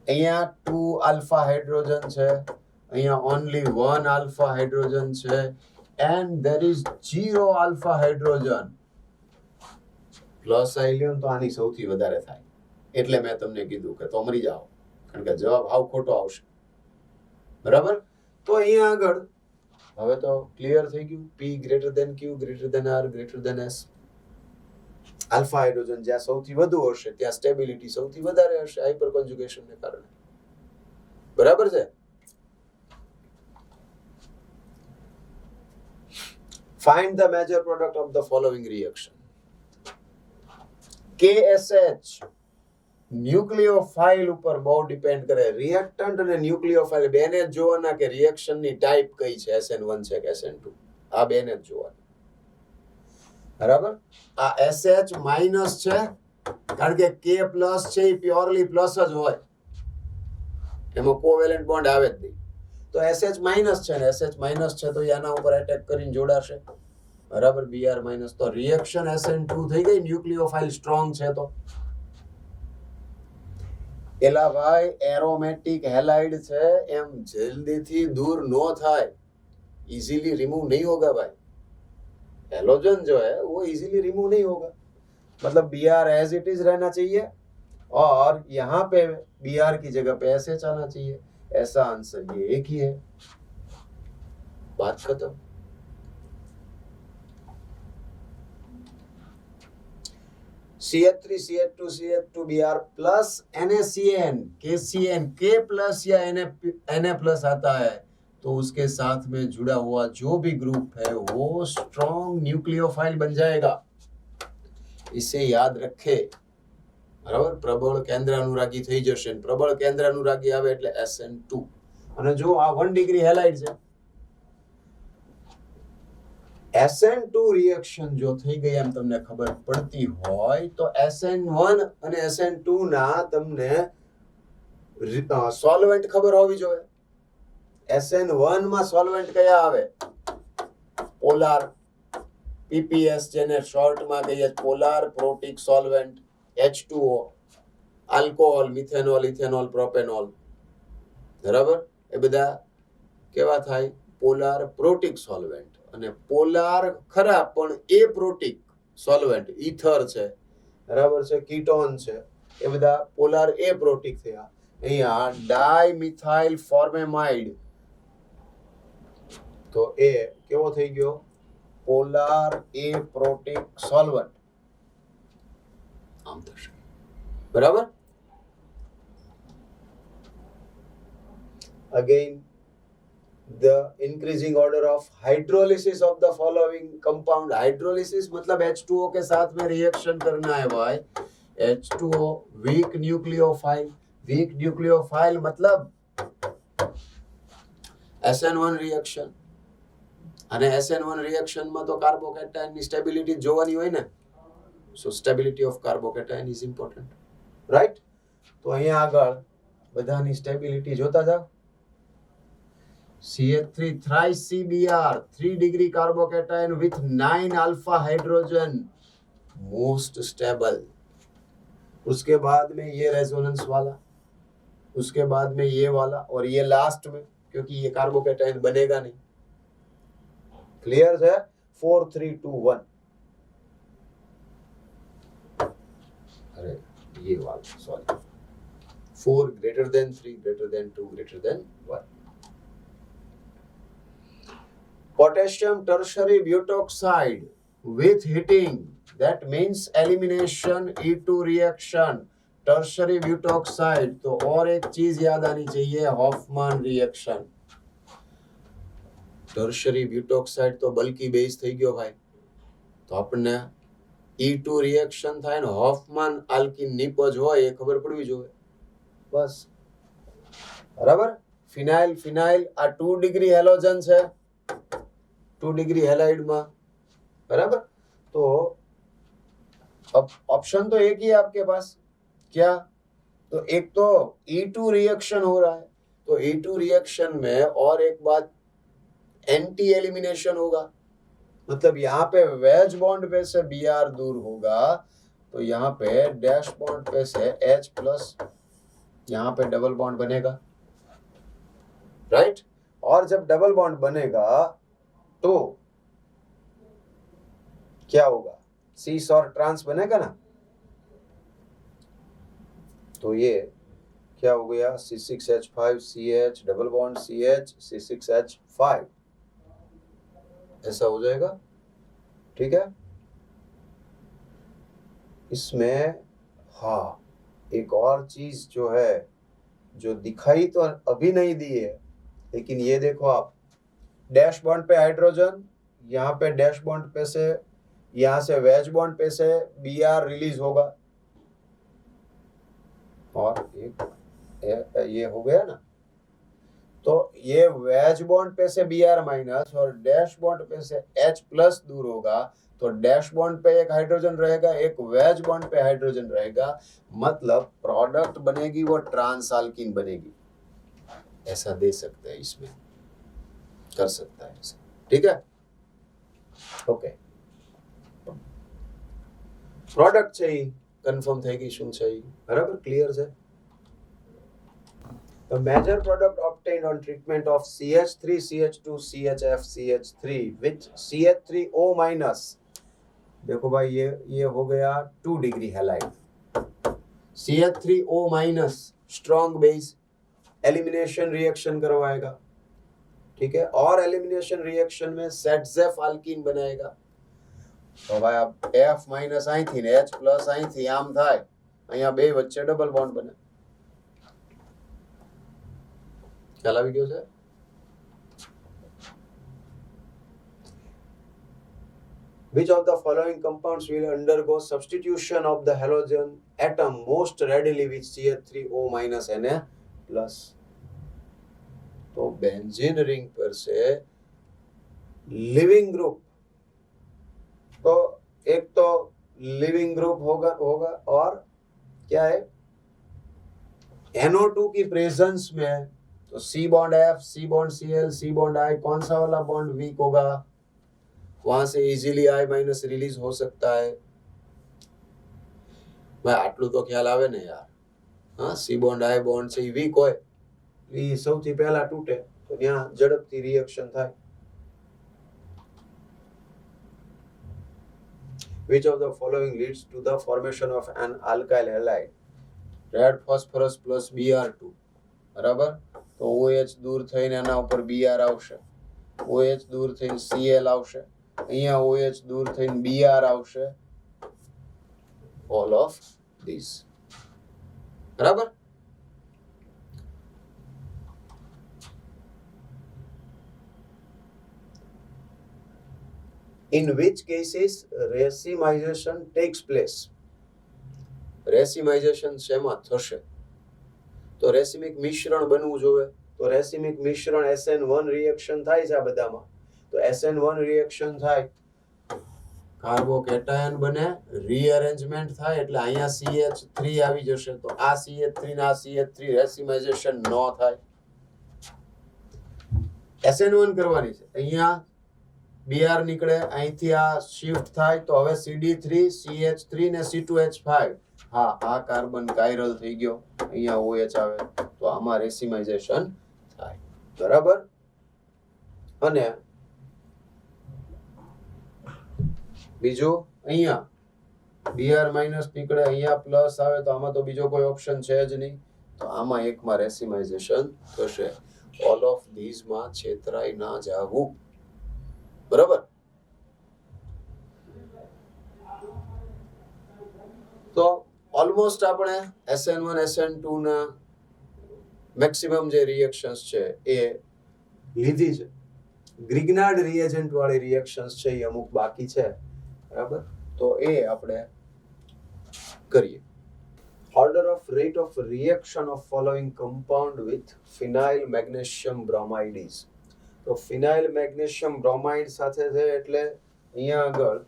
અહીંયા 2 આલ્ફા હાઇડ્રોજન છે, અહીંયા ઓનલી 1 આલ્ફા હાઇડ્રોજન છે, and there is 0 alpha hydrogen. Plus I તો આની સૌથી વધારે થાય, એટલે મેં તમને કીધું કે તો મરી જાઓ, કારણ કે જવાબ હાવ ખોટો આવશે. બરાબર? તો અહીંયા આગળ હવે તો ક્લિયર થઈ ગયું. P greater than Q greater than R greater than S. Alpha hydrogen જ્યાં સૌથી વધુ હશે ત્યાં સ્ટેબિલિટી સૌથી વધારે હશે હાઇપર કોન્જુગેશનને કારણે. બરાબર છે? Find the major product of the following reaction. KSH ન્યુક્લિયોફાઇલ ઉપર બહુ ડિપેન્ડ કરે. રિએક્ટન્ટ અને ન્યુક્લિયોફાઇલ બેને જ જોવાના કે રિએક્શન ની ટાઈપ કઈ છે, SN1 છે કે SN2, આ બેને જ જોવાના. બરાબર? આ SH માઇનસ છે, કારણ કે K પ્લસ છે એ પ્યોરલી પ્લસ જ હોય, એમાં કોવેલેન્ટ બોન્ડ આવે જ નહીં. તો SH માઇનસ છે ને SH માઇનસ છે તો આના ઉપર એટેક કરીને જોડાશે. બરાબર? Br minus. તો રિએક્શન SN2 થઈ ગઈ, ન્યુક્લિયોફાઇલ સ્ટ્રોંગ છે. તો એલા ભાઈ એરોમેટિક હેલાઇડ છે, એમ જલ્દીથી दूर नो થાય, इजीली रिमूव नहीं होगा भाई. हेलोजन जो है वो इजीली रिमूव नहीं होगा, मतलब Br एज इट इज रहना चाहिए और यहाँ पे Br की जगह पे SH आना चाहिए. ऐसा आंसर ये एक ही है. बात खत्म. CH3 CH2 CH2 Br plus NaCN KCN K plus या Na प्लस आता है तो उसके साथ में जुड़ा हुआ जो भी ग्रुप है वो स्ट्रॉन्ग न्यूक्लियोफाइल बन जाएगा. इसे याद रखे. बराबर? प्रबल केंद्र अनुरागी થઈ જશે. પ્રબળ કેન્દ્ર અનુરાગી આવે એટલે SN2. અને જો આ 1 ડિગ્રી હેલાઇડ છે, SN2 રિએક્શન જો થઈ ગઈ એમ તમને ખબર પડતી હોય તો SN1 અને SN2 ના તમને સોલ્વેન્ટ ખબર હોવી જોઈએ. SN1 માં સોલ્વેન્ટ કયા આવે? પોલાર, PPS જેને શોર્ટમાં કહીએ polar protic solvent, H2O, alcohol, methanol, ethanol, propanol. બરાબર? એ બધા કેવા થાય? Polar protic solvent. અને પોલાર ખરા પણ એ પ્રોટિક સોલ્વેન્ટ, ઈથર છે, બરાબર છે, કીટોન છે, એ બધા પોલાર એ પ્રોટિક થયા. અહીંયા ડાયમિથાઇલ ફોર્મેમાઇડ, તો એ કેવો થઈ ગયો? પોલાર એ પ્રોટિક સોલ્વન્ટ. આમ થશે. બરાબર? Again, the increasing order of hydrolysis of the following compound. Hydrolysis मतलब H2O के साथ में रिएक्शन करना है भाई. H2O weak nucleophile. Weak nucleophile मतलब SN1 reaction. અને SN1 reaction માં તો કાર્બોકેટાયન ની સ્ટેબિલિટી જોવાની હોય ને. So stability of carbocation is important. Right? તો અહીંયા આગળ બધાની સ્ટેબિલિટી જોતા જાઓ. CH3 thrice CBr, 3 degree carbocation with 9 alpha hydrogen, most stable. उसके बाद में ये रेजोनेंस वाला, उसके बाद में ये वाला, और ये लास्ट में, क्योंकि ये कार्बोकेटाइन बनेगा नहीं. क्लियर है? 4 3 2 1. अरे ये वाला sorry, 4 greater than 3 greater than 2 greater than 1. Potassium tertiary butoxide with heating, that means elimination E2 reaction, tertiary butoxide. तो और एक चीज याद आनी चाहिए, हॉफमैन रिएक्शन. टर्शरी ब्यूटोक्साइड तो बल्कि बेस થઈ ગયો ભાઈ. તો આપણને E2 રિએક્શન થાય ને હોફમાન આલ્કીન નિપજ હોય એ ખબર પડવી જોઈએ. બસ. બરાબર? ફિનાઇલ ફિનાઇલ આ 2 ડિગ્રી હેલોજન છે, 2 डिग्री हेलाइड में. बराबर? तो ऑप्शन तो एक ही है आपके पास. क्या? तो एक तो E2 रिएक्शन हो रहा है, तो E2 रिएक्शन में और एक बात एंटी एलिमिनेशन होगा. मतलब यहाँ पे वेज बॉन्ड पे से Br दूर होगा, तो यहाँ पे डैश बॉन्ड पे से H प्लस, यहाँ पे डबल बॉन्ड बनेगा. राइट? और जब डबल बॉन्ड बनेगा तो क्या होगा? सीस और ट्रांस बनेगा ना. तो ये क्या हो गया? C6H5CH double bond CH C6H5, ऐसा हो जाएगा. ठीक है? इसमें हाँ एक और चीज जो है, जो दिखाई तो अभी नहीं दी है, लेकिन ये देखो आप, डैश बॉन्ड पे हाइड्रोजन, यहाँ पे डैश बॉन्ड पे से, यहाँ से वेज बॉन्ड पे से Br रिलीज होगा, और एक ये हो गया ना. तो ये वेज बॉन्ड पे से Br माइनस और डैश बॉन्ड पे से H प्लस दूर होगा, तो डैश बॉन्ड पे एक हाइड्रोजन रहेगा, एक वेज बॉन्ड पे हाइड्रोजन रहेगा. मतलब प्रोडक्ट बनेगी वो ट्रांस आल्कीन बनेगी. ऐसा दे सकते हैं, इसमें कर सकता है ऐसा. ठीक है? ओके. प्रोडक्ट છે ઈ કન્ફર્મ થઈ ગઈ શું છે ઈ. બરાબર? ક્લિયર છે? The major product obtained on treatment of CH3 CH2 CHF CH3 with CH3O minus. देखो भाई ये हो गया 2 degree halide. CH3O minus strong base, elimination reaction करवाएगा. ठीक है? और एलिमिनेशन रिएक्शन में सेटजेफ आल्कीन बनाएगा. तो भाई अब F माइनस आई थी ने H प्लस आई थी आम થાય, અહીંયા બે વચ્ચે ડબલ બોન્ડ બને. ખ્યાલ આવી ગયો છે? Which of the following compounds will undergo substitution of the halogen atom most readily with CH3O minus Na plus? तो बेंजीन रिंग पर से लिविंग ग्रुप, तो एक तो लिविंग ग्रुप होगा और क्या है? NO2 की प्रेजेंस में तो C bond F, C bond Cl, C bond I, कौन सा वाला बॉन्ड वीक होगा? वहां से इजीली I माइनस रिलीज हो सकता है। भाई આટલું તો ખ્યાલ આવે ને યાર। હા, C બોન્ડ I બોન્ડ છે વીક હોય, એ સૌથી પહેલા તૂટે તો ત્યાં ઝડપથી રિએક્શન થાય। Which of the following leads to the formation of an alkyl halide? Red phosphorus plus Br2, બરાબર? તો OH દૂર થઈને એના ઉપર Br આવશે, OH દૂર થઈને Cl આવશે, અહીંયા OH દૂર થઈને Br આવશે, all of these, બરાબર? In which cases racemization takes place? રેસિમાઇઝેશન શેમાં થશે? તો રેસિમિક મિશ્રણ બનવું જોઈએ, તો રેસિમિક મિશ્રણ SN1 રિએક્શન થાય છે આ બધામાં, તો SN1 રિએક્શન થાય, કાર્બોકેટાયન બને, રીઅરેન્જમેન્ટ થાય એટલે અહીંયા CH3 આવી જશે, તો આ CH3 ને આ CH3 રેસિમાઇઝેશન ન થાય। SN1 કરવાની છે, અહીંયા Br નીકળે, અહીંથી આ શિફ્ટ થાય તો હવે CD3 CH3 ને C2H5, હા આ કાર્બન કાયરલ થઈ ગયો, અહીંયા OH આવે તો આમાં રેસિમાઇઝેશન થાય, બરાબર? અને બીજું અહીંયા Br માઇનસ નીકળે, અહીંયા પ્લસ આવે તો આમાં તો બીજો કોઈ ઓપ્શન છે જ નહીં, તો આમાં એકમાં રેસિમાઇઝેશન થશે। ઓલ ઓફ ધીઝ માં છેતરાઈ ના જાવું, બરાબર? તો ઓલમોસ્ટ આપણે SN1 SN2 ના મેક્સિમમ જે રિએક્શન્સ છે એ લીધી છે। ગ્રિગ્નાર્ડ રિએજન્ટ વાળી રિએક્શન્સ છે એ અમુક બાકી છે, બરાબર? તો એ આપણે કરીએ। Order of rate of reaction of following compound with phenyl magnesium bromide is, તો phenyl magnesium bromide સાથે છે એટલે અહીંયા આગળ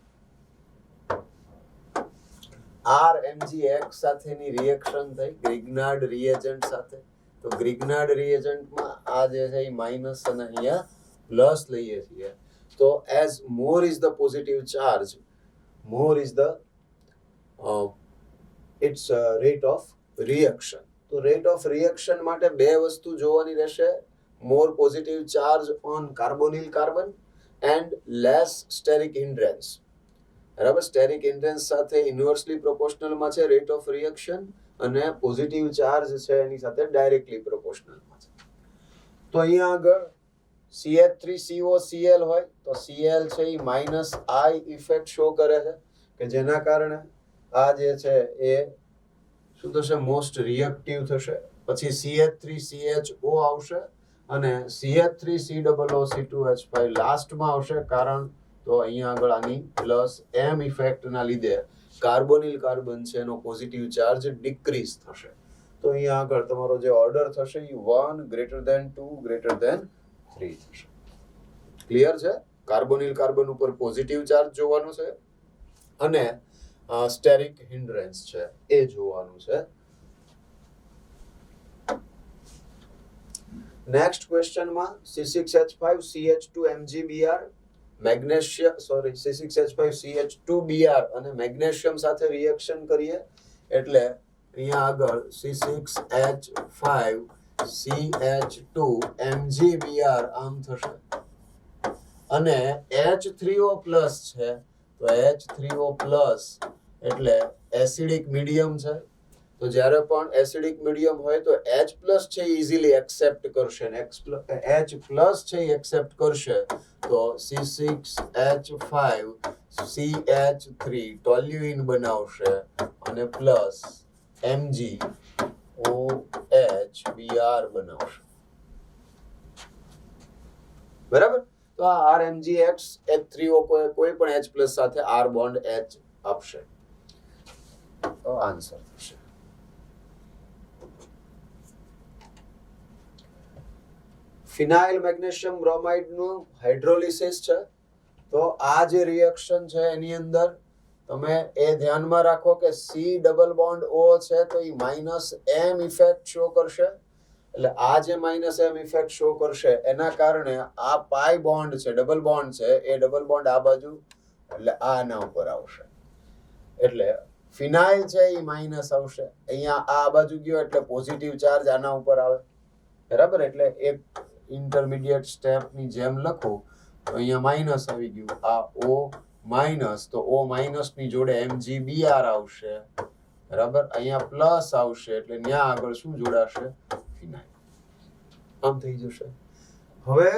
RMgX સાથેની રિએક્શન થઈ ગ્રિગ્નાર્ડ રિએજન્ટ સાથે, તો ગ્રિગ્નાર્ડ રિએજન્ટમાં આ જે છે એ માઇનસ અને અહીંયા પ્લસ લઈએ છીએ, તો as more is the positive charge, more is the its rate of reaction। તો rate of reaction માટે બે વસ્તુ જોવાની રહેશે, more positive charge on carbonyl carbon and less steric hindrance, બરાબર? સ્ટેરિક હિન્ડ્રન્સ સાથે ઇન્વર્સલી પ્રોપોર્શનલમાં છે રેટ ઓફ રિએક્શન, અને પોઝિટિવ ચાર્જ છે એની સાથે ડાયરેક્ટલી પ્રોપોર્શનલમાં છે। તો અહીંયા આગળ CH3COCl હોય તો Cl છે એ માઇનસ I ઇફેક્ટ શો કરે છે, કે જેના કારણે આ જે છે એ શું થશે? મોસ્ટ રિએક્ટિવ થશે। પછી CH3CHO આવશે અને CH3COO2H5 લાસ્ટમાં આવશે, કારણ તો અહીંયા આગળ આની પ્લસ M ઇફેક્ટના લીધે કાર્બોનિલ કાર્બન છે એનો પોઝિટિવ ચાર્જ ડિક્રીઝ થશે। તો અહીંયા આગળ તમારો જે ઓર્ડર થશે એ 1 greater than 2 greater than 3 થશે। ક્લિયર છે? કાર્બોનિલ કાર્બન ઉપર પોઝિટિવ ચાર્જ જોવાનું છે અને સ્ટેરિક હિન્ડ્રન્સ છે એ જોવાનું છે। નેક્સ્ટ ક્વેશ્ચનમાં C6H5CH2MgBr મેગ્નેશિયમ C6H5CH2Br અને મેગ્નેશિયમ સાથે રિએક્શન કરીએ એટલે અહીંયા આગળ C6H5CH2MgBr આમ થશે, અને H3O પ્લસ છે તો H3O પ્લસ એટલે એસિડિક મીડિયમ છે, તો જ્યારે પણ એસિડિક મીડિયમ હોય તો H પ્લસ છે ઇઝીલી એક્સેપ્ટ કરશે, ને H પ્લસ છે એ એક્સેપ્ટ કરશે, તો C6H5CH3 ટોલ્યુઇન બનાવશે અને પ્લસ MgOHBr બનાવશે, બરાબર? તો આ RMgX H3O કોઈ પણ H પ્લસ સાથે R બોન્ડ H આપશે, તો આન્સર થશે। ફિનાઇલ મેગ્નેશિયમ બ્રોમાઇડ નું હાઇડ્રોલિસિસ છે, તો આ જે રિએક્શન છે એની અંદર તમે એ ધ્યાનમાં રાખો કે C ડબલ બોન્ડ O છે તો એ -M ઇફેક્ટ શો કરશે. એટલે આ જે -M ઇફેક્ટ શો કરશે એના કારણે આ પાઈ બોન્ડ છે, ડબલ બોન્ડ છે, એ ડબલ બોન્ડ આ બાજુ એટલે આના ઉપર આવશે. એટલે ફિનાઇલ છે એ માઇનસ આવશે. અહીંયા આ બાજુ ગયો એટલે પોઝિટિવ ચાર્જ આના ઉપર આવે. બરાબર? એટલે એક ઇન્ટરમીડિયેટ સ્ટેપની જેમ લખું તો અહીંયા માઇનસ આવી ગયું. આ O માઇનસ તો O માઇનસ ની જોડે MgBr આવશે. બરાબર? અહીંયા પ્લસ આવશે એટલે ત્યાં આગળ શું જોડાશે? ફિનાઇલ. આમ થઈ જશે. હવે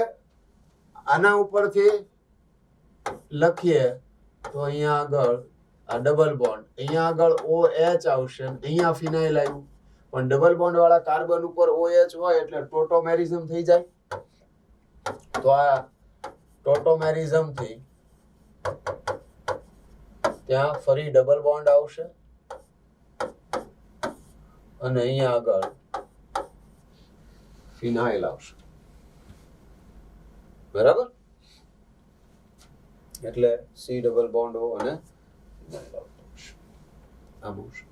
આના ઉપરથી લખીએ તો અહીંયા આગળ આ ડબલ બોન્ડ, અહીંયા આગળ OH આવશે, અહીંયા ફિનાઇલ આવ્યું. પણ ડબલ બોન્ડ વાળા કાર્બન ઉપર OH હોય એટલે ટોટોમેરિઝમ થઈ જાય. તો આ ટોટોમેરિઝમ થી ત્યાં ફરી ડબલ બોન્ડ આવશે અને અહીંયા આગળ ફિનાઇલ આવશે. બરાબર? એટલે C ડબલ બોન્ડ O અને આમ આવશે.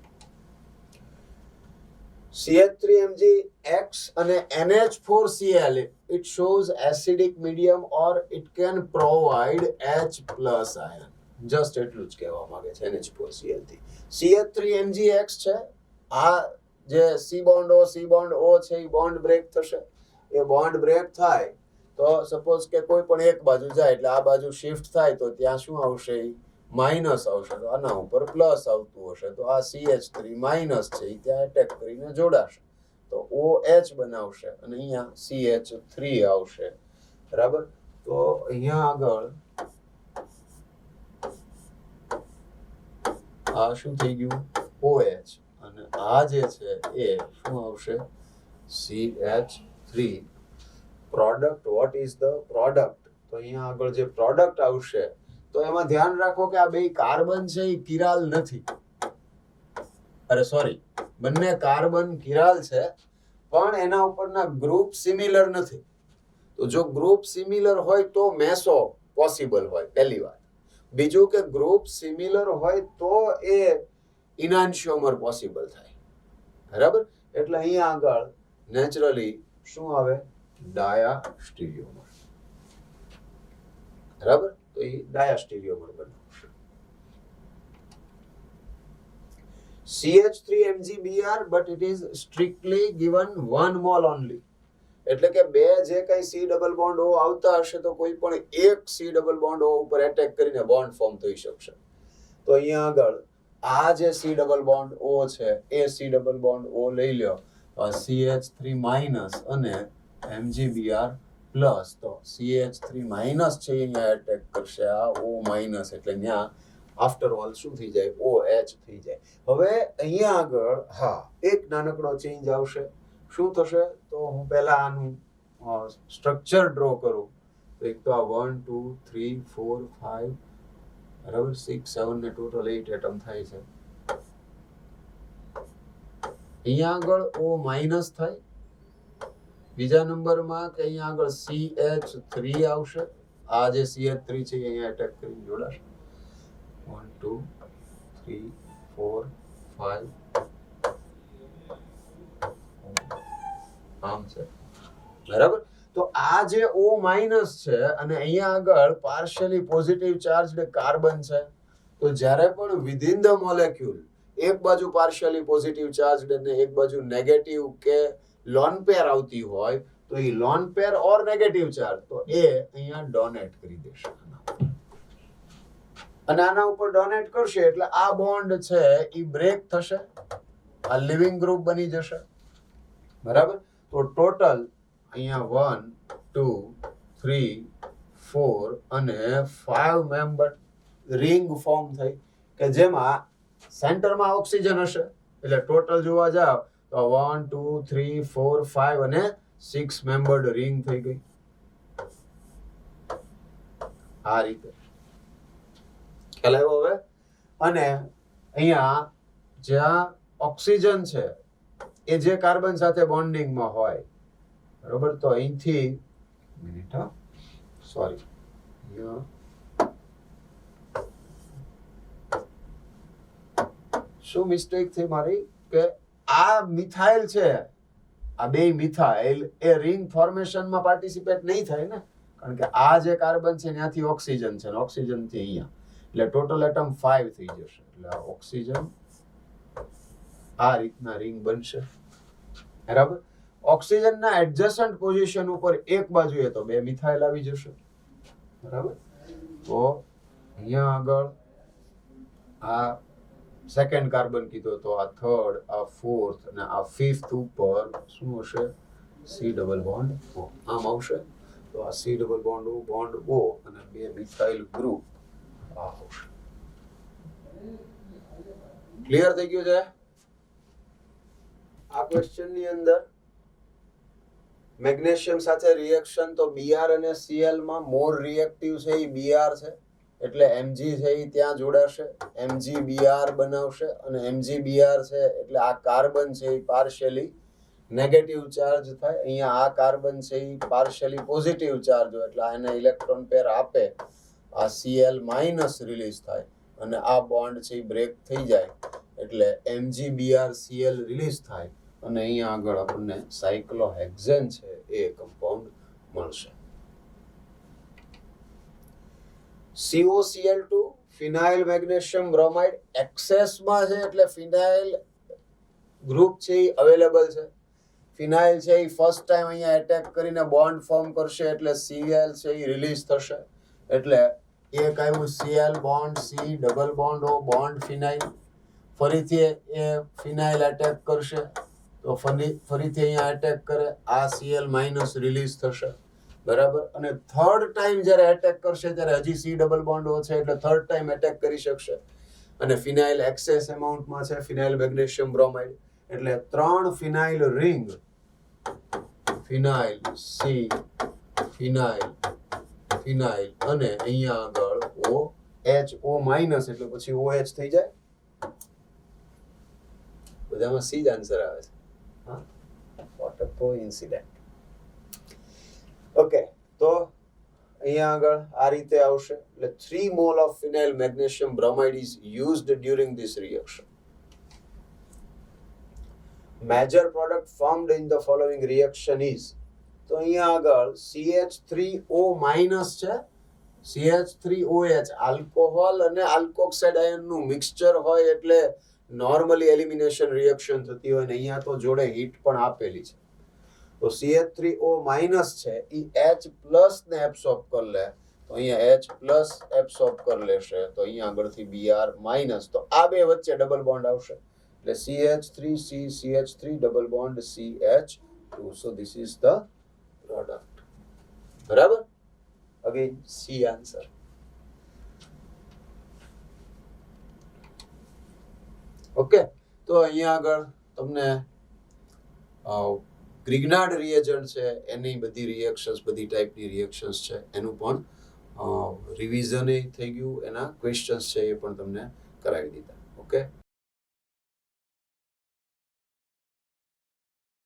CH3MgX અને NH4Cl, it shows acidic medium or it can provide H plus ion. Just એટલું જ કહેવા માંગે છે NH4Cl થી. CH3MgX છે, આ જે C બોન્ડ O છે એ બોન્ડ બ્રેક થશે. એ બોન્ડ બ્રેક થાય તો સપોઝ કે કોઈ પણ એક બાજુ જાય એટલે આ બાજુ શિફ્ટ થાય તો ત્યાં શું આવશે? માઇનસ આવશે. તો આના ઉપર પ્લસ આવતું હશે તો આ CH3 માઇનસ છે એ ત્યાં એટેક કરીને જોડાશે તો OH બનાવશે અને અહીંયા CH3 આવશે. બરાબર? તો અહીંયા આગળ આ શું થઈ ગયું? OH અને આ જે છે એ શું આવશે? CH3 product. What is the product? તો અહીંયા આગળ જે પ્રોડક્ટ આવશે તો એમાં ધ્યાન રાખો કે આ બે કાર્બન છે એ કિરાલ નથી. અરે સોરી, બંને કાર્બન કિરાલ છે પણ એના ઉપરના ગ્રુપ સિમિલર નથી. તો જો ગ્રુપ સિમિલર હોય તો મેસો પોસિબલ હોય, પહેલી વાત. બીજું કે ગ્રુપ સિમિલર હોય તો એ ઇનાન્શિયોમર પોસિબલ થાય. બરાબર? એટલે અહીંયા આગળ નેચરલી શું આવે? ડાયાસ્ટીરિયોમર. બરાબર? તો એ ડાયાસ્ટીરિયોમર બનાવશે. CH3MgBr but it is strictly given 1 mole only. એટલે કે બે જે કઈ C ડબલ બોન્ડ O આવતા હશે તો કોઈ પણ એક C ડબલ બોન્ડ O ઉપર એટેક કરીને બોન્ડ ફોર્મ થઈ શકશે. તો અહીંયા આગળ આ જે C ડબલ બોન્ડ O છે એ C ડબલ બોન્ડ O લઈ લ્યો CH3 માઇનસ અને MgBr પ્લસ. તો CH3 માઇનસ છે અહીંયા એટેક કરશે આ O માઇનસ એટલે ત્યાં આફ્ટર ઓલ શું થઈ જાય? OH થઈ જાય. હવે અહીંયા આગળ હા એક નાનકડો ચેન્જ આવશે. શું થશે? તો હું પહેલા આનું સ્ટ્રક્ચર ડ્રો કરું તો એક તો આ 1 2 3 4 5 બરાબર 6 7 ને ટોટલ 8 એટમ થાય છે. અહીંયા આગળ O માઇનસ થાય. બીજા નંબરમાં કે અહીંયા આગળ CH3 આવશે. આ જે CH3 છે અહીંયા એટેક કરીને જોડાશે. 1 2 3 4 5 આમ છે. બરાબર? તો આ જે O માઇનસ છે અને અહીંયા આગળ પાર્શિયલી પોઝિટિવ ચાર્જડ કાર્બન છે તો જ્યારે પણ વિધિન ધ મોલેક્યુલ એક બાજુ પાર્શિયલી પોઝિટિવ ચાર્જડ અને એક બાજુ નેગેટિવ કે લોન પેર આવતી હોય તો એ લોન પેર ઓર નેગેટિવ ચાર્જ તો એ અહીંયા ડોનેટ કરી દેશે અને આના ઉપર ડોનેટ કરશે એટલે આ બોન્ડ છે એ બ્રેક થશે. આ લિવિંગ ગ્રુપ બની જશે. બરાબર? તો ટોટલ અહીંયા 1 2 3 4 અને 5 મેમ્બર રિંગ ફોર્મ થઈ કે જેમાં સેન્ટરમાં ઓક્સિજન હશે. એટલે ટોટલ જોવા જાવ તો 1 2 3 4 5 અને 6 મેમ્બર્ડ રિંગ થઈ ગઈ. આ રીતે ખ્યાલ આવ્યો હવે? અને અહીંયા જ્યાં ઓક્સિજન છે એ જે કાર્બન સાથે બોન્ડિંગમાં હોય બરોબર તો અહીંથી મિનિટ સોરી શું મિસ્ટેક થઈ મારી કે આ મિથાઇલ છે, આ બે મિથાઇલ એ રિંગ ફોર્મેશનમાં પાર્ટિસિપેટ નહીં થાય ને, કારણ કે આ જે કાર્બન છે ત્યાંથી ઓક્સિજન છે, ઓક્સિજન થી અહીંયા, એટલે ટોટલ એટમ 5 થઈ જશે. એટલે ઓક્સિજન આ રીતના રિંગ બનશે. બરાબર. ઓક્સિજનના એડજસન્ટ પોઝિશન ઉપર એક બાજુએ તો બે મિથાઇલ આવી જશે. બરાબર. તો અહીંયા આગળ આ સેકન્ડ કાર્બન કીધો તો આ થર્ડ, આ ફોર્થ અને આ ફિફ્થ ઉપર શું હશે? C double bond O. આમ આવશે તો આ સી ડબલ બોન્ડ ઓ અને બે મિથાઇલ ગ્રુપ આ આવશે. ક્લિયર થઈ ગયું છે? આ ક્વેશ્ચન ની અંદર મેગ્નેશિયમ સાથે રિએક્શન તો Br અને Cl માં મોર રિએક્ટિવ છે એ Br છે, એટલે Mg છે એ ત્યાં જોડાશે, MgBr બનાવશે, અને MgBr છે એટલે આ કાર્બન છે એ પાર્શિયલી નેગેટિવ ચાર્જ થાય. અહીંયા આ કાર્બન છે એ પાર્શિયલી પોઝિટિવ ચાર્જ હોય એટલે આને ઇલેક્ટ્રોન પેર આપે, આ Cl માઇનસ રિલીઝ થાય અને આ બોન્ડ છે એ બ્રેક થઈ જાય એટલે MgBr Cl રિલીઝ થાય અને અહીંયા આગળ આપણને સાયક્લોહેક્ઝેન છે એ કમ્પાઉન્ડ મળશે. COCl2 ફિનાઇલ મેગ્નેશિયમ બ્રોમાઇડ એક્સેસમાં છે એટલે ફિનાઇલ ગ્રુપ છે એ અવેલેબલ છે. ફિનાઇલ છે એ ફર્સ્ટ ટાઈમ અહીંયા એટેક કરીને બોન્ડ ફોર્મ કરશે એટલે Cl છે એ રિલીઝ થશે, એટલે એક આવ્યું Cl બોન્ડ C double bond O bond phenyl. ફરીથી એ ફિનાઇલ એટેક કરશે તો ફરીથી અહીંયા એટેક કરે, આ Cl માઇનસ રિલીઝ થશે. બરાબર. અને થર્ડ ટાઈમ જ્યારે એટેક કરશે ત્યારે હજી સી ડબલ બોન્ડ O છે એટલે થર્ડ ટાઈમ એટેક કરી શકશે, અને ફિનાઇલ એક્સેસ એમાઉન્ટમાં છે ફિનાઇલ મેગ્નેશિયમ બ્રોમાઇડ, એટલે 3 ફિનાઇલ રિંગ, ફિનાઇલ સી ફિનાઇલ ફિનાઇલ અને અહીંયા આગળ O માઇનસ એટલે પછી OH થઈ જાય. બધામાં સી જ આન્સર આવે છે. હા, વોટ અ કોઇન્સિડન્ટ. ઓકે, તો અહીંયા આગળ આ રીતે આવશે એટલે 3 mole of phenyl magnesium bromide is used during this reaction. Major product formed in the following reaction is, તો અહીંયા આગળ CH3O માઇનસ છે, CH3OH આલ્કોહોલ અને આલ્કોક્સાઇડ આયનનું મિક્સચર હોય એટલે નોર્મલી એલિમિનેશન રિએક્શન થતી હોય, ને અહીંયા તો જોડે હીટ પણ આપેલી છે. તો CH3O માઇનસ છે એ H પ્લસ ને એબ્સોર્બ કરી લે, તો અહીંયા H પ્લસ એબ્સોર્બ કરી લેશે, તો અહીંયા આગળથી Br માઇનસ, તો આ બે વચ્ચે ડબલ બોન્ડ આવશે એટલે CH3C CH3 double bond CH2. So this is the product. બરાબર. Again see answer. ઓકે, તો અહીંયા આગળ તમને ગ્રિગ્નાર્ડ રિએજન્ટ છે એની બધી રિએક્શન્સ, બધી ટાઈપની રિએક્શન્સ છે એનું પણ રિવિઝન થઈ ગયું, એના ક્વેશ્ચન્સ છે એ પણ તમને કરાવી દીધા. ઓકે.